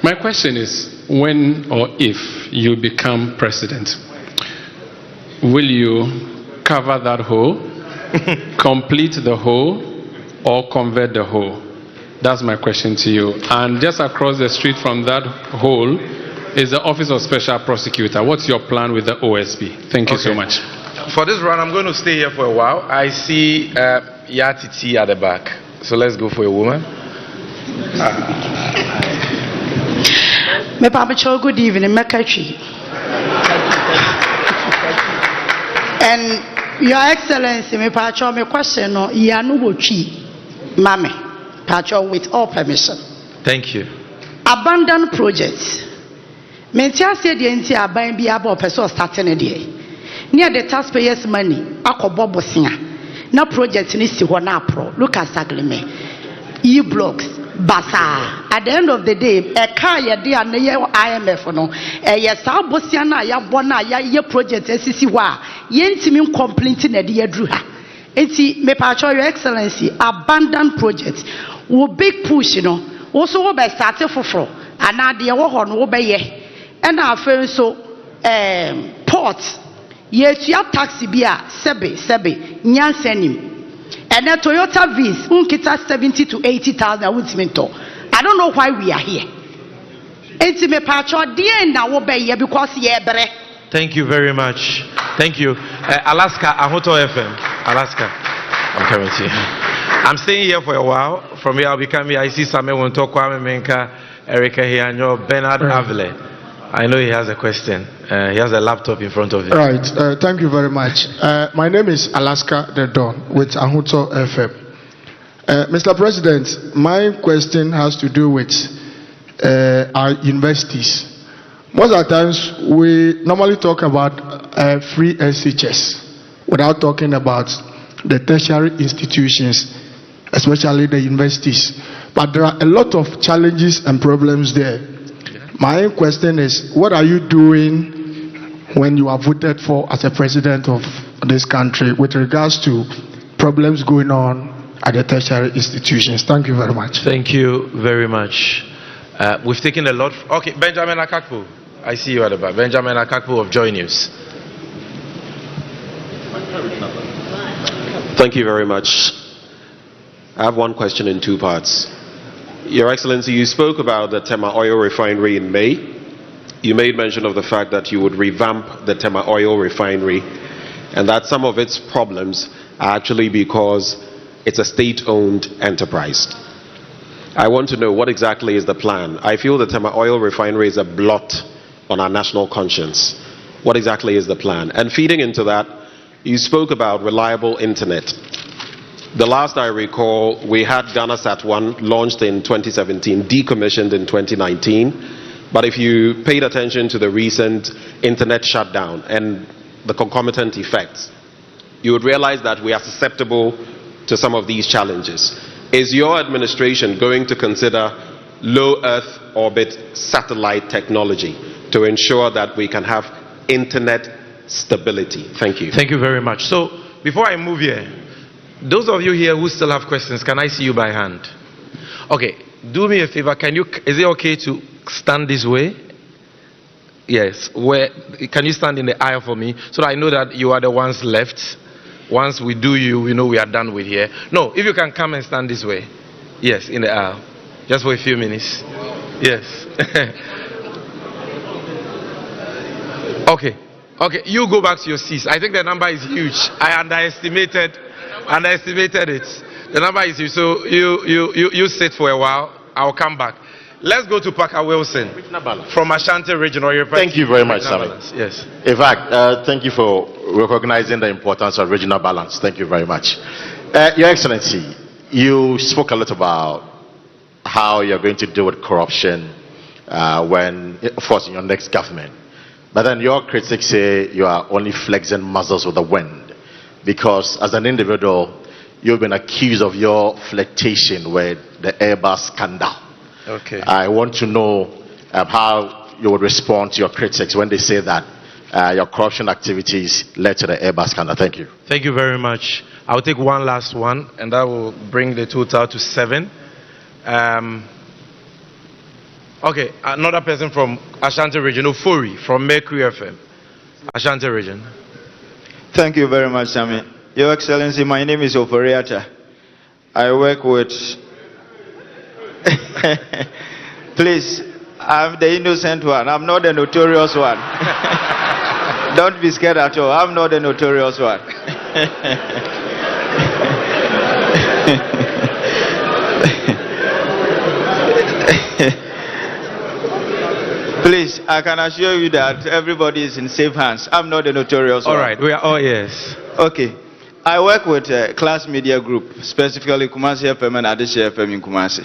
My question is, when or if you become president, will you cover that hole, complete the hole, or convert the hole? That's my question to you. And just across the street from that hole is the Office of Special Prosecutor. What's your plan with the OSP? Thank you so much. For this round, I'm going to stay here for a while. I see Yatiti at the back. So let's go for a woman. Me Papa Cho, good evening, Mekachi. And Your Excellency, me Papa Cho, me question no Yanu Wochi, Mame, Papa Cho, with all permission. Thank you. Abandoned projects. Mentia said the NT buying be able person starting a day. Near the taxpayers' money, Akobo Bosia. No project needs to one pro. Look at Saglime. E-blocks. Basa. At the end of the day, a car ya dia na ye IMF no. Ya sa Bosia na ya bona ya ye project SCC wa. Ye ntimi complaint na de adru ha. Enti me pa cho Your Excellency, abandoned projects. Wo big push no. Also wo be start foforo. Ana de wo ho no wo be ye. And afen so port ye tua taxi bia sebe nyansanim. And a Toyota Viz unkita 70 to 80,000 woodminto. I don't know why we are here. Enti me pacho die na wo be ye because ye bere. Thank you very much. Thank you. Alaska, Ahoto FM. Alaska. I'm coming to you. I'm staying here for a while. From here I'll be coming. I see Samuel Wonto, Kwame Menka, Erica Hianyo, Bernard Avile. I know he has a question. He has a laptop in front of him. Right. Thank you very much. My name is Alaska the Don with Ahuto FM. Mr. President, my question has to do with our universities. Most of the times we normally talk about free SHS without talking about the tertiary institutions, especially the universities. But there are a lot of challenges and problems there. My question is, what are you doing when you are voted for as a president of this country with regards to problems going on at the tertiary institutions? Thank you very much. Thank you very much. We've taken a lot. Okay, Benjamin Akakpo. I see you at the back. Benjamin Akakpo of Joy News. Thank you very much. I have one question in 2 parts. Your Excellency, you spoke about the Tema oil refinery in May. You made mention of the fact that you would revamp the Tema oil refinery and that some of its problems are actually because it's a state-owned enterprise. I want to know what exactly is the plan. I feel the Tema oil refinery is a blot on our national conscience. What exactly is the plan? And feeding into that, you spoke about reliable internet. The last I recall, we had GhanaSat 1 launched in 2017, decommissioned in 2019. But if you paid attention to the recent internet shutdown and the concomitant effects, you would realize that we are susceptible to some of these challenges. Is your administration going to consider low Earth orbit satellite technology to ensure that we can have internet stability? Thank you. Thank you very much. So, before I move here, those of you here who still have questions, can I see you by hand? Okay, do me a favor. Is it okay to stand this way? Yes. Can you stand in the aisle for me so that I know that you are the ones left? Once we do you, we know we are done with here. No, if you can come and stand this way. Yes, in the aisle. Just for a few minutes. Yes. Okay. Okay, you go back to your seats. I think the number is huge. I underestimated it. The number is huge. So you sit for a while. I'll come back. Let's go to Parker Wilson from Ashanti Region. Thank you very much, Sammy. Yes. In fact, thank you for recognizing the importance of regional balance. Thank you very much. Your Excellency, you spoke a lot about how you're going to deal with corruption when, of course, in your next government. But then your critics say you are only flexing muscles with the wind, because as an individual, you've been accused of your flirtation with the Airbus scandal. Okay. I want to know how you would respond to your critics when they say that your corruption activities led to the Airbus scandal. Thank you. Thank you very much. I'll take one last one, and that will bring the total to 7. Okay, another person from Ashanti Region, Ofori, from Mercury FM. Ashanti Region. Thank you very much, Sammy. Your Excellency, my name is Oforiata. I work with... Please, I'm the innocent one. I'm not the notorious one. Don't be scared at all. I'm not the notorious one. Please, I can assure you that everybody is in safe hands. I'm not the notorious one. All right, we are all yes. Okay. I work with a Class Media Group, specifically Kumasi FM and Adeshe FM in Kumasi.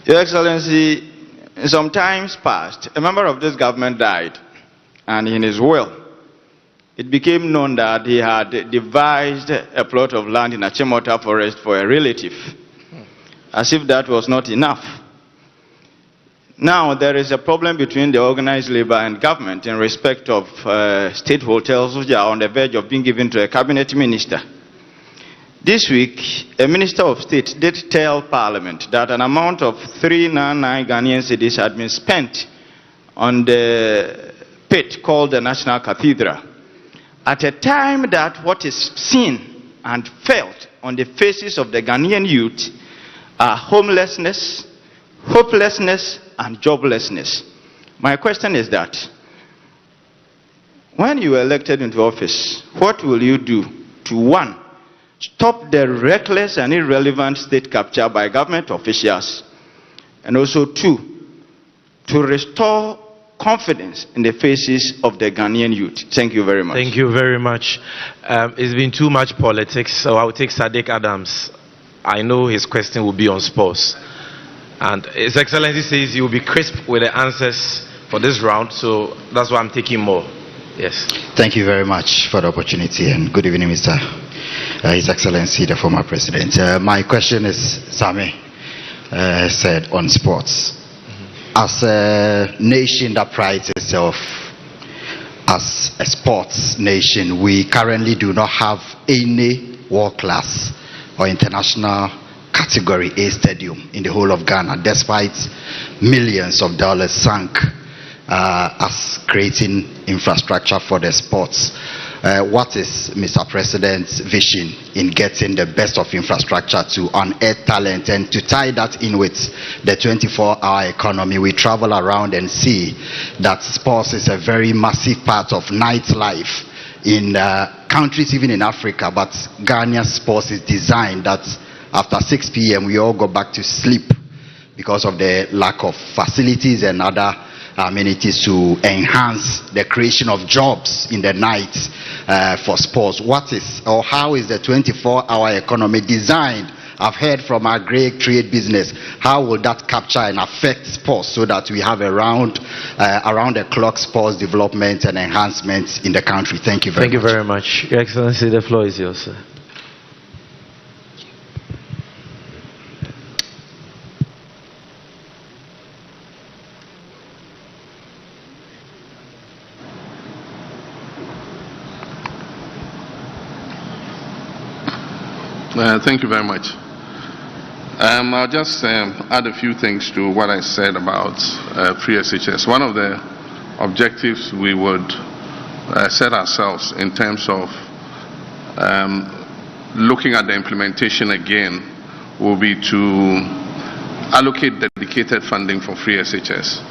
Your Excellency, in some times past, a member of this government died, and in his will, it became known that he had devised a plot of land in Achimota Forest for a relative, as if that was not enough. Now, there is a problem between the organized labor and government in respect of state hotels which are on the verge of being given to a cabinet minister. This week, a minister of state did tell Parliament that an amount of 399 Ghanaian cedis had been spent on the pit called the National Cathedral, at a time that what is seen and felt on the faces of the Ghanaian youth are homelessness, hopelessness, and joblessness. My question is that, when you are elected into office, what will you do to, 1, stop the reckless and irrelevant state capture by government officials, and also 2, to restore confidence in the faces of the Ghanaian youth? Thank you very much. Thank you very much. It's been too much politics, so I'll take Sadiq Adams. I know his question will be on sports. And His Excellency says he will be crisp with the answers for this round, so that's why I'm taking more. Yes. Thank you very much for the opportunity, and good evening, Mr. His Excellency, the former president. My question is, Sami said, on sports. As a nation that prides itself as a sports nation, we currently do not have any world-class or international Category A stadium in the whole of Ghana, despite millions of dollars sunk as creating infrastructure for the sports. What is Mr. President's vision in getting the best of infrastructure to unearth talent, and to tie that in with the 24-hour economy? We travel around and see that sports is a very massive part of nightlife in countries even in Africa, but Ghanaian sports is designed that after 6 p.m. we all go back to sleep because of the lack of facilities and other amenities to enhance the creation of jobs in the night for sports. What is, or how is the 24-hour economy designed I've heard from our great trade business. How will that capture and affect sports so that we have around the clock sports development and enhancements in the country? Thank you very much. Thank you very much. Your Excellency, the floor is yours, sir. Thank you very much. I'll just add a few things to what I said about free SHS. One of the objectives we would set ourselves in terms of looking at the implementation again will be to allocate dedicated funding for free SHS.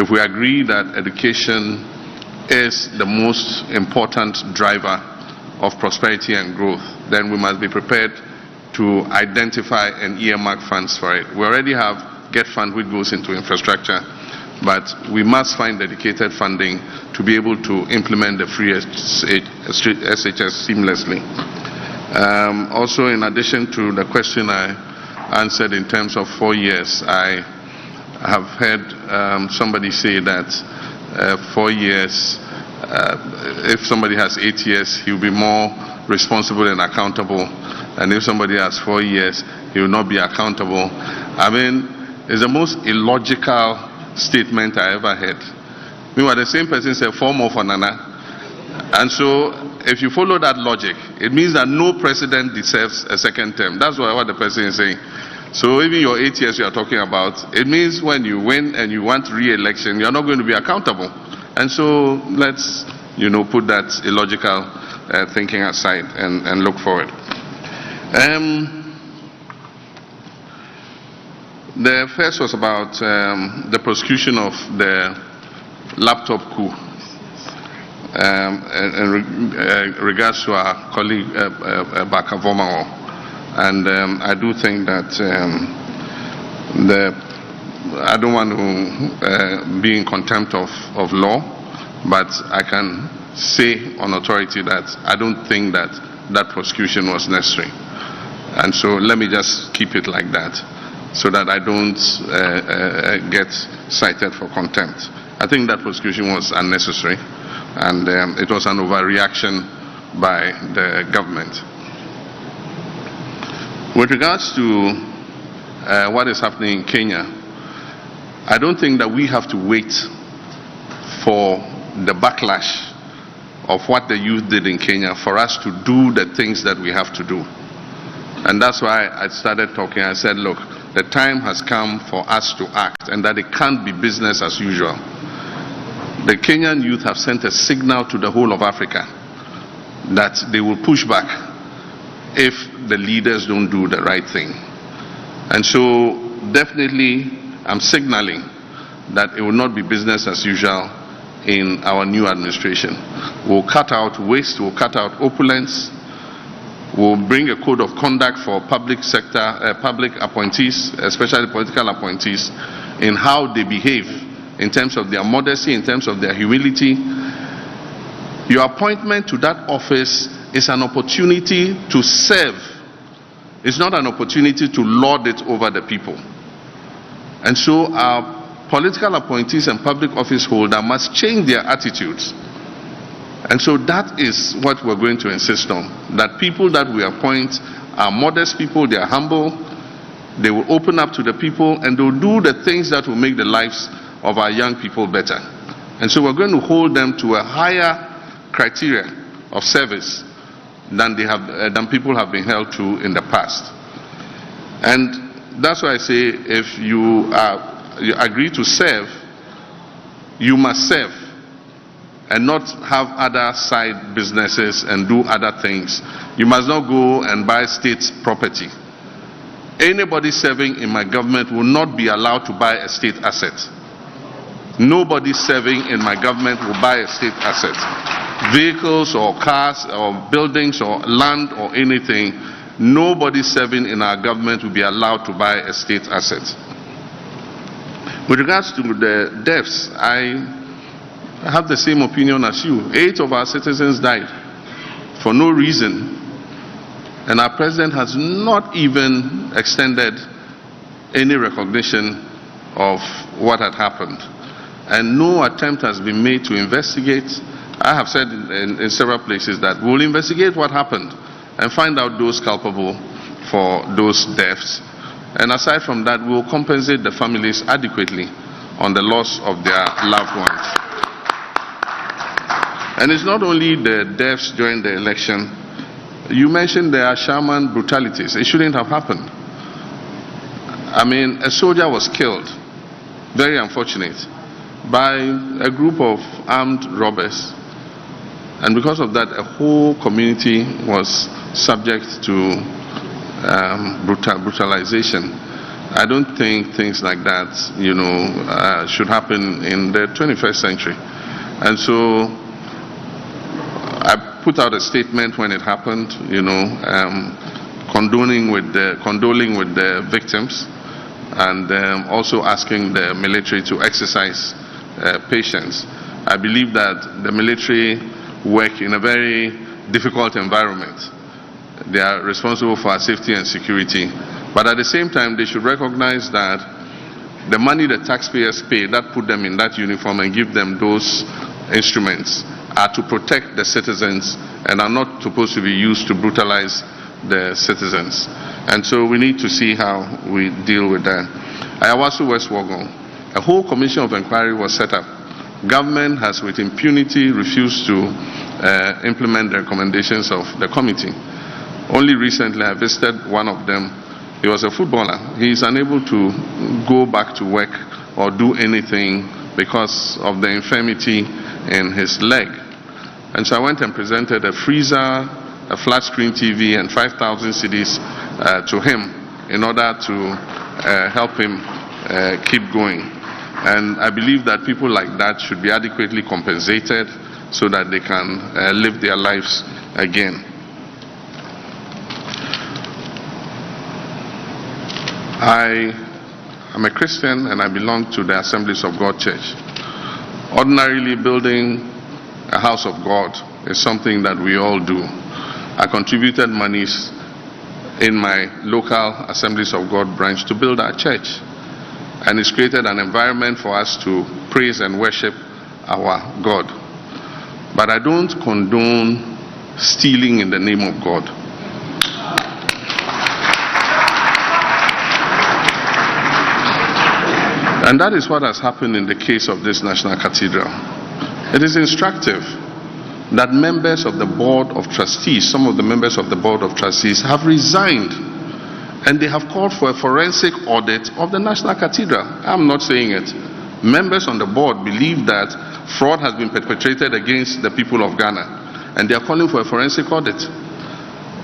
If we agree that education is the most important driver of prosperity and growth, then we must be prepared to identify and earmark funds for it. We already have GhFund, which goes into infrastructure, but we must find dedicated funding to be able to implement the free SHS seamlessly. Also, in addition to the question I answered in terms of 4 years, I have heard somebody say that 4 years, if somebody has 8 years, he'll be more responsible and accountable, and if somebody has 4 years, he will not be accountable. I mean, it's the most illogical statement I ever heard. Meanwhile, the same person said 4 more for Nana. And so, if you follow that logic, it means that no president deserves a second term. That's what the person is saying. So even your 8 years you are talking about, it means when you win and you want re-election, you are not going to be accountable. And so let's, put that illogical thinking aside and look forward. The first was about the prosecution of the laptop coup in regards to our colleague Bakavoma. And I do think that I don't want to be in contempt of law, but I can say on authority that I don't think that that prosecution was necessary. And so let me just keep it like that, so that I don't get cited for contempt. I think that prosecution was unnecessary, and it was an overreaction by the government. With regards to what is happening in Kenya, I don't think that we have to wait for the backlash of what the youth did in Kenya for us to do the things that we have to do. And that's why I started talking. I said, look, the time has come for us to act, and that it can't be business as usual. The Kenyan youth have sent a signal to the whole of Africa that they will push back if the leaders don't do the right thing. And so definitely I'm signaling that it will not be business as usual in our new administration. We'll cut out waste, we'll cut out opulence, we'll bring a code of conduct for public sector, public appointees, especially political appointees, in how they behave, in terms of their modesty, in terms of their humility. Your appointment to that office is an opportunity to serve. It's not an opportunity to lord it over the people. And so our political appointees and public office holders must change their attitudes. And so that is what we're going to insist on, that people that we appoint are modest people, they are humble, they will open up to the people, and they'll do the things that will make the lives of our young people better. And so we're going to hold them to a higher criteria of service than people have been held to in the past. And that's why I say, if you agree to serve, you must serve, and not have other side businesses and do other things. You must not go and buy state property. Anybody serving in my government will not be allowed to buy a state asset. Nobody serving in my government will buy a state asset. Vehicles or cars or buildings or land or anything, nobody serving in our government will be allowed to buy a state asset. With regards to the deaths, I have the same opinion as you. 8 of our citizens died for no reason. And our president has not even extended any recognition of what had happened. And no attempt has been made to investigate. I have said in several places that we'll investigate what happened and find out those culpable for those deaths. And aside from that, we'll compensate the families adequately on the loss of their loved ones. And it's not only the deaths during the election. You mentioned there are shaman brutalities. It shouldn't have happened. I mean, a soldier was killed, very unfortunate, by a group of armed robbers. And because of that, a whole community was subject to brutalization. I don't think things like that, should happen in the 21st century. And so I put out a statement when it happened, condoling with the victims, and also asking the military to exercise patience. I believe that the military work in a very difficult environment. They are responsible for our safety and security. But at the same time, they should recognize that the money the taxpayers pay that put them in that uniform and give them those instruments are to protect the citizens and are not supposed to be used to brutalize the citizens. And so we need to see how we deal with that. Ayawaso West Wuogon, a whole commission of inquiry was set up. Government has with impunity refused to implement the recommendations of the committee. Only recently I visited one of them. He was a footballer. He is unable to go back to work or do anything because of the infirmity in his leg. And so I went and presented a freezer, a flat screen TV, and 5,000 cedis to him in order to help him keep going. And I believe that people like that should be adequately compensated so that they can live their lives again. I am a Christian and I belong to the Assemblies of God Church. Ordinarily, building a house of God is something that we all do. I contributed monies in my local Assemblies of God branch to build our church. And it's created an environment for us to praise and worship our God. But I don't condone stealing in the name of God. And that is what has happened in the case of this National Cathedral. It is instructive that members of the Board of Trustees, some of the members of the Board of Trustees have resigned, and they have called for a forensic audit of the National Cathedral. I'm not saying it. Members on the board believe that fraud has been perpetrated against the people of Ghana, and they are calling for a forensic audit.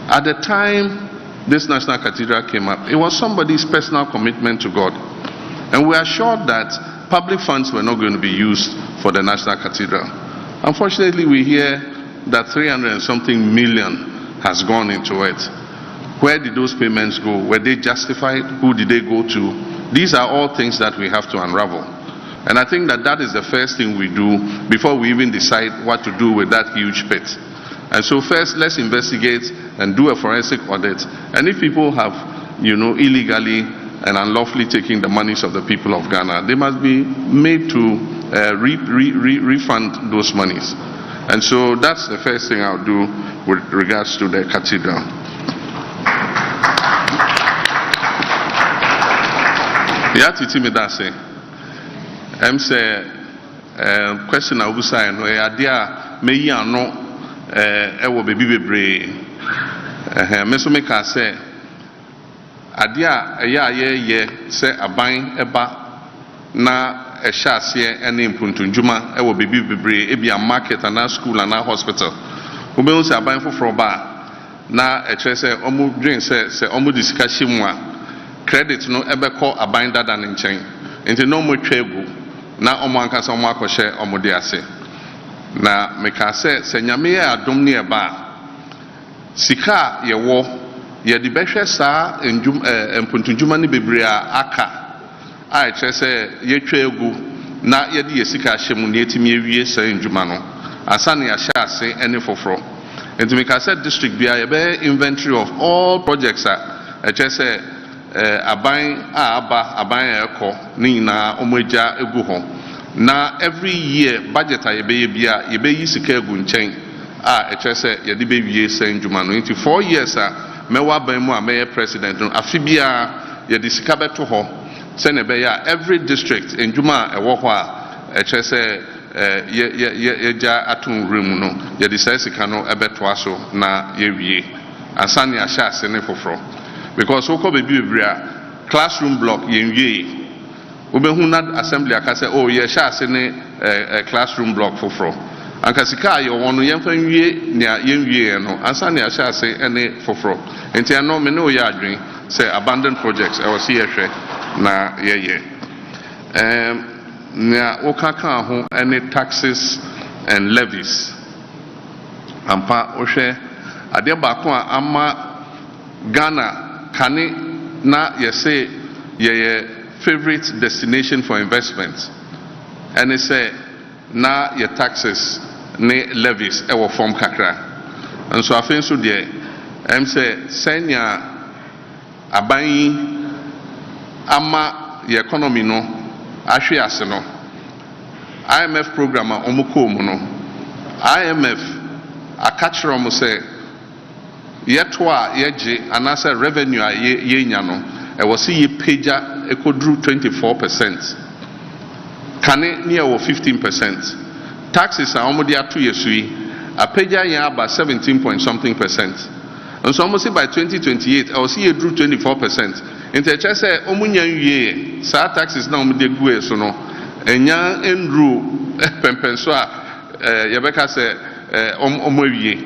At the time this National Cathedral came up, it was somebody's personal commitment to God. And we are sure that public funds were not going to be used for the National Cathedral. Unfortunately, we hear that 300 and something million has gone into it. Where did those payments go? Were they justified? Who did they go to? These are all things that we have to unravel. And I think that that is the first thing we do before we even decide what to do with that huge pit. And so first, let's investigate and do a forensic audit. And if people have, illegally and unlawfully taking the monies of the people of Ghana, they must be made to refund those monies. And so that's the first thing I'll do with regards to the cathedral. Yati Timidase, say, question I was saying, where idea may no, ewo baby bebre, mesomeka say, adia ye se aban eba na ehyasie ene mpuntunjuma e wo bibi bebre e bia market na school na hospital wo be se aban foforo ba na e kire se omu dwen se omu disika hyimu a credit no ebekọ aban dada ne nchen enti no mo twegu na omu ankasa omu akọhye omu de ase na meka se nyame ya adom ne e ba sika ye wo ye di behwe saa mpuntunjuma ne bebre aka a kire se ye twegu na ye di yesika hyemu ne etimi ewie saa njuma no asa ne ya hya ase ene foforo And to make a set district be a inventory of all projects now every year budget yebe sika egu nchen yede be wie senjuma no into 4 years mewa ban mu a president no afibia yede sika beto ho se ne be ya every district enjuma ewo ho a ye atun remu no yede sika no ebeto aso na ye wie ansane a sha ase ne foforo because woko be bibria classroom block ye wie Ubehuna assembly akase oh ye sha se ne classroom block foforo ankasika ye wono yemfa nwie ne yenwie no ansa ne sha se ene foforo enti ano me ne oya adwen say abandoned projects I was here na ye na okaka ho any taxes and levies ampa ohwe ade ba ko ama Ghana kane na ye say ye favorite destination for investment and they say na your taxes ne levies e wo form kakra and so afen so there say senya aban ama your economy no ahwe ase no IMF program omuko mu no IMF akachiro mu say yeto a yeje anasa revenue a yenya no e wo see ye pager ekodru 24%. Kane near 15%. Taxes are almost there 2 years. A pager ya about 17 point something percent. And so almost by 2028, I will see you drew 24%. In the chest say omunya ye sa taxes now de gue so no. Enya endru pempenswa yebeka say omwe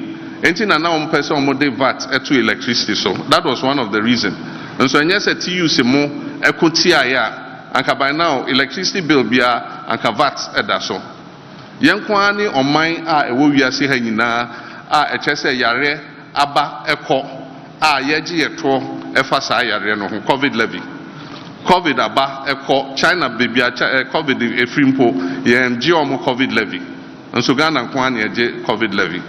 enti na now mpese omode VAT eto electricity so. That was one of the reasons. And so enya say TU se mo ekotia anka by now electricity bill bia anka VAT edaso yenkwa ni oman a ewo wiase ha nyina a echese yare aba eko a yeji yeto efa sa yare no covid levy covid aba eko China bibia covid efrimpo yenji omo covid levy nso Ghana kwa na yeje covid levy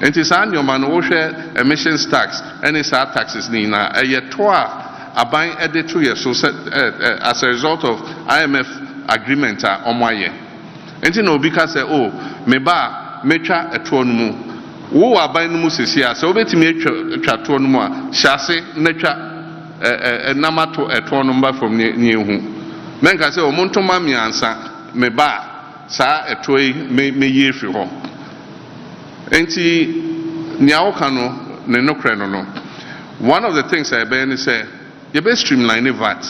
enti sa nyoma no wo hwe emissions tax any sa taxes ni na eyeto a aban editor ye so as a result of IMF agreement omoye enti na obi ka say oh me ba metwa eto no mu wo aban no mu sesia so obetimi etwa to no mu a hyase natwa namato eto no mba from ne ehu men ka say o montoma miansa me ba sa eto yi me ye firi ho enti nia wo ka no ne no kre no one of the things I ben say you be streamline VAT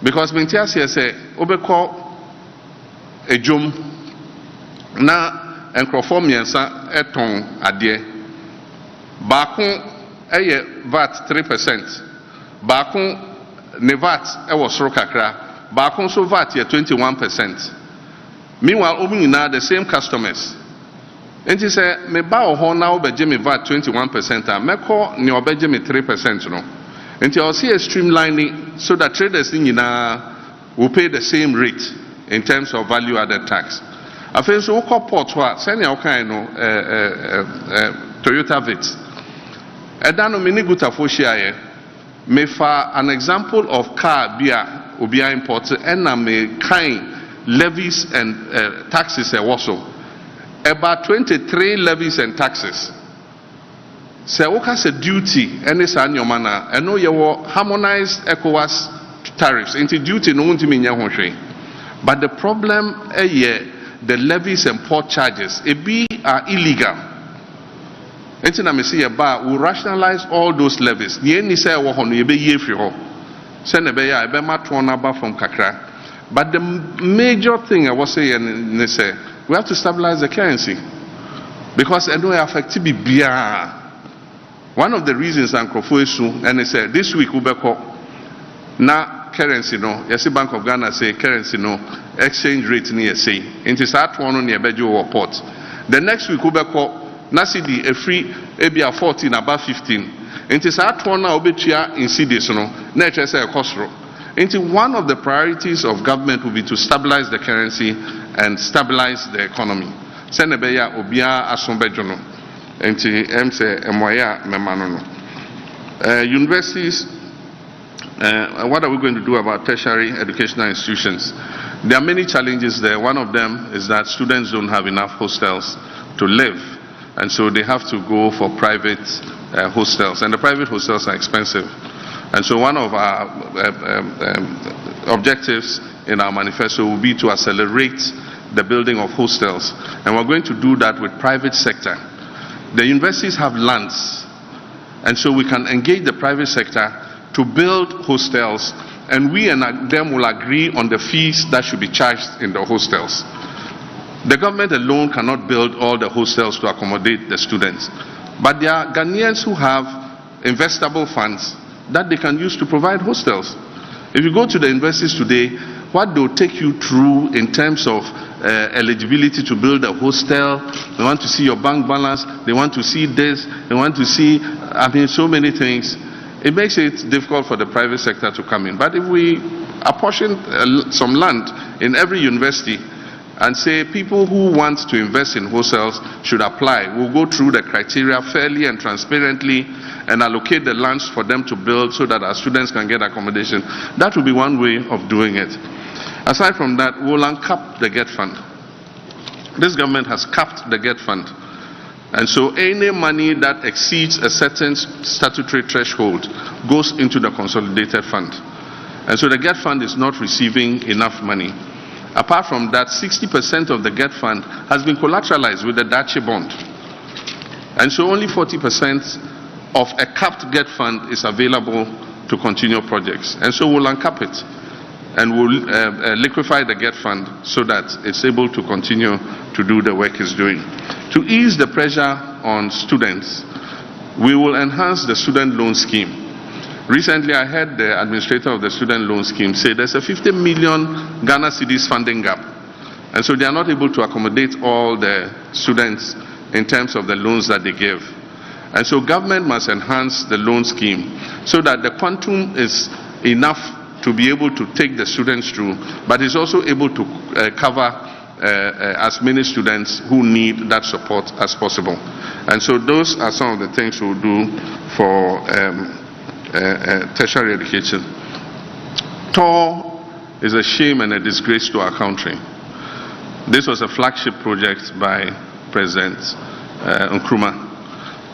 because mentia say obeko ejom na enkrofo miensa eton ade ba ko eye VAT 3% ba ko ne VAT e wo soro kakra ba ko so VAT ye 21%. Meanwhile omunyina the same customers enti say me ba o ho na obeje me VAT 21% a meko ne obeje me 3% no. And you see a streamlining so that traders will pay the same rate in terms of value added tax. I feel so port send your kind Toyota Vitz. Edano mini guta foshia me fa an example of car beer ubia import and me kind levies and taxes also. About 23 levies and taxes. Say what has a duty any san your manner and no you harmonized ECOWAS tariffs into duty no want to mean but the problem the levies and port charges are illegal. Enti na me say we rationalize all those levies. Ye ni say wo ho no ye be ye firi ho. Say na be ya e be mato na ba from kakra. But the major thing I was saying say we have to stabilize the currency because it don't affect bibia. One of the reasons Ankrofo Esu and they said this week ubeko na currency no yesi Bank of Ghana say currency no exchange rate ni say into that one on the bejo port the next week ubeko na CD a free ebia 14 about 15 into that one na obetua in CDs no na say a cost into one of the priorities of government will be to stabilize the currency and stabilize the economy senebeya obia asombejo no Enti emse emoya memano no. Universities, what are we going to do about tertiary educational institutions? There are many challenges there. One of them is that students don't have enough hostels to live, and so they have to go for private hostels, and the private hostels are expensive. And so one of our objectives in our manifesto will be to accelerate the building of hostels, and we're going to do that with private sector. The universities have lands, and so we can engage the private sector to build hostels, and we and them will agree on the fees that should be charged in the hostels. The government alone cannot build all the hostels to accommodate the students, but there are Ghanaians who have investable funds that they can use to provide hostels. If you go to the universities today, what they'll take you through in terms of eligibility to build a hostel, they want to see your bank balance, they want to see this, they want to see, so many things. It makes it difficult for the private sector to come in. But if we apportion some land in every university and say people who want to invest in hostels should apply, we'll go through the criteria fairly and transparently and allocate the lands for them to build so that our students can get accommodation. That will be one way of doing it. Aside from that, we'll uncap the GhPage fund. This government has capped the GhPage fund. And so any money that exceeds a certain statutory threshold goes into the consolidated fund. And so the GhPage fund is not receiving enough money. Apart from that, 60% of the GhPage fund has been collateralized with the Dachi bond. And so only 40% of a capped GhPage fund is available to continue projects. And so we'll uncap it and we'll liquefy the GhPage fund so that it's able to continue to do the work it's doing. To ease the pressure on students, we will enhance the student loan scheme. Recently, I heard the administrator of the student loan scheme say there's a 50 million Ghana cedis funding gap. And so they are not able to accommodate all the students in terms of the loans that they give. And so government must enhance the loan scheme so that the quantum is enough to be able to take the students through, but is also able to cover as many students who need that support as possible. And so those are some of the things we'll do for tertiary education. TOR is a shame and a disgrace to our country. This was a flagship project by President Nkrumah,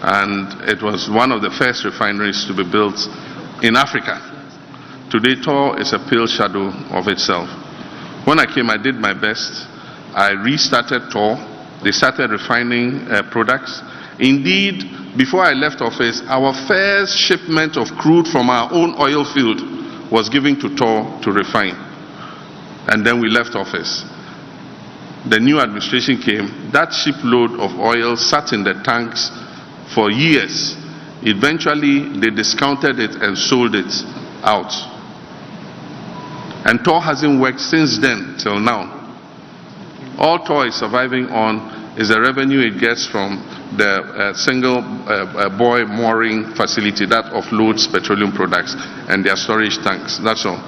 and it was one of the first refineries to be built in Africa. Today, TOR is a pale shadow of itself. When I came, I did my best. I restarted TOR. They started refining products. Indeed, before I left office, our first shipment of crude from our own oil field was given to TOR to refine. And then we left office. The new administration came. That shipload of oil sat in the tanks for years. Eventually, they discounted it and sold it out. And TOR hasn't worked since then till now. All TOR is surviving on is the revenue it gets from the single buoy mooring facility that offloads petroleum products and their storage tanks. That's all.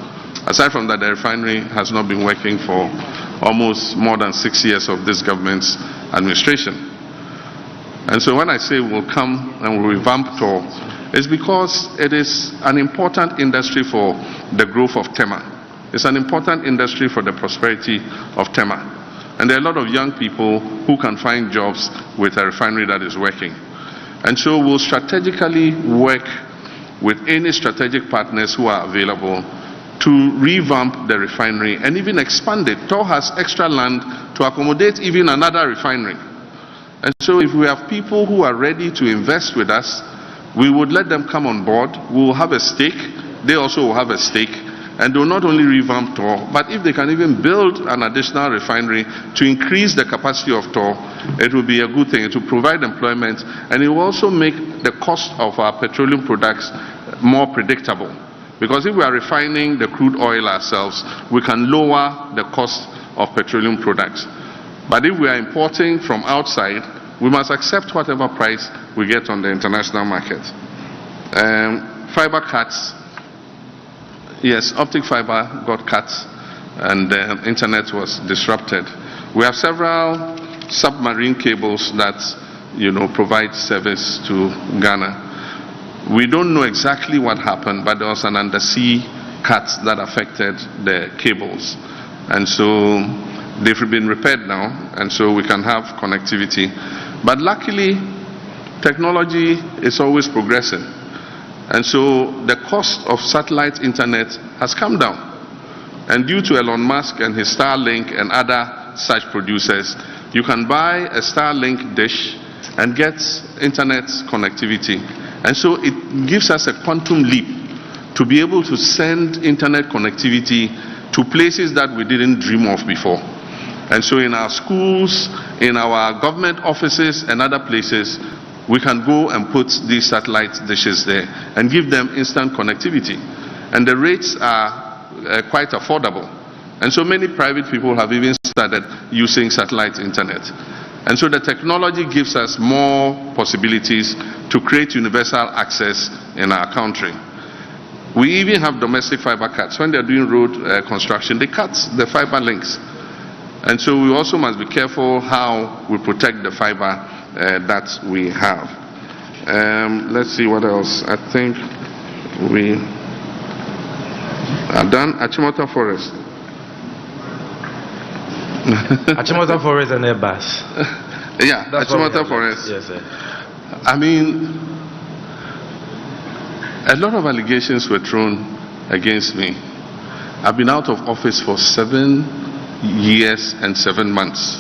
Aside from that, the refinery has not been working for almost more than 6 years of this government's administration. And so when I say we'll come and we'll revamp TOR, it's because it is an important industry for the growth of Tema. It's an important industry for the prosperity of Tema. And there are a lot of young people who can find jobs with a refinery that is working. And so we'll strategically work with any strategic partners who are available to revamp the refinery and even expand it. TOR has extra land to accommodate even another refinery. And so if we have people who are ready to invest with us, we would let them come on board. We will have a stake. They also will have a stake. And they will not only revamp TOR, but if they can even build an additional refinery to increase the capacity of TOR, it will be a good thing. It will provide employment, and it will also make the cost of our petroleum products more predictable. Because if we are refining the crude oil ourselves, we can lower the cost of petroleum products. But if we are importing from outside, we must accept whatever price we get on the international market. Fiber cuts. Yes, optic fiber got cut and the internet was disrupted. We have several submarine cables that provide service to Ghana. We don't know exactly what happened, but there was an undersea cut that affected the cables. And so they've been repaired now, and so we can have connectivity. But luckily, technology is always progressing. And so the cost of satellite internet has come down. And due to Elon Musk and his Starlink and other such producers, you can buy a Starlink dish and get internet connectivity. And so it gives us a quantum leap to be able to send internet connectivity to places that we didn't dream of before. And so in our schools, in our government offices and other places, we can go and put these satellite dishes there and give them instant connectivity. And the rates are quite affordable. And so many private people have even started using satellite internet. And so the technology gives us more possibilities to create universal access in our country. We even have domestic fiber cuts. When they're doing road construction, they cut the fiber links. And so we also must be careful how we protect the fiber that we have. Let's see what else. I think we are done. Achimota Forest. Achimota Forest and Airbus. Yeah, Achimota Forest. Yes, sir. I mean, a lot of allegations were thrown against me. I've been out of office for 7 years and 7 months.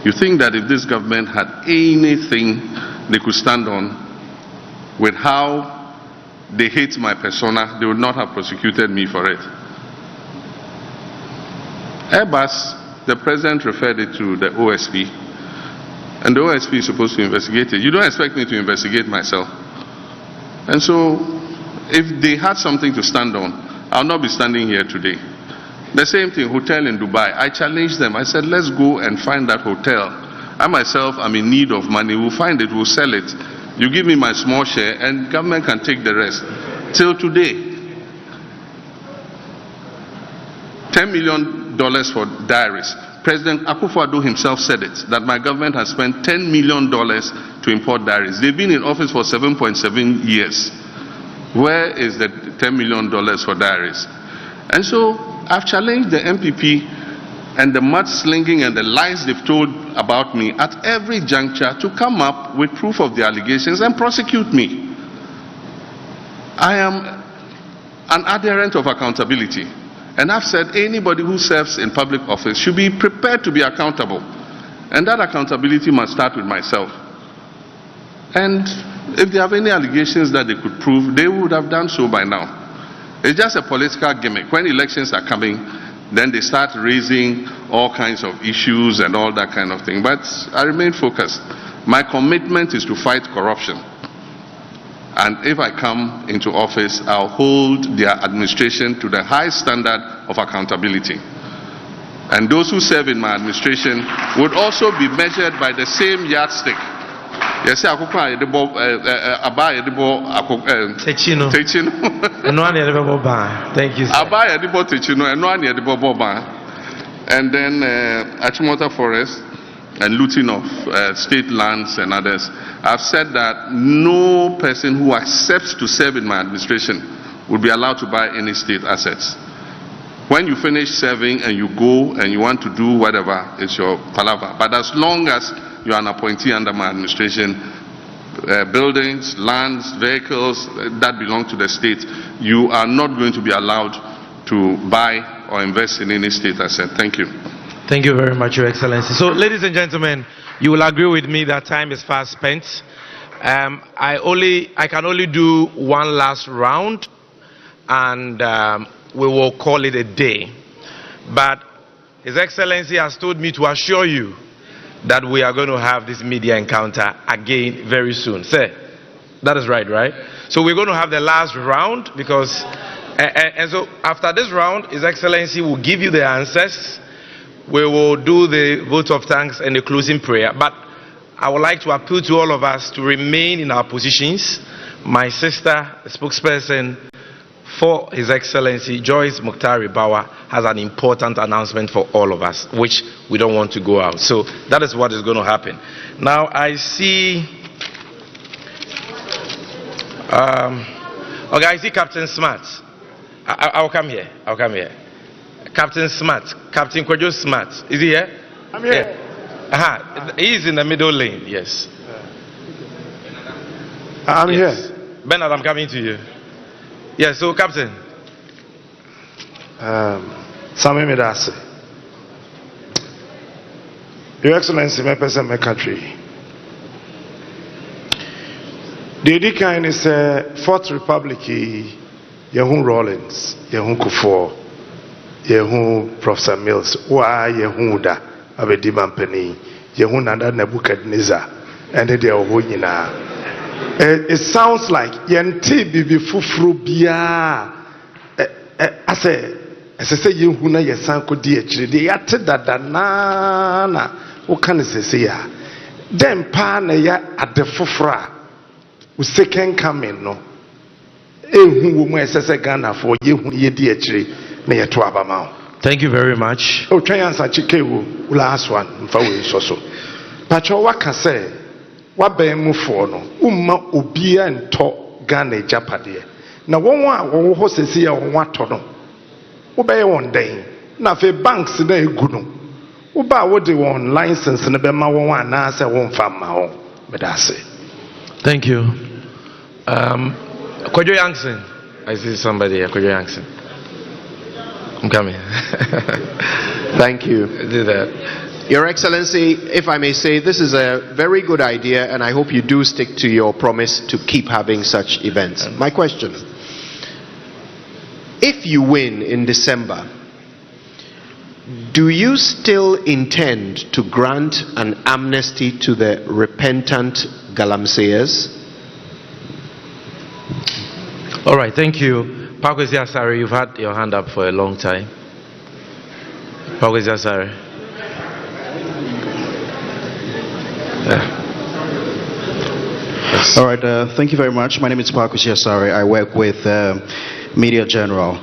You think that if this government had anything they could stand on with how they hate my persona, they would not have prosecuted me for it. Airbus, the president referred it to the OSP, and the OSP is supposed to investigate it. You don't expect me to investigate myself. And so, if they had something to stand on, I'll not be standing here today. The same thing, hotel in Dubai. I challenged them. I said, let's go and find that hotel. I myself am in need of money. We'll find it, we'll sell it. You give me my small share, and government can take the rest. Till today, $10 million for diaries. President Akufo-Addo himself said it, that my government has spent $10 million to import diaries. They've been in office for 7.7 years. Where is the $10 million for diaries? And so I've challenged the MPP and the mudslinging and the lies they've told about me at every juncture to come up with proof of the allegations and prosecute me. I am an adherent of accountability. And I've said anybody who serves in public office should be prepared to be accountable. And that accountability must start with myself. And if they have any allegations that they could prove, they would have done so by now. It's just a political gimmick. When elections are coming, then they start raising all kinds of issues and all that kind of thing. But I remain focused. My commitment is to fight corruption. And if I come into office, I'll hold their administration to the high standard of accountability. And those who serve in my administration would also be measured by the same yardstick. Yes, thank you. And then Achimota Forest and looting of state lands and others. I've said that no person who accepts to serve in my administration will be allowed to buy any state assets. When you finish serving and you go and you want to do whatever, it's your palaver. But as long as you are an appointee under my administration, buildings, lands, vehicles that belong to the state, you are not going to be allowed to buy or invest in any state asset. Thank you. Thank you very much, Your Excellency. So, ladies and gentlemen, you will agree with me that time is fast spent. I can only do one last round, and we will call it a day. But His Excellency has told me to assure you that we are going to have this media encounter again very soon. Sir, that is right, right? So we're going to have the last round because, and so after this round, His Excellency will give you the answers. We will do the vote of thanks and the closing prayer. But I would like to appeal to all of us to remain in our positions. My sister, the spokesperson before His Excellency Joyce Muktari Bawa has an important announcement for all of us, which we don't want to go out. So that is what is going to happen. Now I see, okay, I see Captain Smart. I'll come here. I'll come here. Captain Smart, Captain Kojo Smart. Is he here? I'm here. Yeah. He is in the middle lane. Yes. I'm here. Bernard, I'm coming to you. Yes, so Captain. Sami Medase. Your Excellency, my person, my country. The Edikan is a Fourth Republic, Yehun Rawlins, Yehun Kufuor, Yehun Professor Mills, Wa Yehun Da, Abediman Penny, Yehun Nanda Nebuchadnezzar, and the Ohoyina. It sounds like Yenti Bibi Fufrubia. I say, you who know your son could dear chili, the nana. What can I say? Then Pana at the Fufra. We second coming, no. Who may say Ghana for you, ye dear tree, near to Abamau. Thank you very much. Oh, try answer Chikewu, last one, for we so. Pacho, what can say? What be mu for no? Ubia and talk Ghana Japade. Na one who says here on what to no. Obey one day. Na fe banks na eguno. Uba what they want license na be ma one na say one farm ma ho. Medase. Thank you. Kojo Yankson. I see somebody here. Kojo Yankson. I'm coming. Thank you. Do that. Your Excellency, if I may say, this is a very good idea, and I hope you do stick to your promise to keep having such events. My question: if you win in December, do you still intend to grant an amnesty to the repentant galamseyers? All right, thank you. Kwesi Asare, you've had your hand up for a long time. Kwesi Asare. All right, thank you very much. My name is Kwesi Asare. I work with Media General.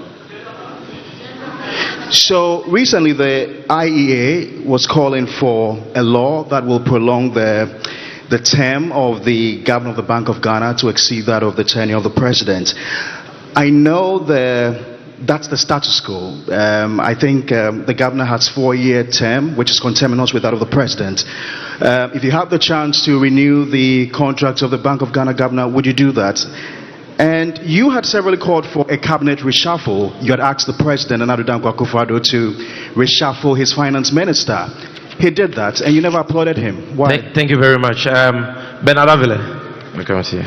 So recently the IEA was calling for a law that will prolong the term of the governor of the Bank of Ghana to exceed that of the tenure of the president. I know that's the status quo. I think the governor has a 4-year term, which is conterminous with that of the president. If you have the chance to renew the contract of the Bank of Ghana governor, would you do that? And you had severally called for a cabinet reshuffle. You had asked the president, Nana Addo Dankwa Akufo-Addo, to reshuffle his finance minister. He did that, and you never applauded him. Why? Thank you very much. Bernard Avile. We come here.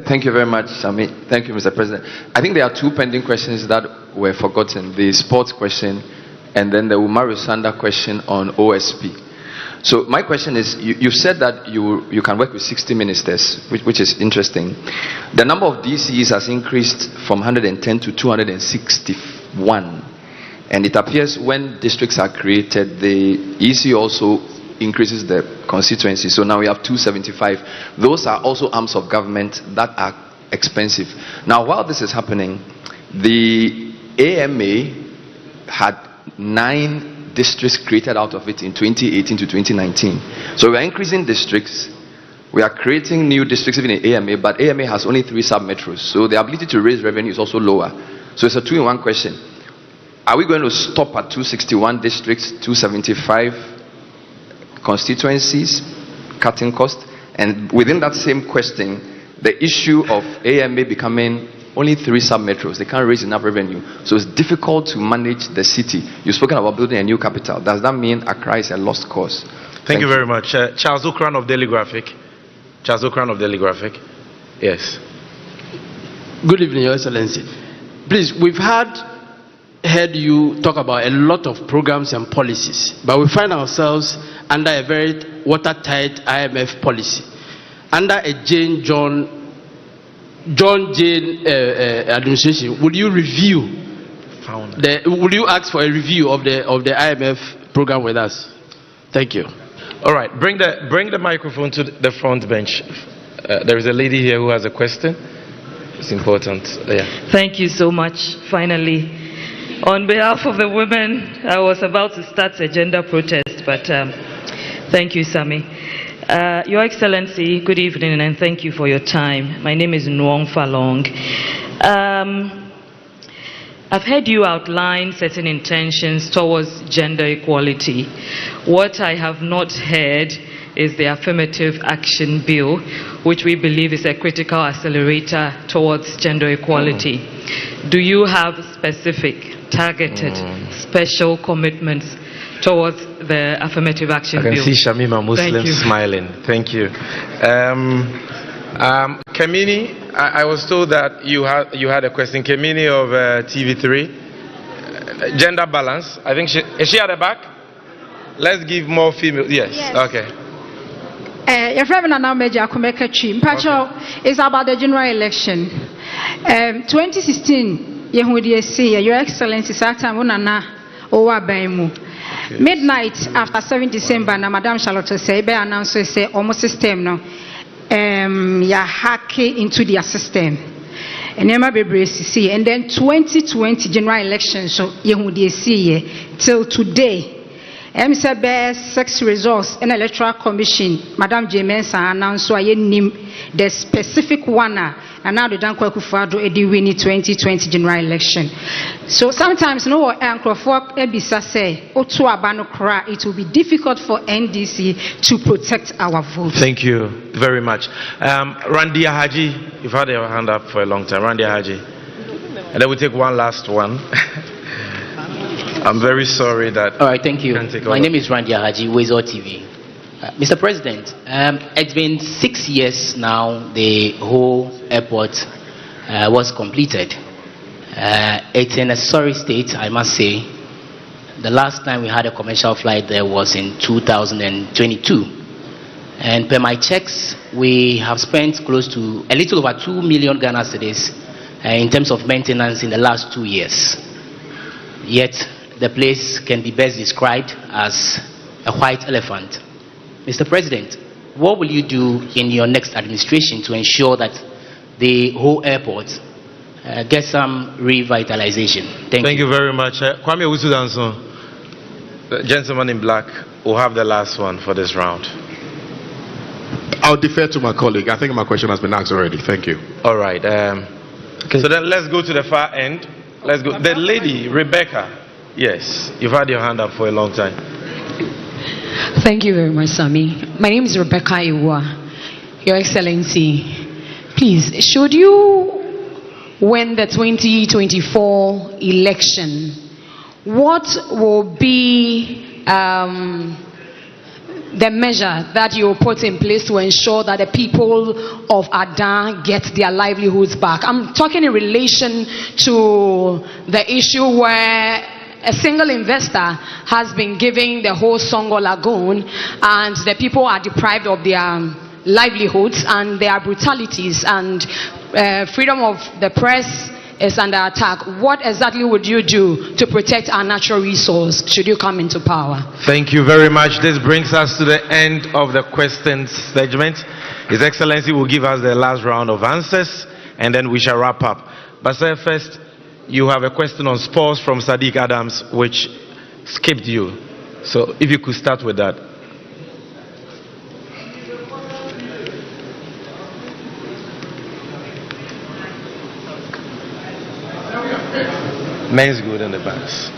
Thank you very much, Sami. Thank you, Mr. President. I think there are two pending questions that were forgotten. The sports question and then the Umaru Sanda question on OSP. So my question is, you said that you can work with 60 ministers, which is interesting. The number of DCs has increased from 110 to 261. And it appears when districts are created, the EC also increases the constituency. So now we have 275. Those are also arms of government that are expensive. Now, while this is happening, the AMA had 9 districts created out of it in 2018 to 2019. So we are increasing districts. We are creating new districts even in AMA, but AMA has only 3 sub-metros. So the ability to raise revenue is also lower. So it's a 2-in-1 question. Are we going to stop at 261 districts, 275 constituencies, cutting cost? And within that same question, the issue of AMA becoming only 3 sub-metros, they can't raise enough revenue. So it's difficult to manage the city. You've spoken about building a new capital. Does that mean Accra is a lost cause? Thank you very much. Charles Okran of Daily Graphic. Charles Okran of Daily Graphic. Yes. Good evening, Your Excellency. Please, we've heard you talk about a lot of programs and policies, but we find ourselves under a very watertight IMF policy. Under a John Jane administration, would you would you ask for a review of the IMF program with us? Thank you. All right, bring the microphone to the front bench. There is a lady here who has a question. It's important. Yeah. Thank you so much. Finally, on behalf of the women, I was about to start a gender protest, but thank you, Sami. Your Excellency, good evening, and thank you for your time. My name is Nwong Falong. I've heard you outline certain intentions towards gender equality. What I have not heard is the Affirmative Action Bill, which we believe is a critical accelerator towards gender equality. Do you have specific, targeted, special commitments towards the Affirmative Action Bill? I can see Shamima Muslim smiling. Thank you. Kamini, I was told that you had a question. Kamini of TV3. Gender balance. I think is she at the back? Let's give more female. Yes. Okay. Your friend is about the general election. 2016, Your Excellency, midnight after 7 December, Madam Charlotte said, announced say almost system no. Ya hacking into their system. And then 2020 general election, so till today. MCB6 results in Electoral Commission, Madam James announced the specific one, and now the Dankwa Kufado Edi winning 2020 general election. So sometimes no anchor for Ebisa say, Otu Abano Kra, it will be difficult for NDC to protect our vote. Thank you very much. Randia Haji, you've had your hand up for a long time. Randia Haji. And then we take one last one. I'm very sorry that. All right, thank you. My name is Randia Haji, Wezo TV. Mr. President, it's been 6 years now the whole airport was completed. It's in a sorry state, I must say. The last time we had a commercial flight there was in 2022. And per my checks, we have spent close to a little over 2 million Ghana cedis in terms of maintenance in the last 2 years. Yet, the place can be best described as a white elephant. Mr. President, what will you do in your next administration to ensure that the whole airport gets some revitalization? Thank you very much. Kwame Usudanso, the gentleman in black, will have the last one for this round. I'll defer to my colleague. I think my question has been asked already. Thank you. All right. So then let's go to the far end. Let's go. The lady, Rebecca. Yes, you've had your hand up for a long time. Thank you very much, Sami. My name is Rebecca Iwa. Your Excellency, please, should you win the 2024 election, what will be the measure that you will put in place to ensure that the people of Adan get their livelihoods back? I'm talking in relation to the issue where a single investor has been giving the whole Songo Lagoon and the people are deprived of their livelihoods and their brutalities, and freedom of the press is under attack. What exactly would you do to protect our natural resource should you come into power? Thank you very much. This brings us to the end of the questions segment. His Excellency will give us the last round of answers and then we shall wrap up. But sir, first, you have a question on sports from Sadiq Adams, which skipped you. So if you could start with that. Men's good in the backs.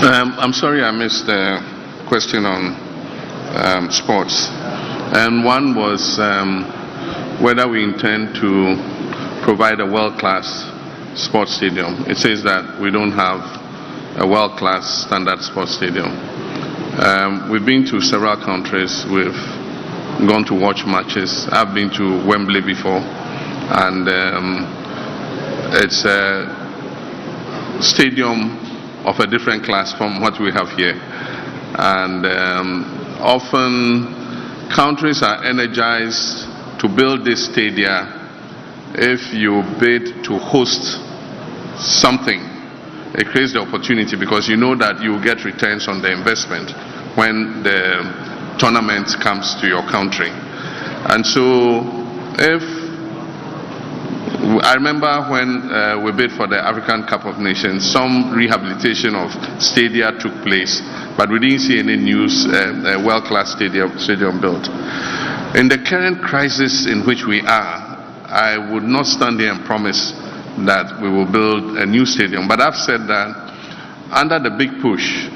I'm sorry I missed the question on sports. And one was whether we intend to provide a world-class sports stadium. It says that we don't have a world-class standard sports stadium. We've been to several countries. We've gone to watch matches. I've been to Wembley before, and it's a stadium of a different class from what we have here. And often countries are energized to build this stadia if you bid to host something it creates the opportunity because you know that you will get returns on the investment when the tournament comes to your country. And so I remember when we bid for the African Cup of Nations, some rehabilitation of stadia took place, but we didn't see any news, world-class stadium built. In the current crisis in which we are, I would not stand here and promise that we will build a new stadium, but I've said that under the big push,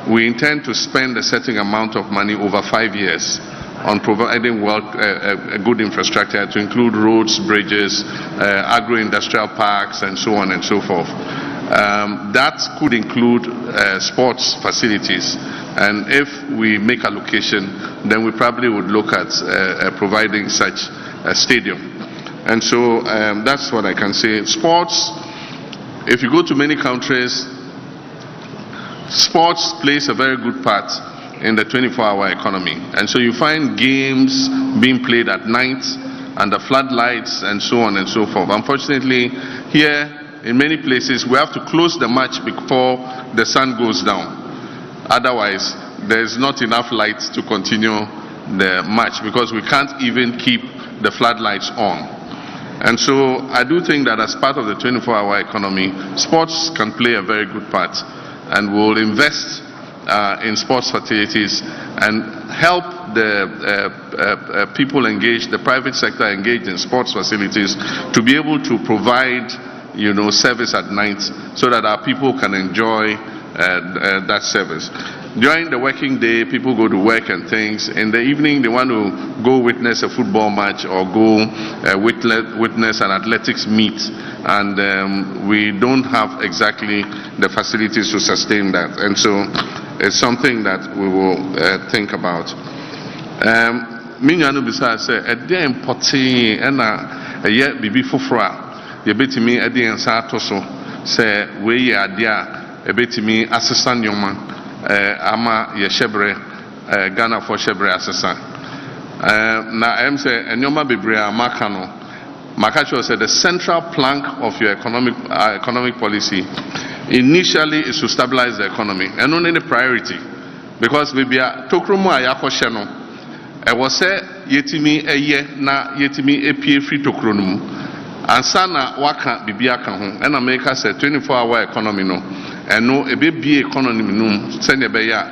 we intend to spend a certain amount of money over 5 years on providing a good infrastructure to include roads, bridges, agro-industrial parks, and so on and so forth. That could include sports facilities, and if we make allocation, then we probably would look at providing such a stadium. And so that's what I can say. Sports, if you go to many countries, sports plays a very good part in the 24-hour economy. And so you find games being played at night under floodlights and so on and so forth. Unfortunately, here in many places we have to close the match before the sun goes down. Otherwise, there's not enough light to continue the match because we can't even keep the floodlights on. And so I do think that as part of the 24-hour economy, sports can play a very good part, and we'll invest in sports facilities and help the people engaged, the private sector engaged in sports facilities, to be able to provide, service at night so that our people can enjoy that service. During the working day, people go to work and things. In the evening, they want to go witness a football match or go witness an athletics meet. And we don't have exactly the facilities to sustain that. And so it's something that we will think about. Minyanu bisa say ede importi ena eye bibi fofora ye betimi ede ensa atoso say we ye ade a ebetimi asesa nyoma ama ye shebre Ghana for shebre asesa na em say nyoma bebre amaka no makacho say the central plank of your economic policy initially is to stabilize the economy and only the priority, because we be tokromu ayakoshe no e was say yetimi eye na yetimi epie free tokronumu ansa na waka bibia ka ho and America say 24-hour economy no eno ebebie economy no send be ya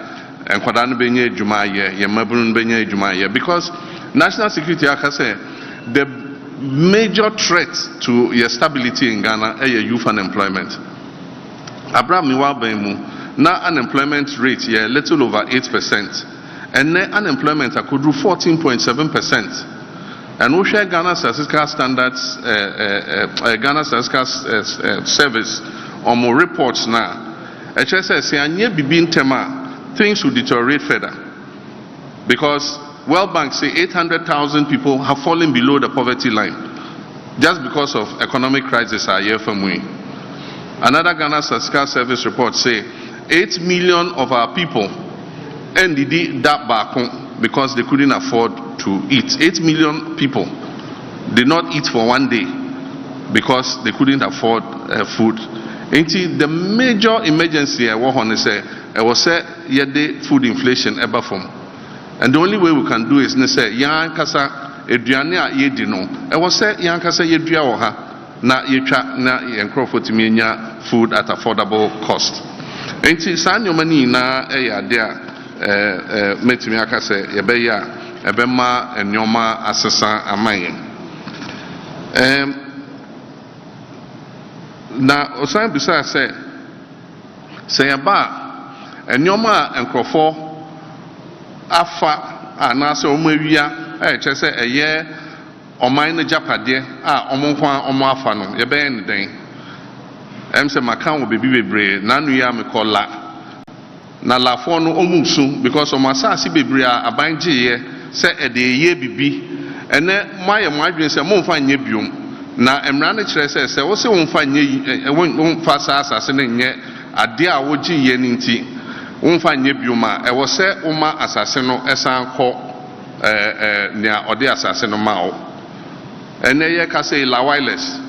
enkwada no benye adwuma ye mabunu no benye adwuma ye, because national security aka say the major threat to your stability in Ghana is youth unemployment. Abraham Miwabemu, now unemployment rate a little over 8%, and net unemployment could do 14.7%. And we share Ghana statistical standards, Ghana statistical service on more reports now. HSS things will deteriorate further, because World Bank say 800,000 people have fallen below the poverty line just because of economic crisis a year from we. Another Ghana Statistical Service report say 8 million of our people ended that back because they couldn't afford to eat. 8 million people did not eat for one day because they couldn't afford food. The major emergency I was say food inflation ever from. And the only way we can do is to say, "Yan kasa eduane a yedi no." I was say, "Yan kasa yedua wo ha na yetwa na yenkrofo timi nya food at affordable cost." Enti saa nyoma ni na ade a metimi aka say yebe ya ebe ma nyoma asesa amayen. Na osan bisa say yaba nyoma enkrofo afa anase omawia chese eye oman ne japade a omonkwa afa no ye be ne den em se maka wo bebi bebre nanu ya mekola na lafo no omusu because omasasi bebre a abanje ye se ede ye bibi ene maye mo adwen se mo mfa nye biom na emra ne kire se wo se wo mfa nye wo mfa asase ne nye ade a wo gi ye nti unfa nye bioma e wo se uma asase no esan kọ nia ode asase no ma o ene ye ka say la wireless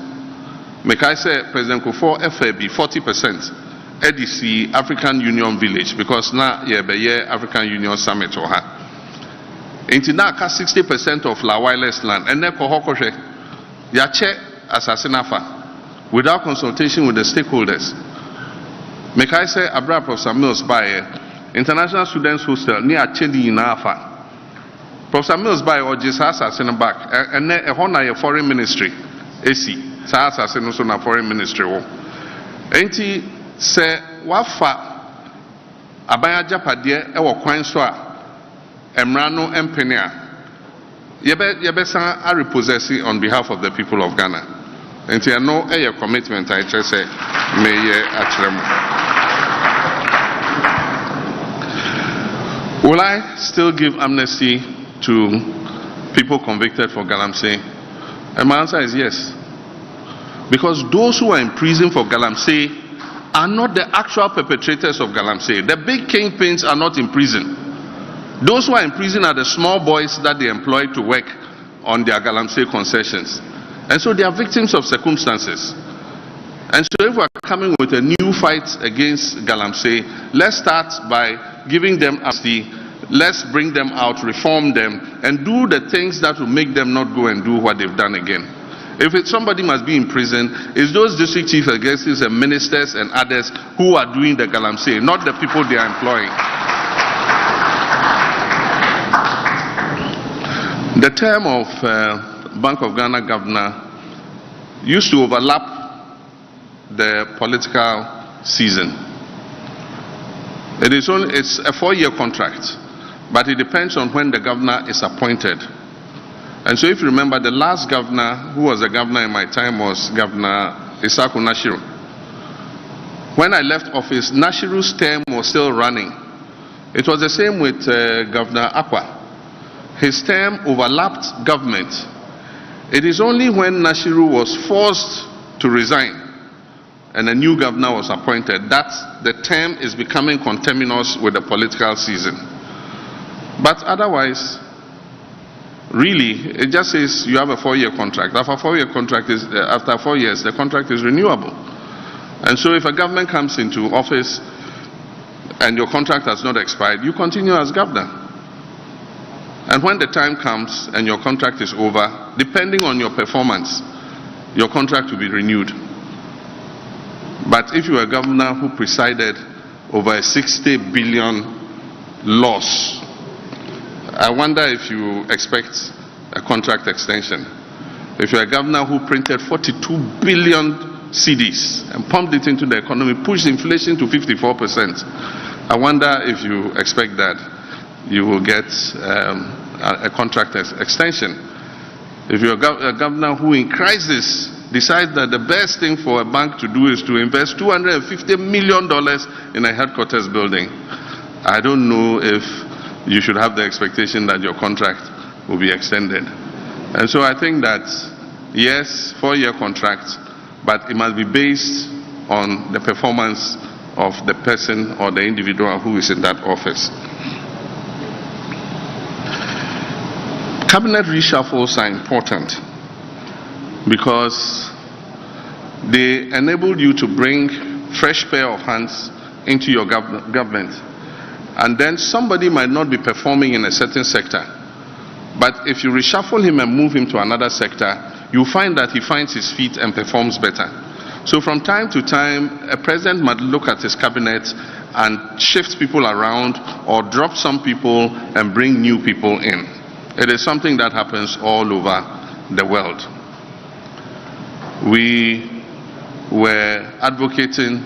me ka say president Kufo FAB 40% EDC African Union Village, because now yeah African Union Summit or her. Into now 60% of La Wireless land, and then Kohokoshe, Yache Assasinafa, without consultation with the stakeholders. Make I say, Abra Professor Mills by International Students Hostel near Chedi in Afa. Professor Mills by or just assassin back, and then a honor foreign ministry, AC, assassin also na foreign ministry. Ain't he say, Wafa Abaya Japadie, or Quanswa, Emrano Empenia, Yebesa are repossessing on behalf of the people of Ghana. And you know a commitment, I just say, may Will I still give amnesty to people convicted for Galamsey? And my answer is yes. Because those who are in prison for Galamsey are not the actual perpetrators of Galamsey. The big kingpins are not in prison. Those who are in prison are the small boys that they employ to work on their Galamsey concessions. And so they are victims of circumstances. And so if we are coming with a new fight against Galamsey, let's start by giving them amnesty. Let's bring them out, reform them, and do the things that will make them not go and do what they've done again. If somebody must be in prison, it's those district chief executives and ministers and others who are doing the Galamsey, not the people they are employing. The term of Bank of Ghana governor used to overlap the political season. It's a 4-year contract, but it depends on when the governor is appointed. And so if you remember, the last governor who was the governor in my time was Governor Isaku Nashiru. When I left office, Nashiru's term was still running. It was the same with Governor Akwa. His term overlapped government. It is only when Nashiru was forced to resign and a new governor was appointed that the term is becoming conterminous with the political season. But otherwise, really, it just says you have a 4-year contract. After 4-year contract after 4 years, the contract is renewable. And so if a government comes into office and your contract has not expired, you continue as governor. And when the time comes and your contract is over, depending on your performance, your contract will be renewed. But if you are a governor who presided over a 60 billion loss, I wonder if you expect a contract extension. If you're a governor who printed 42 billion CDs and pumped it into the economy, pushed inflation to 54%, I wonder if you expect that you will get a contract extension. If you're a governor who in crisis decides that the best thing for a bank to do is to invest $250 million in a headquarters building, I don't know if you should have the expectation that your contract will be extended. And so I think that, yes, 4-year contract, but it must be based on the performance of the person or the individual who is in that office. Cabinet reshuffles are important because they enable you to bring fresh pair of hands into your government. And then somebody might not be performing in a certain sector, but if you reshuffle him and move him to another sector, you find that he finds his feet and performs better. So from time to time, a president might look at his cabinet and shift people around or drop some people and bring new people in. It is something that happens all over the world. We were advocating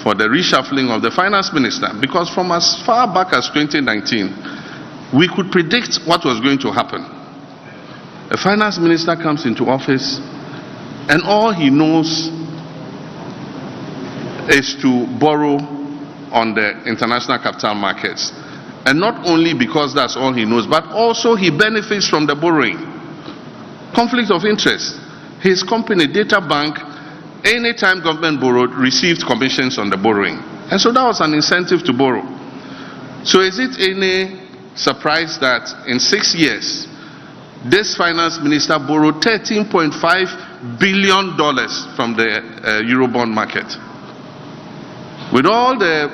for the reshuffling of the finance minister because from as far back as 2019, we could predict what was going to happen. A finance minister comes into office and all he knows is to borrow on the international capital markets. And not only because that's all he knows, but also he benefits from the borrowing. Conflict of interest. His company, Data Bank, anytime government borrowed, received commissions on the borrowing. And so that was an incentive to borrow. So is it any surprise that in 6 years, this finance minister borrowed $13.5 billion from the Eurobond market? With all the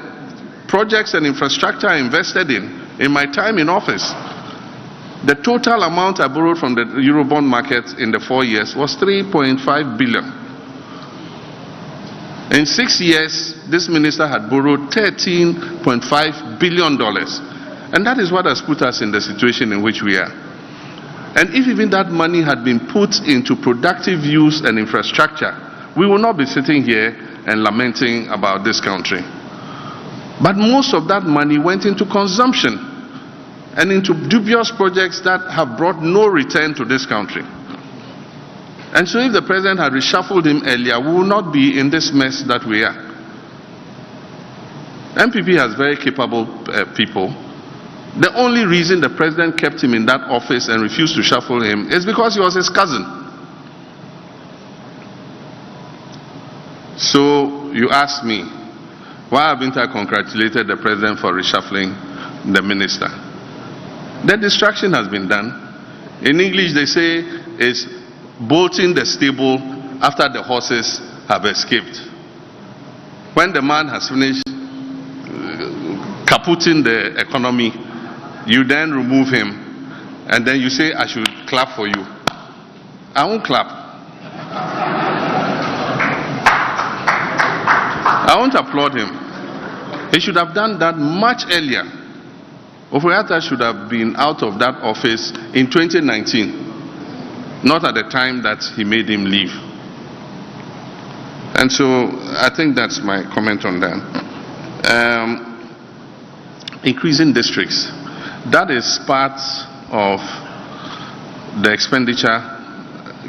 projects and infrastructure I invested in my time in office, the total amount I borrowed from the Eurobond market in the 4 years was 3.5 billion. In 6 years, this minister had borrowed $13.5 billion. And that is what has put us in the situation in which we are. And if even that money had been put into productive use and infrastructure, we will not be sitting here and lamenting about this country. But most of that money went into consumption and into dubious projects that have brought no return to this country. And so if the president had reshuffled him earlier, we will not be in this mess that we are. MPP has very capable people. The only reason the president kept him in that office and refused to shuffle him is because he was his cousin. So you ask me, why haven't I congratulated the president for reshuffling the minister? The distraction has been done. In English they say it's bolting the stable after the horses have escaped. When the man has finished kaputting the economy, you then remove him and then you say, I should clap for you. I won't clap. I won't applaud him. He should have done that much earlier. Oforiatta should have been out of that office in 2019, not at the time that he made him leave. And so I think that's my comment on that. Increasing districts. That is part of the expenditure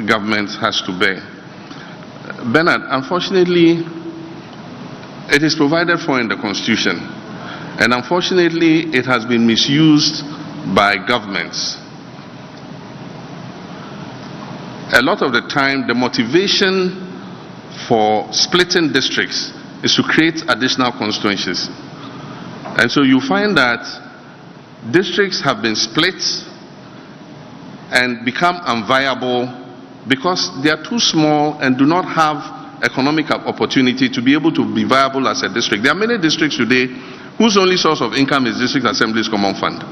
government has to bear. Bernard, unfortunately, it is provided for in the Constitution, and unfortunately, it has been misused by governments. A lot of the time, the motivation for splitting districts is to create additional constituencies. And so you find that districts have been split and become unviable because they are too small and do not have economic opportunity to be able to be viable as a district. There are many districts today whose only source of income is District Assembly's Common Fund.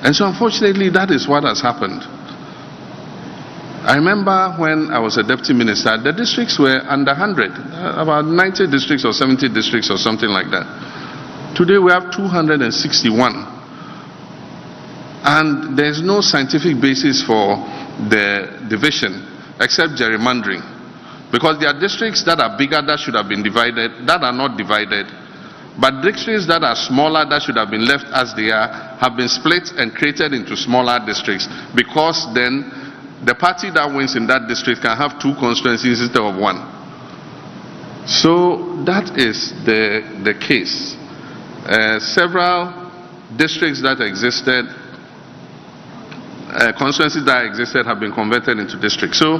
And so unfortunately that is what has happened. I remember when I was a deputy minister, the districts were under 100, about 90 districts or 70 districts or something like that. Today we have 261. And there's no scientific basis for the division except gerrymandering. Because there are districts that are bigger that should have been divided, that are not divided. But districts that are smaller that should have been left as they are, have been split and created into smaller districts. Because then the party that wins in that district can have 2 constituencies instead of 1. So that is the case. Several districts that existed, constituencies that existed have been converted into districts. So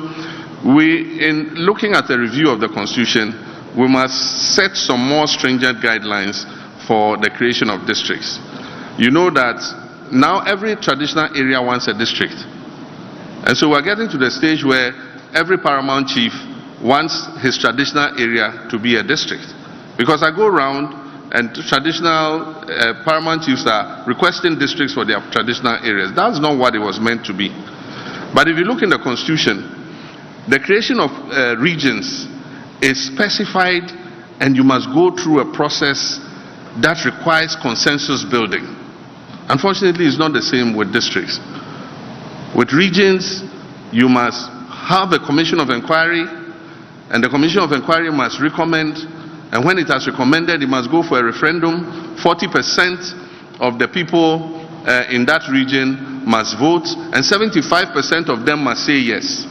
in looking at a review of the Constitution, we must set some more stringent guidelines for the creation of districts. You know that now every traditional area wants a district. And so we're getting to the stage where every paramount chief wants his traditional area to be a district. Because I go around and traditional paramount chiefs are requesting districts for their traditional areas. That's not what it was meant to be. But if you look in the Constitution, the creation of regions is specified, and you must go through a process that requires consensus building. Unfortunately, it's not the same with districts. With regions, you must have a commission of inquiry, and the commission of inquiry must recommend, and when it has recommended, it must go for a referendum. 40% of the people in that region must vote, and 75% of them must say yes.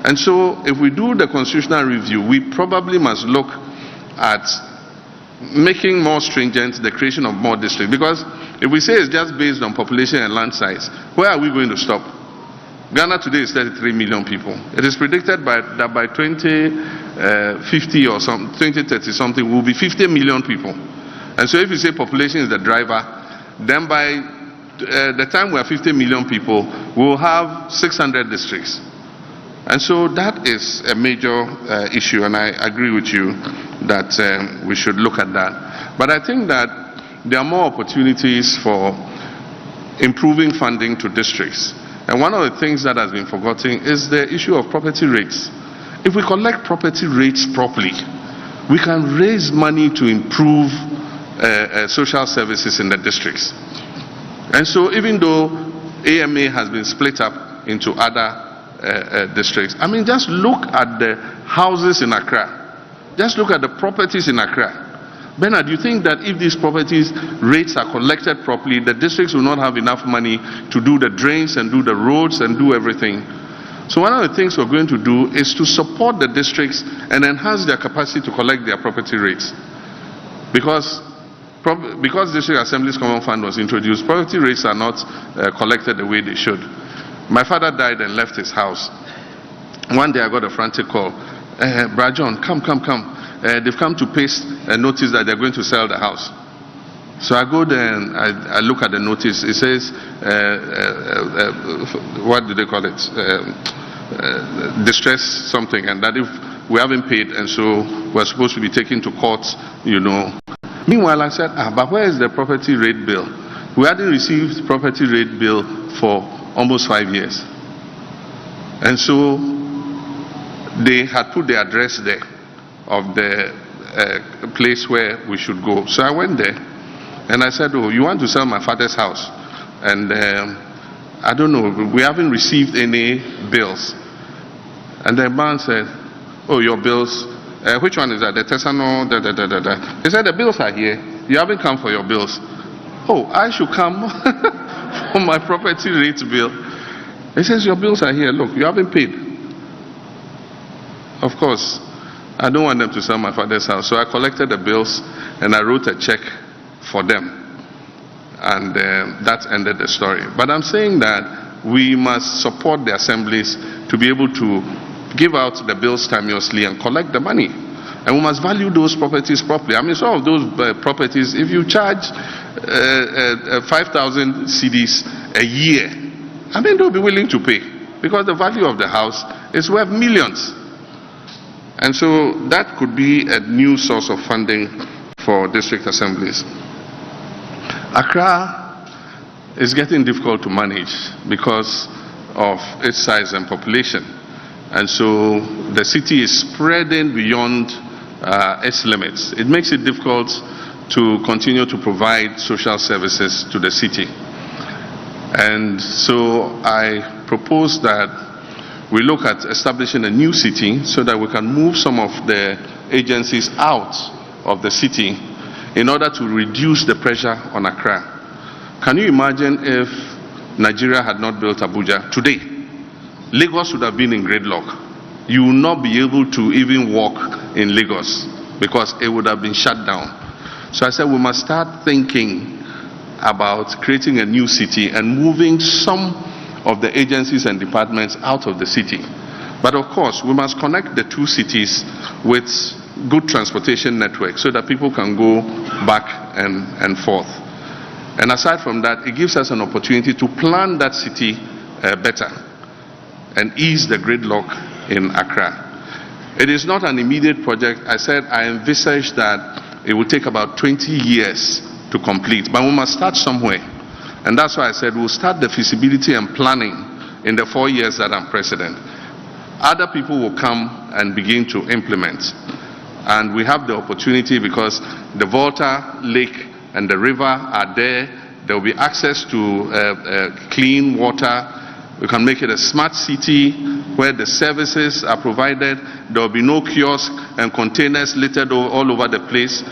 And so if we do the constitutional review, we probably must look at making more stringent the creation of more districts. Because if we say it's just based on population and land size, where are we going to stop? Ghana today is 33 million people. It is predicted that by 2050 or 2030 something, we'll be 50 million people. And so if you say population is the driver, then by the time we are 50 million people, we'll have 600 districts. And so that is a major issue, and I agree with you that we should look at that. But I think that there are more opportunities for improving funding to districts. And one of the things that has been forgotten is the issue of property rates. If we collect property rates properly, we can raise money to improve social services in the districts. And so even though AMA has been split up into other districts, I mean, just look at the houses in Accra. Just look at the properties in Accra. Bernard, you think that if these properties rates are collected properly, the districts will not have enough money to do the drains and do the roads and do everything? So one of the things we're going to do is to support the districts and enhance their capacity to collect their property rates. Because District Assembly's Common Fund was introduced, property rates are not collected the way they should. My father died and left his house. One day I got a frantic call. Bra John, come. They've come to paste a notice that they're going to sell the house. So I go there and I look at the notice. It says, what do they call it? Distress something, and that if we haven't paid, and so we're supposed to be taken to court, you know. Meanwhile, I said, but where is the property rate bill? We hadn't received property rate bill for almost 5 years. And so they had put the address there of the place where we should go. So I went there and I said, oh, you want to sell my father's house? And I don't know, we haven't received any bills. And the man said, oh, your bills, which one is that? The Tesano, He said, the bills are here. You haven't come for your bills. Oh, I should come for my property rate bill. He says, your bills are here. Look, you haven't paid. Of course, I don't want them to sell my father's house. So I collected the bills and I wrote a check for them. And that ended the story. But I'm saying that we must support the assemblies to be able to give out the bills timeously and collect the money. And we must value those properties properly. I mean, some of those properties, if you charge 5,000 cedis a year, I mean, they'll be willing to pay because the value of the house is worth millions. And so that could be a new source of funding for district assemblies. Accra is getting difficult to manage because of its size and population. And so the city is spreading beyond its limits. It makes it difficult to continue to provide social services to the city. And so I propose that we look at establishing a new city so that we can move some of the agencies out of the city in order to reduce the pressure on Accra. Can you imagine if Nigeria had not built Abuja today? Lagos would have been in gridlock. You will not be able to even walk in Lagos because it would have been shut down. So I said we must start thinking about creating a new city and moving some of the agencies and departments out of the city. But of course, we must connect the two cities with good transportation networks so that people can go back and forth. And aside from that, it gives us an opportunity to plan that city better and ease the gridlock in Accra. It is not an immediate project. I said I envisage that it will take about 20 years to complete, but we must start somewhere. And that's why I said we'll start the feasibility and planning in the 4 years that I'm president. Other people will come and begin to implement. And we have the opportunity because the Volta Lake and the river are there. There will be access to clean water. We can make it a smart city where the services are provided. There will be no kiosks and containers littered all over the place.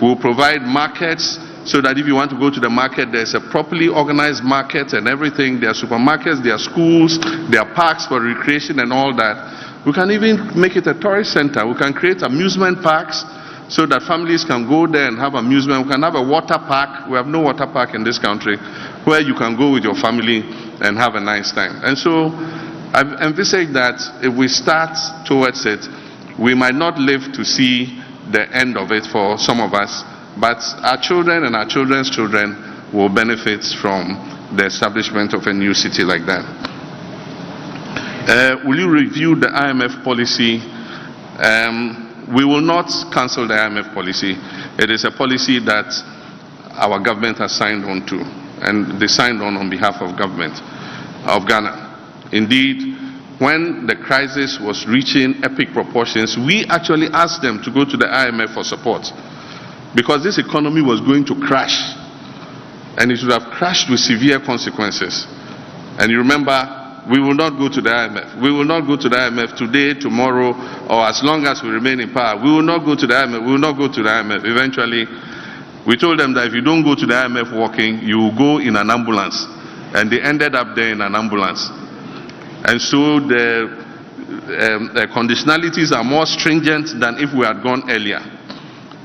We will provide markets so that if you want to go to the market, there's a properly organized market and everything. There are supermarkets, there are schools, there are parks for recreation and all that. We can even make it a tourist center. We can create amusement parks so that families can go there and have amusement. We can have a water park. We have no water park in this country where you can go with your family and have a nice time. And so I've envisaged that if we start towards it, we might not live to see the end of it for some of us, but our children and our children's children will benefit from the establishment of a new city like that. Will you review the IMF policy? we will not cancel the IMF policy. It is a policy that our government has signed on to, and they signed on behalf of government of Ghana. Indeed, when the crisis was reaching epic proportions, we actually asked them to go to the IMF for support, because this economy was going to crash, and it would have crashed with severe consequences. And you remember, we will not go to the IMF. We will not go to the IMF today, tomorrow, or as long as we remain in power. We will not go to the IMF. We will not go to the IMF. Eventually, we told them that if you don't go to the IMF walking, you will go in an ambulance. And they ended up there in an ambulance. And so the conditionalities are more stringent than if we had gone earlier.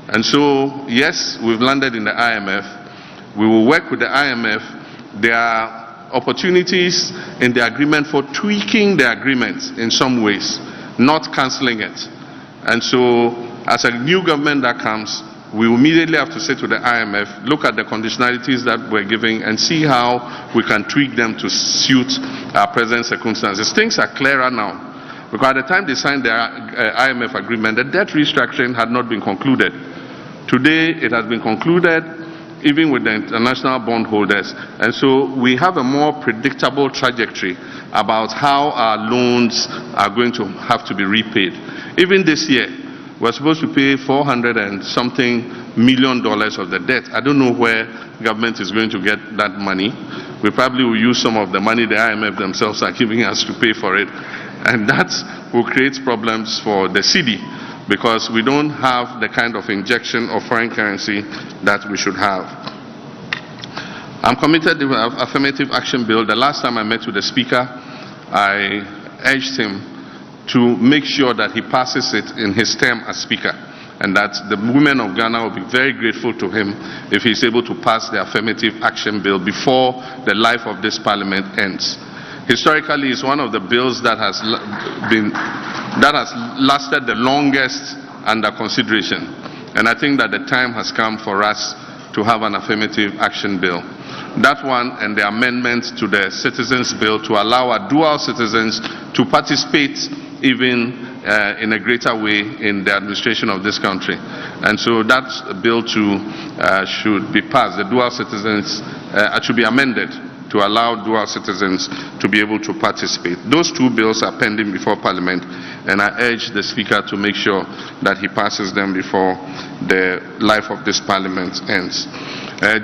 And so, yes, we've landed in the IMF. We will work with the IMF. There are opportunities in the agreement for tweaking the agreement in some ways, not cancelling it. And so, as a new government that comes, we immediately have to say to the IMF, look at the conditionalities that we're giving and see how we can tweak them to suit our present circumstances. Things are clearer now, because at the time they signed the IMF agreement, the debt restructuring had not been concluded. Today, it has been concluded, even with the international bondholders. And so we have a more predictable trajectory about how our loans are going to have to be repaid. Even this year, we're supposed to pay $400 and something million of the debt. I don't know where government is going to get that money. We probably will use some of the money the IMF themselves are giving us to pay for it. And that will create problems for the city, because we don't have the kind of injection of foreign currency that we should have. I'm committed to the affirmative action bill. The last time I met with the Speaker, I urged him to make sure that he passes it in his term as Speaker, and that the women of Ghana will be very grateful to him if he's able to pass the affirmative action bill before the life of this Parliament ends. Historically, it's one of the bills that has lasted the longest under consideration. And I think that the time has come for us to have an affirmative action bill. That one and the amendment to the Citizens Bill to allow our dual citizens to participate even in a greater way in the administration of this country. And so that bill too should be passed. The dual citizens should be amended to allow dual citizens to be able to participate. Those two bills are pending before Parliament, and I urge the Speaker to make sure that he passes them before the life of this Parliament ends.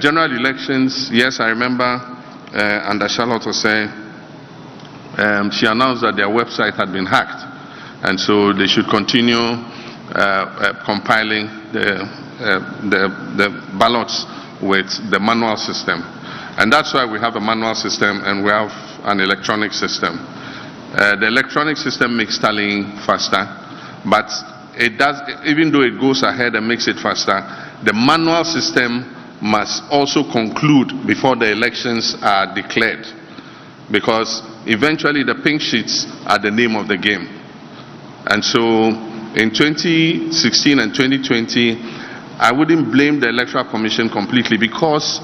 General elections, yes, I remember under Charlotte Osei, she announced that their website had been hacked, and so they should continue compiling the ballots with the manual system. And that's why we have a manual system and we have an electronic system. The electronic system makes tallying faster, but it does, even though it goes ahead and makes it faster, the manual system must also conclude before the elections are declared, because eventually the pink sheets are the name of the game. And so in 2016 and 2020, I wouldn't blame the Electoral Commission completely, because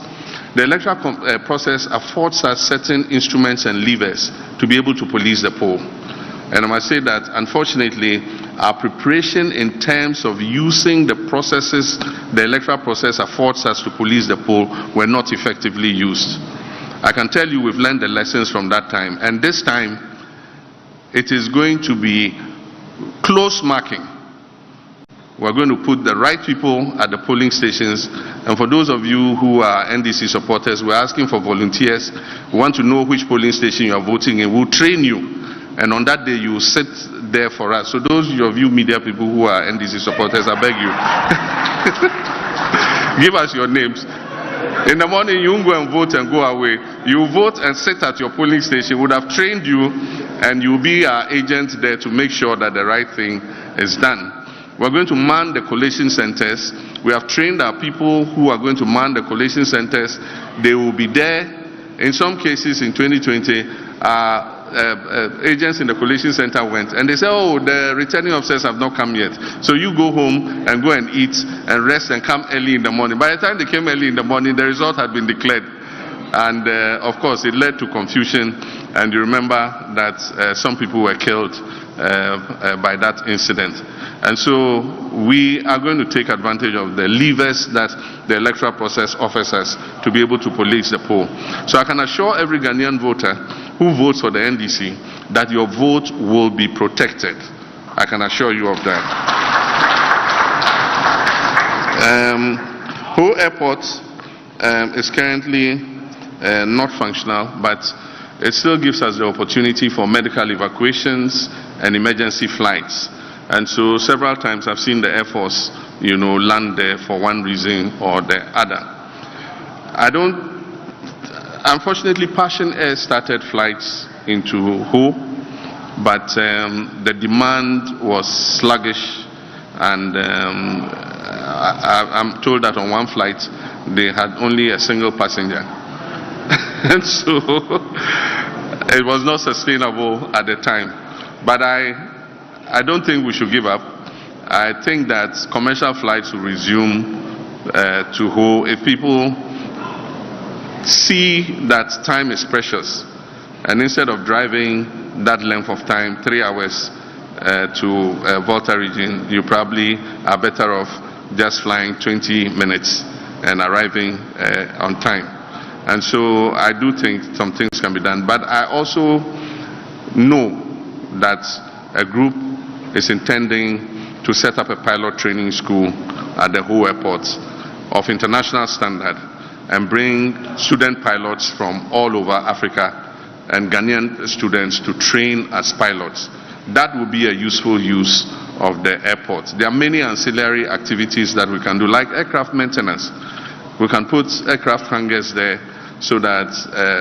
the electoral process affords us certain instruments and levers to be able to police the poll. And I must say that, unfortunately, our preparation in terms of using the processes the electoral process affords us to police the poll were not effectively used. I can tell you we've learned the lessons from that time. And this time, it is going to be close marking. We're going to put the right people at the polling stations. And for those of you who are NDC supporters, we're asking for volunteers. We want to know which polling station you are voting in. We'll train you. And on that day, you will sit there for us. So those of you media people who are NDC supporters, I beg you, give us your names. In the morning, you won't go and vote and go away. You vote and sit at your polling station. We would have trained you, and you'll be our agent there to make sure that the right thing is done. We're going to man the collation centers. We have trained our people who are going to man the collation centers. They will be there. In some cases, in 2020, agents in the collation center went and they said, oh, the returning officers have not come yet. So you go home and go and eat and rest and come early in the morning. By the time they came early in the morning, the result had been declared. And of course, it led to confusion. And you remember that some people were killed by that incident. And so we are going to take advantage of the levers that the electoral process offers us to be able to police the poll. So I can assure every Ghanaian voter who votes for the NDC that your vote will be protected. I can assure you of that. Ho Airport is currently not functional, but it still gives us the opportunity for medical evacuations and emergency flights. And so several times I've seen the Air Force, land there for one reason or the other. Unfortunately, Passion Air started flights into Ho, but the demand was sluggish, and I'm told that on one flight they had only a single passenger. And so it was not sustainable at the time. But I don't think we should give up. I think that commercial flights will resume to Ho if people see that time is precious, and instead of driving that length of time, 3 hours to Volta region, you probably are better off just flying 20 minutes and arriving on time. And so I do think some things can be done. But I also know that a group is intending to set up a pilot training school at the Ho Airport of international standard and bring student pilots from all over Africa and Ghanaian students to train as pilots. That would be a useful use of the airport. There are many ancillary activities that we can do, like aircraft maintenance. We can put aircraft hangars there so that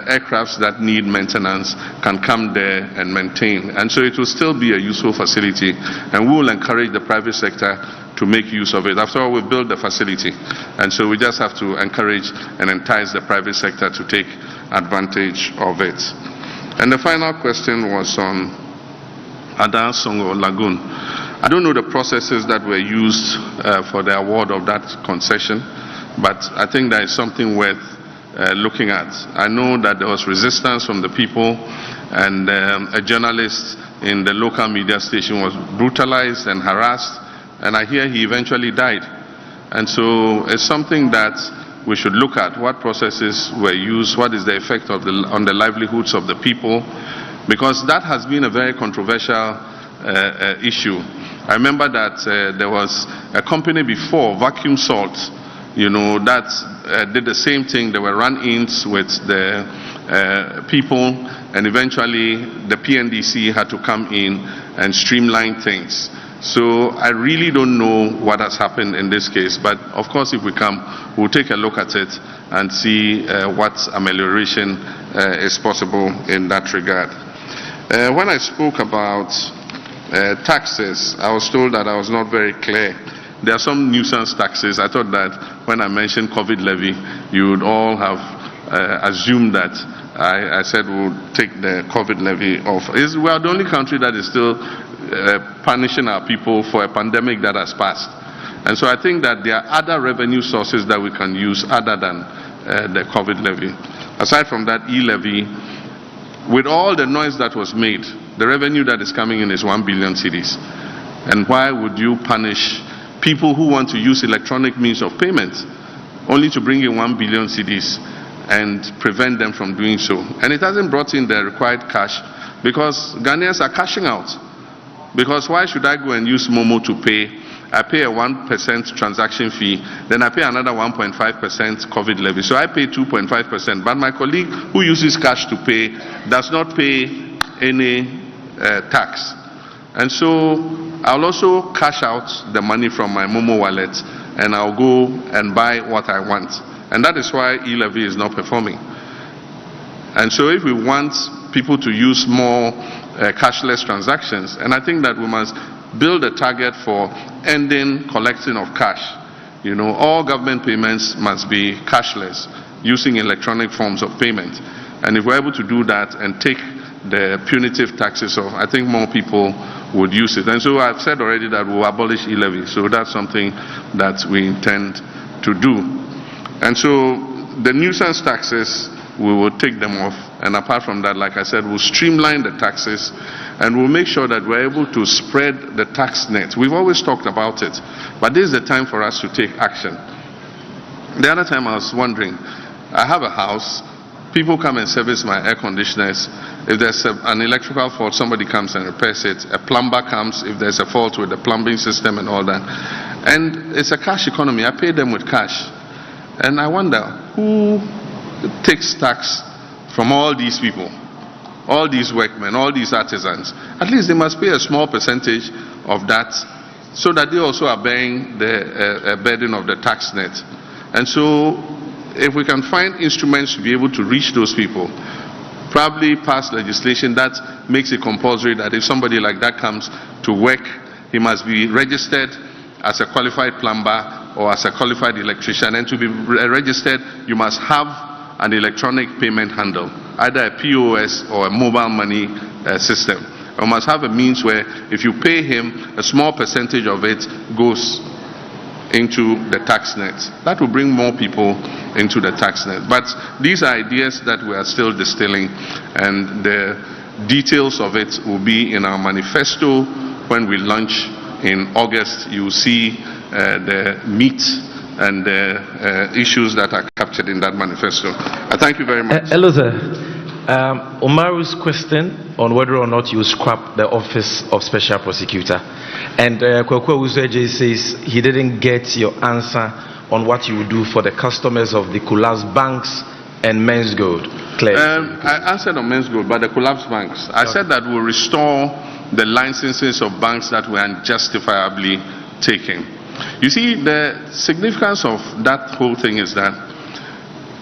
aircrafts that need maintenance can come there and maintain. And so it will still be a useful facility, and we will encourage the private sector to make use of it. After all, we've built the facility, and so we just have to encourage and entice the private sector to take advantage of it. And the final question was on Ada Songo Lagoon. I don't know the processes that were used for the award of that concession, but I think that is something worth looking at. I know that there was resistance from the people, and a journalist in the local media station was brutalized and harassed, and I hear he eventually died. And so it's something that we should look at. What processes were used? What is the effect of on the livelihoods of the people? Because that has been a very controversial issue. I remember that there was a company before, Vacuum Salt, that did the same thing. There were run-ins with the people, and eventually the PNDC had to come in and streamline things. So I really don't know what has happened in this case, but of course if we come, we'll take a look at it and see what amelioration is possible in that regard. When I spoke about taxes, I was told that I was not very clear. There are some nuisance taxes. I thought that when I mentioned COVID levy, you would all have assumed that I said we'll take the COVID levy off. We are the only country that is still punishing our people for a pandemic that has passed. And so I think that there are other revenue sources that we can use other than the COVID levy. Aside from that e-levy, with all the noise that was made, the revenue that is coming in is 1 billion cedis. And why would you punish people who want to use electronic means of payment only to bring in 1 billion cedis and prevent them from doing so? And it hasn't brought in the required cash because Ghanaians are cashing out. Because why should I go and use Momo to pay? I pay a 1% transaction fee, then I pay another 1.5% COVID levy. So I pay 2.5%. But my colleague who uses cash to pay does not pay any tax. And so I'll also cash out the money from my Momo wallet, and I'll go and buy what I want. And that is why e-levy is not performing. And so if we want people to use more cashless transactions, and I think that we must build a target for ending collecting of cash. All government payments must be cashless, using electronic forms of payment. And if we're able to do that and take the punitive taxes off, I think more people would use it. And so I've said already that we'll abolish e-levy. So that's something that we intend to do. And so the nuisance taxes, we will take them off. And apart from that, like I said, we'll streamline the taxes And we'll make sure that we're able to spread the tax net. We've always talked about it, but this is the time for us to take action. The other time I was wondering, I have a house, people come and service my air conditioners. If there's an electrical fault, somebody comes and repairs it. A plumber comes if there's a fault with the plumbing system and all that. And it's a cash economy. I pay them with cash. And I wonder, who takes tax from all these people, all these workmen, all these artisans? At least they must pay a small percentage of that so that they also are bearing the burden of the tax net. And so if we can find instruments to be able to reach those people, probably pass legislation that makes it compulsory that if somebody like that comes to work, he must be registered as a qualified plumber or as a qualified electrician, and to be registered, you must have an electronic payment handle, either a POS or a mobile money system. You must have a means where if you pay him, a small percentage of it goes into the tax net. That will bring more people into the tax net. But these are ideas that we are still distilling, and the details of it will be in our manifesto when we launch in August. You will see the meat and the issues that are captured in that manifesto. I thank you very much. Hello, sir. Omaru's question on whether or not you scrap the office of special prosecutor, and Kwekwe Uzeje says he didn't get your answer on what you would do for the customers of the collapsed banks and Men's Gold. I answered on Men's Gold, but the collapsed banks, I said that we'll restore the licenses of banks that were unjustifiably taken. You see, the significance of that whole thing is that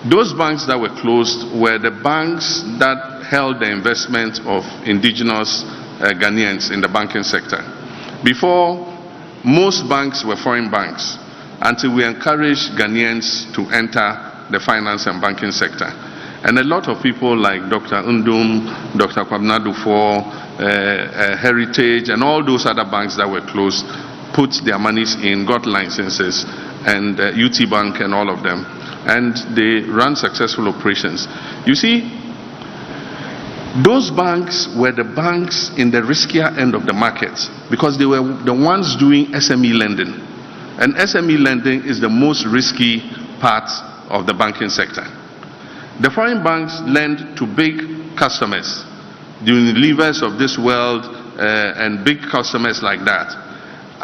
those banks that were closed were the banks that held the investment of indigenous Ghanaians in the banking sector. Before, most banks were foreign banks until we encouraged Ghanaians to enter the finance and banking sector. And a lot of people like Dr. Undum, Dr. Kwabena Dufo, Heritage, and all those other banks that were closed put their monies in, got licenses, and UT Bank and all of them. And they run successful operations. You see, those banks were the banks in the riskier end of the market because they were the ones doing SME lending. And SME lending is the most risky part of the banking sector. The foreign banks lend to big customers, the Unilevers of this world and big customers like that.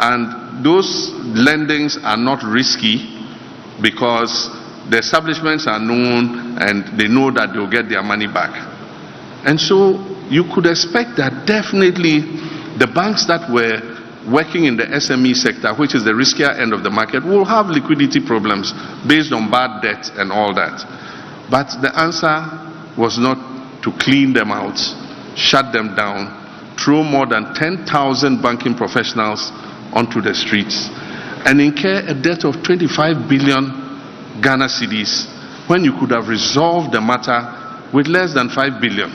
And those lendings are not risky because the establishments are known and they know that they'll get their money back. And so you could expect that definitely the banks that were working in the SME sector, which is the riskier end of the market, will have liquidity problems based on bad debt and all that. But the answer was not to clean them out, shut them down, throw more than 10,000 banking professionals onto the streets, and incur a debt of 25 billion Ghana cedis when you could have resolved the matter with less than 5 billion.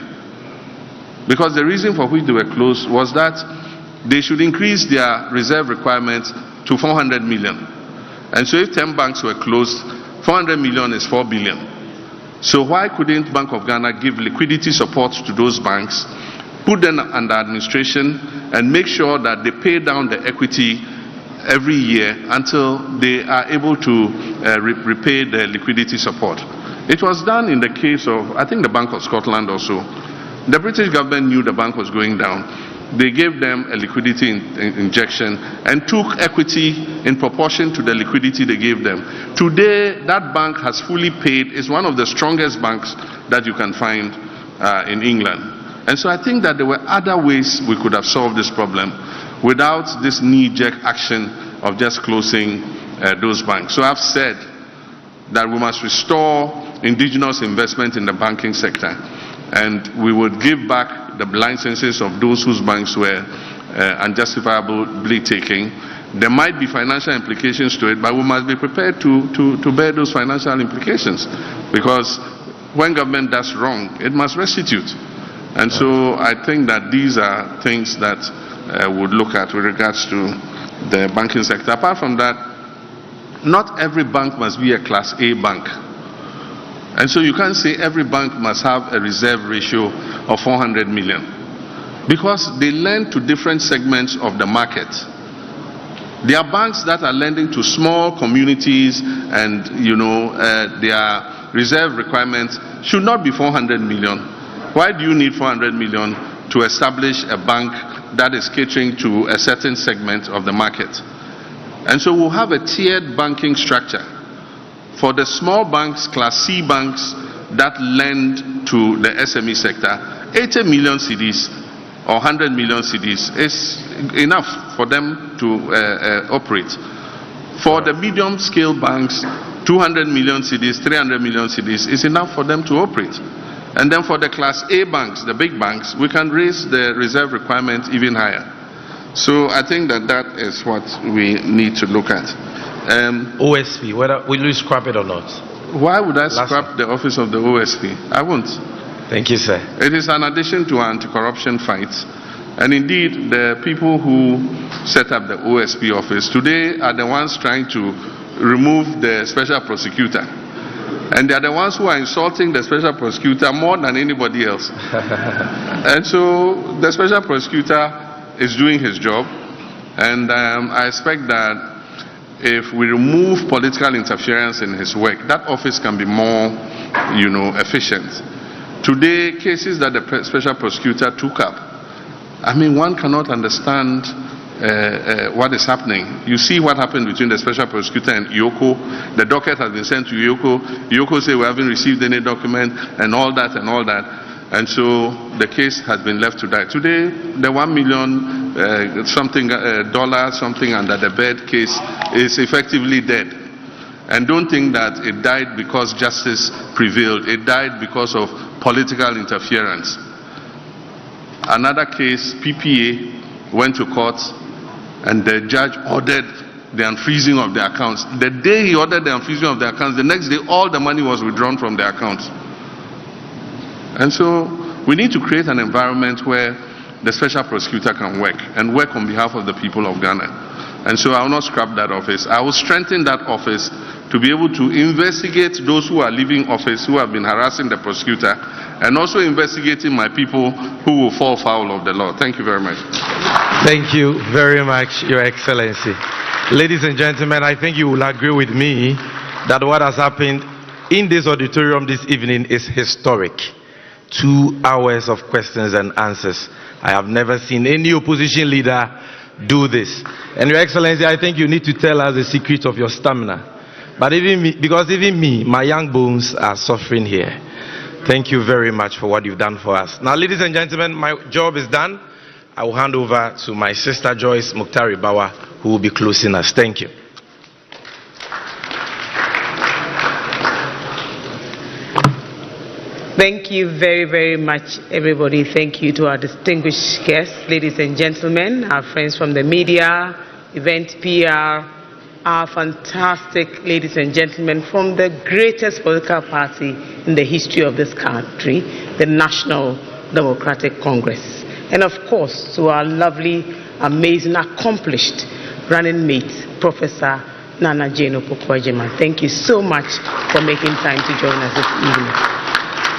Because the reason for which they were closed was that they should increase their reserve requirements to 400 million. And so if 10 banks were closed, 400 million is 4 billion. So why couldn't Bank of Ghana give liquidity support to those banks, put them under administration, and make sure that they pay down the equity every year until they are able to repay the liquidity support? It was done in the case of, I think, the Bank of Scotland also. The British government knew the bank was going down. They gave them a liquidity injection and took equity in proportion to the liquidity they gave them. Today, that bank has fully paid. It's one of the strongest banks that you can find in England. And so I think that there were other ways we could have solved this problem without this knee-jerk action of just closing those banks. So I've said that we must restore indigenous investment in the banking sector, and we would give back the licenses of those whose banks were unjustifiably taken. There might be financial implications to it, but we must be prepared to bear those financial implications, because when government does wrong, it must restitute. And so I think that these are things that would look at with regards to the banking sector. Apart from that, not every bank must be a Class A bank. And so you can't say every bank must have a reserve ratio of 400 million. because they lend to different segments of the market. There are banks that are lending to small communities, and their reserve requirements should not be 400 million. Why do you need 400 million to establish a bank that is catering to a certain segment of the market? And so we'll have a tiered banking structure. For the small banks, Class C banks that lend to the SME sector, 80 million cedis or 100 million cedis is enough for them to operate. For the medium scale banks, 200 million cedis, 300 million cedis is enough for them to operate. And then for the Class A banks, the big banks, we can raise the reserve requirement even higher. So I think that is what we need to look at. OSP, will you scrap it or not? Why would I scrap the office of the OSP? I won't. Thank you, sir. It is an addition to our anti-corruption fight. And indeed, the people who set up the OSP office today are the ones trying to remove the special prosecutor. And they are the ones who are insulting the special prosecutor more than anybody else. And so the special prosecutor is doing his job. And I expect that if we remove political interference in his work, that office can be more, efficient. Today, cases that the special prosecutor took up, I mean, one cannot understand what is happening. You see what happened between the special prosecutor and Yoko. The docket has been sent to Yoko. Yoko said we haven't received any document and all that and all that. And so the case has been left to die. Today, the $1 million something under the bed case is effectively dead. And don't think that it died because justice prevailed. It died because of political interference. Another case, PPA, went to court and the judge ordered the unfreezing of the accounts. The day he ordered the unfreezing of the accounts, the next day all the money was withdrawn from the accounts. And so we need to create an environment where the special prosecutor can work and work on behalf of the people of Ghana. And so I will not scrap that office. I will strengthen that office to be able to investigate those who are leaving office, who have been harassing the prosecutor, and also investigating my people who will fall foul of the law. Thank you very much. Thank you very much, Your Excellency. Ladies and gentlemen, I think you will agree with me that what has happened in this auditorium this evening is historic. 2 hours of questions and answers. I have never seen any opposition leader do this. And Your Excellency, I think you need to tell us the secret of your stamina. But even me, because even me, my young bones are suffering here. Thank you very much for what you've done for us. Now, ladies and gentlemen, my job is done. I will hand over to my sister Joyce Muktari Bawa, who will be closing us. Thank you. Thank you very, very much, everybody. Thank you to our distinguished guests, ladies and gentlemen, our friends from the media, event PR, our fantastic ladies and gentlemen from the greatest political party in the history of this country, the National Democratic Congress. And of course, to our lovely, amazing, accomplished running mate, Professor Nana Jane Opoku-Agyeman. Thank you so much for making time to join us this evening.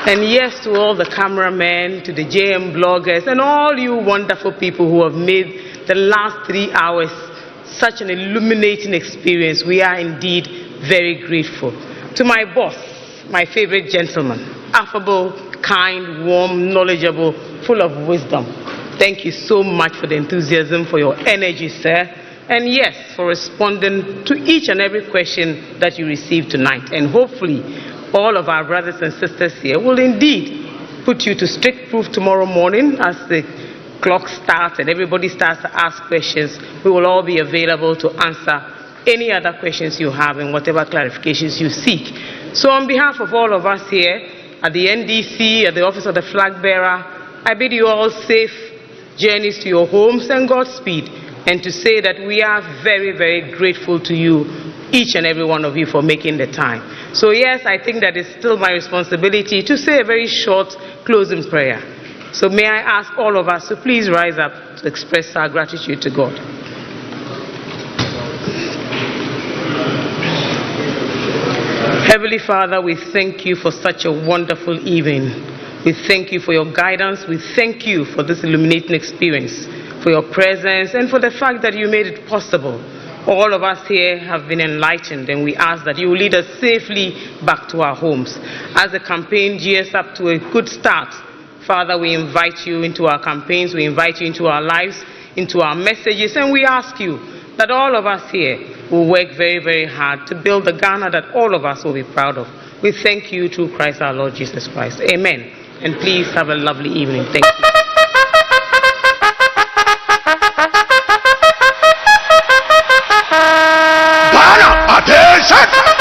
And yes, to all the cameramen, to the JM bloggers, and all you wonderful people who have made the last 3 hours such an illuminating experience. We are indeed very grateful. To my boss, my favorite gentleman, affable, kind, warm, knowledgeable, full of wisdom. Thank you so much for the enthusiasm, for your energy, sir. And yes, for responding to each and every question that you received tonight. And hopefully, all of our brothers and sisters here will indeed put you to strict proof tomorrow morning as the clock starts and everybody starts to ask questions. We will all be available to answer any other questions you have and whatever clarifications you seek. So on behalf of all of us here at the NDC, at the Office of the Flag Bearer, I bid you all safe journeys to your homes and Godspeed, and to say that we are very, very grateful to you, each and every one of you, for making the time. So yes, I think that it's still my responsibility to say a very short closing prayer. So may I ask all of us to please rise up to express our gratitude to God. Heavenly Father, we thank you for such a wonderful evening. We thank you for your guidance. We thank you for this illuminating experience, for your presence, and for the fact that you made it possible. All of us here have been enlightened, and we ask that you will lead us safely back to our homes. As the campaign gears up to a good start, Father, we invite you into our campaigns, we invite you into our lives, into our messages, and we ask you that all of us here will work very, very hard to build the Ghana that all of us will be proud of. We thank you through Christ our Lord Jesus Christ. Amen. And please have a lovely evening. Thank you. Ghana, attention!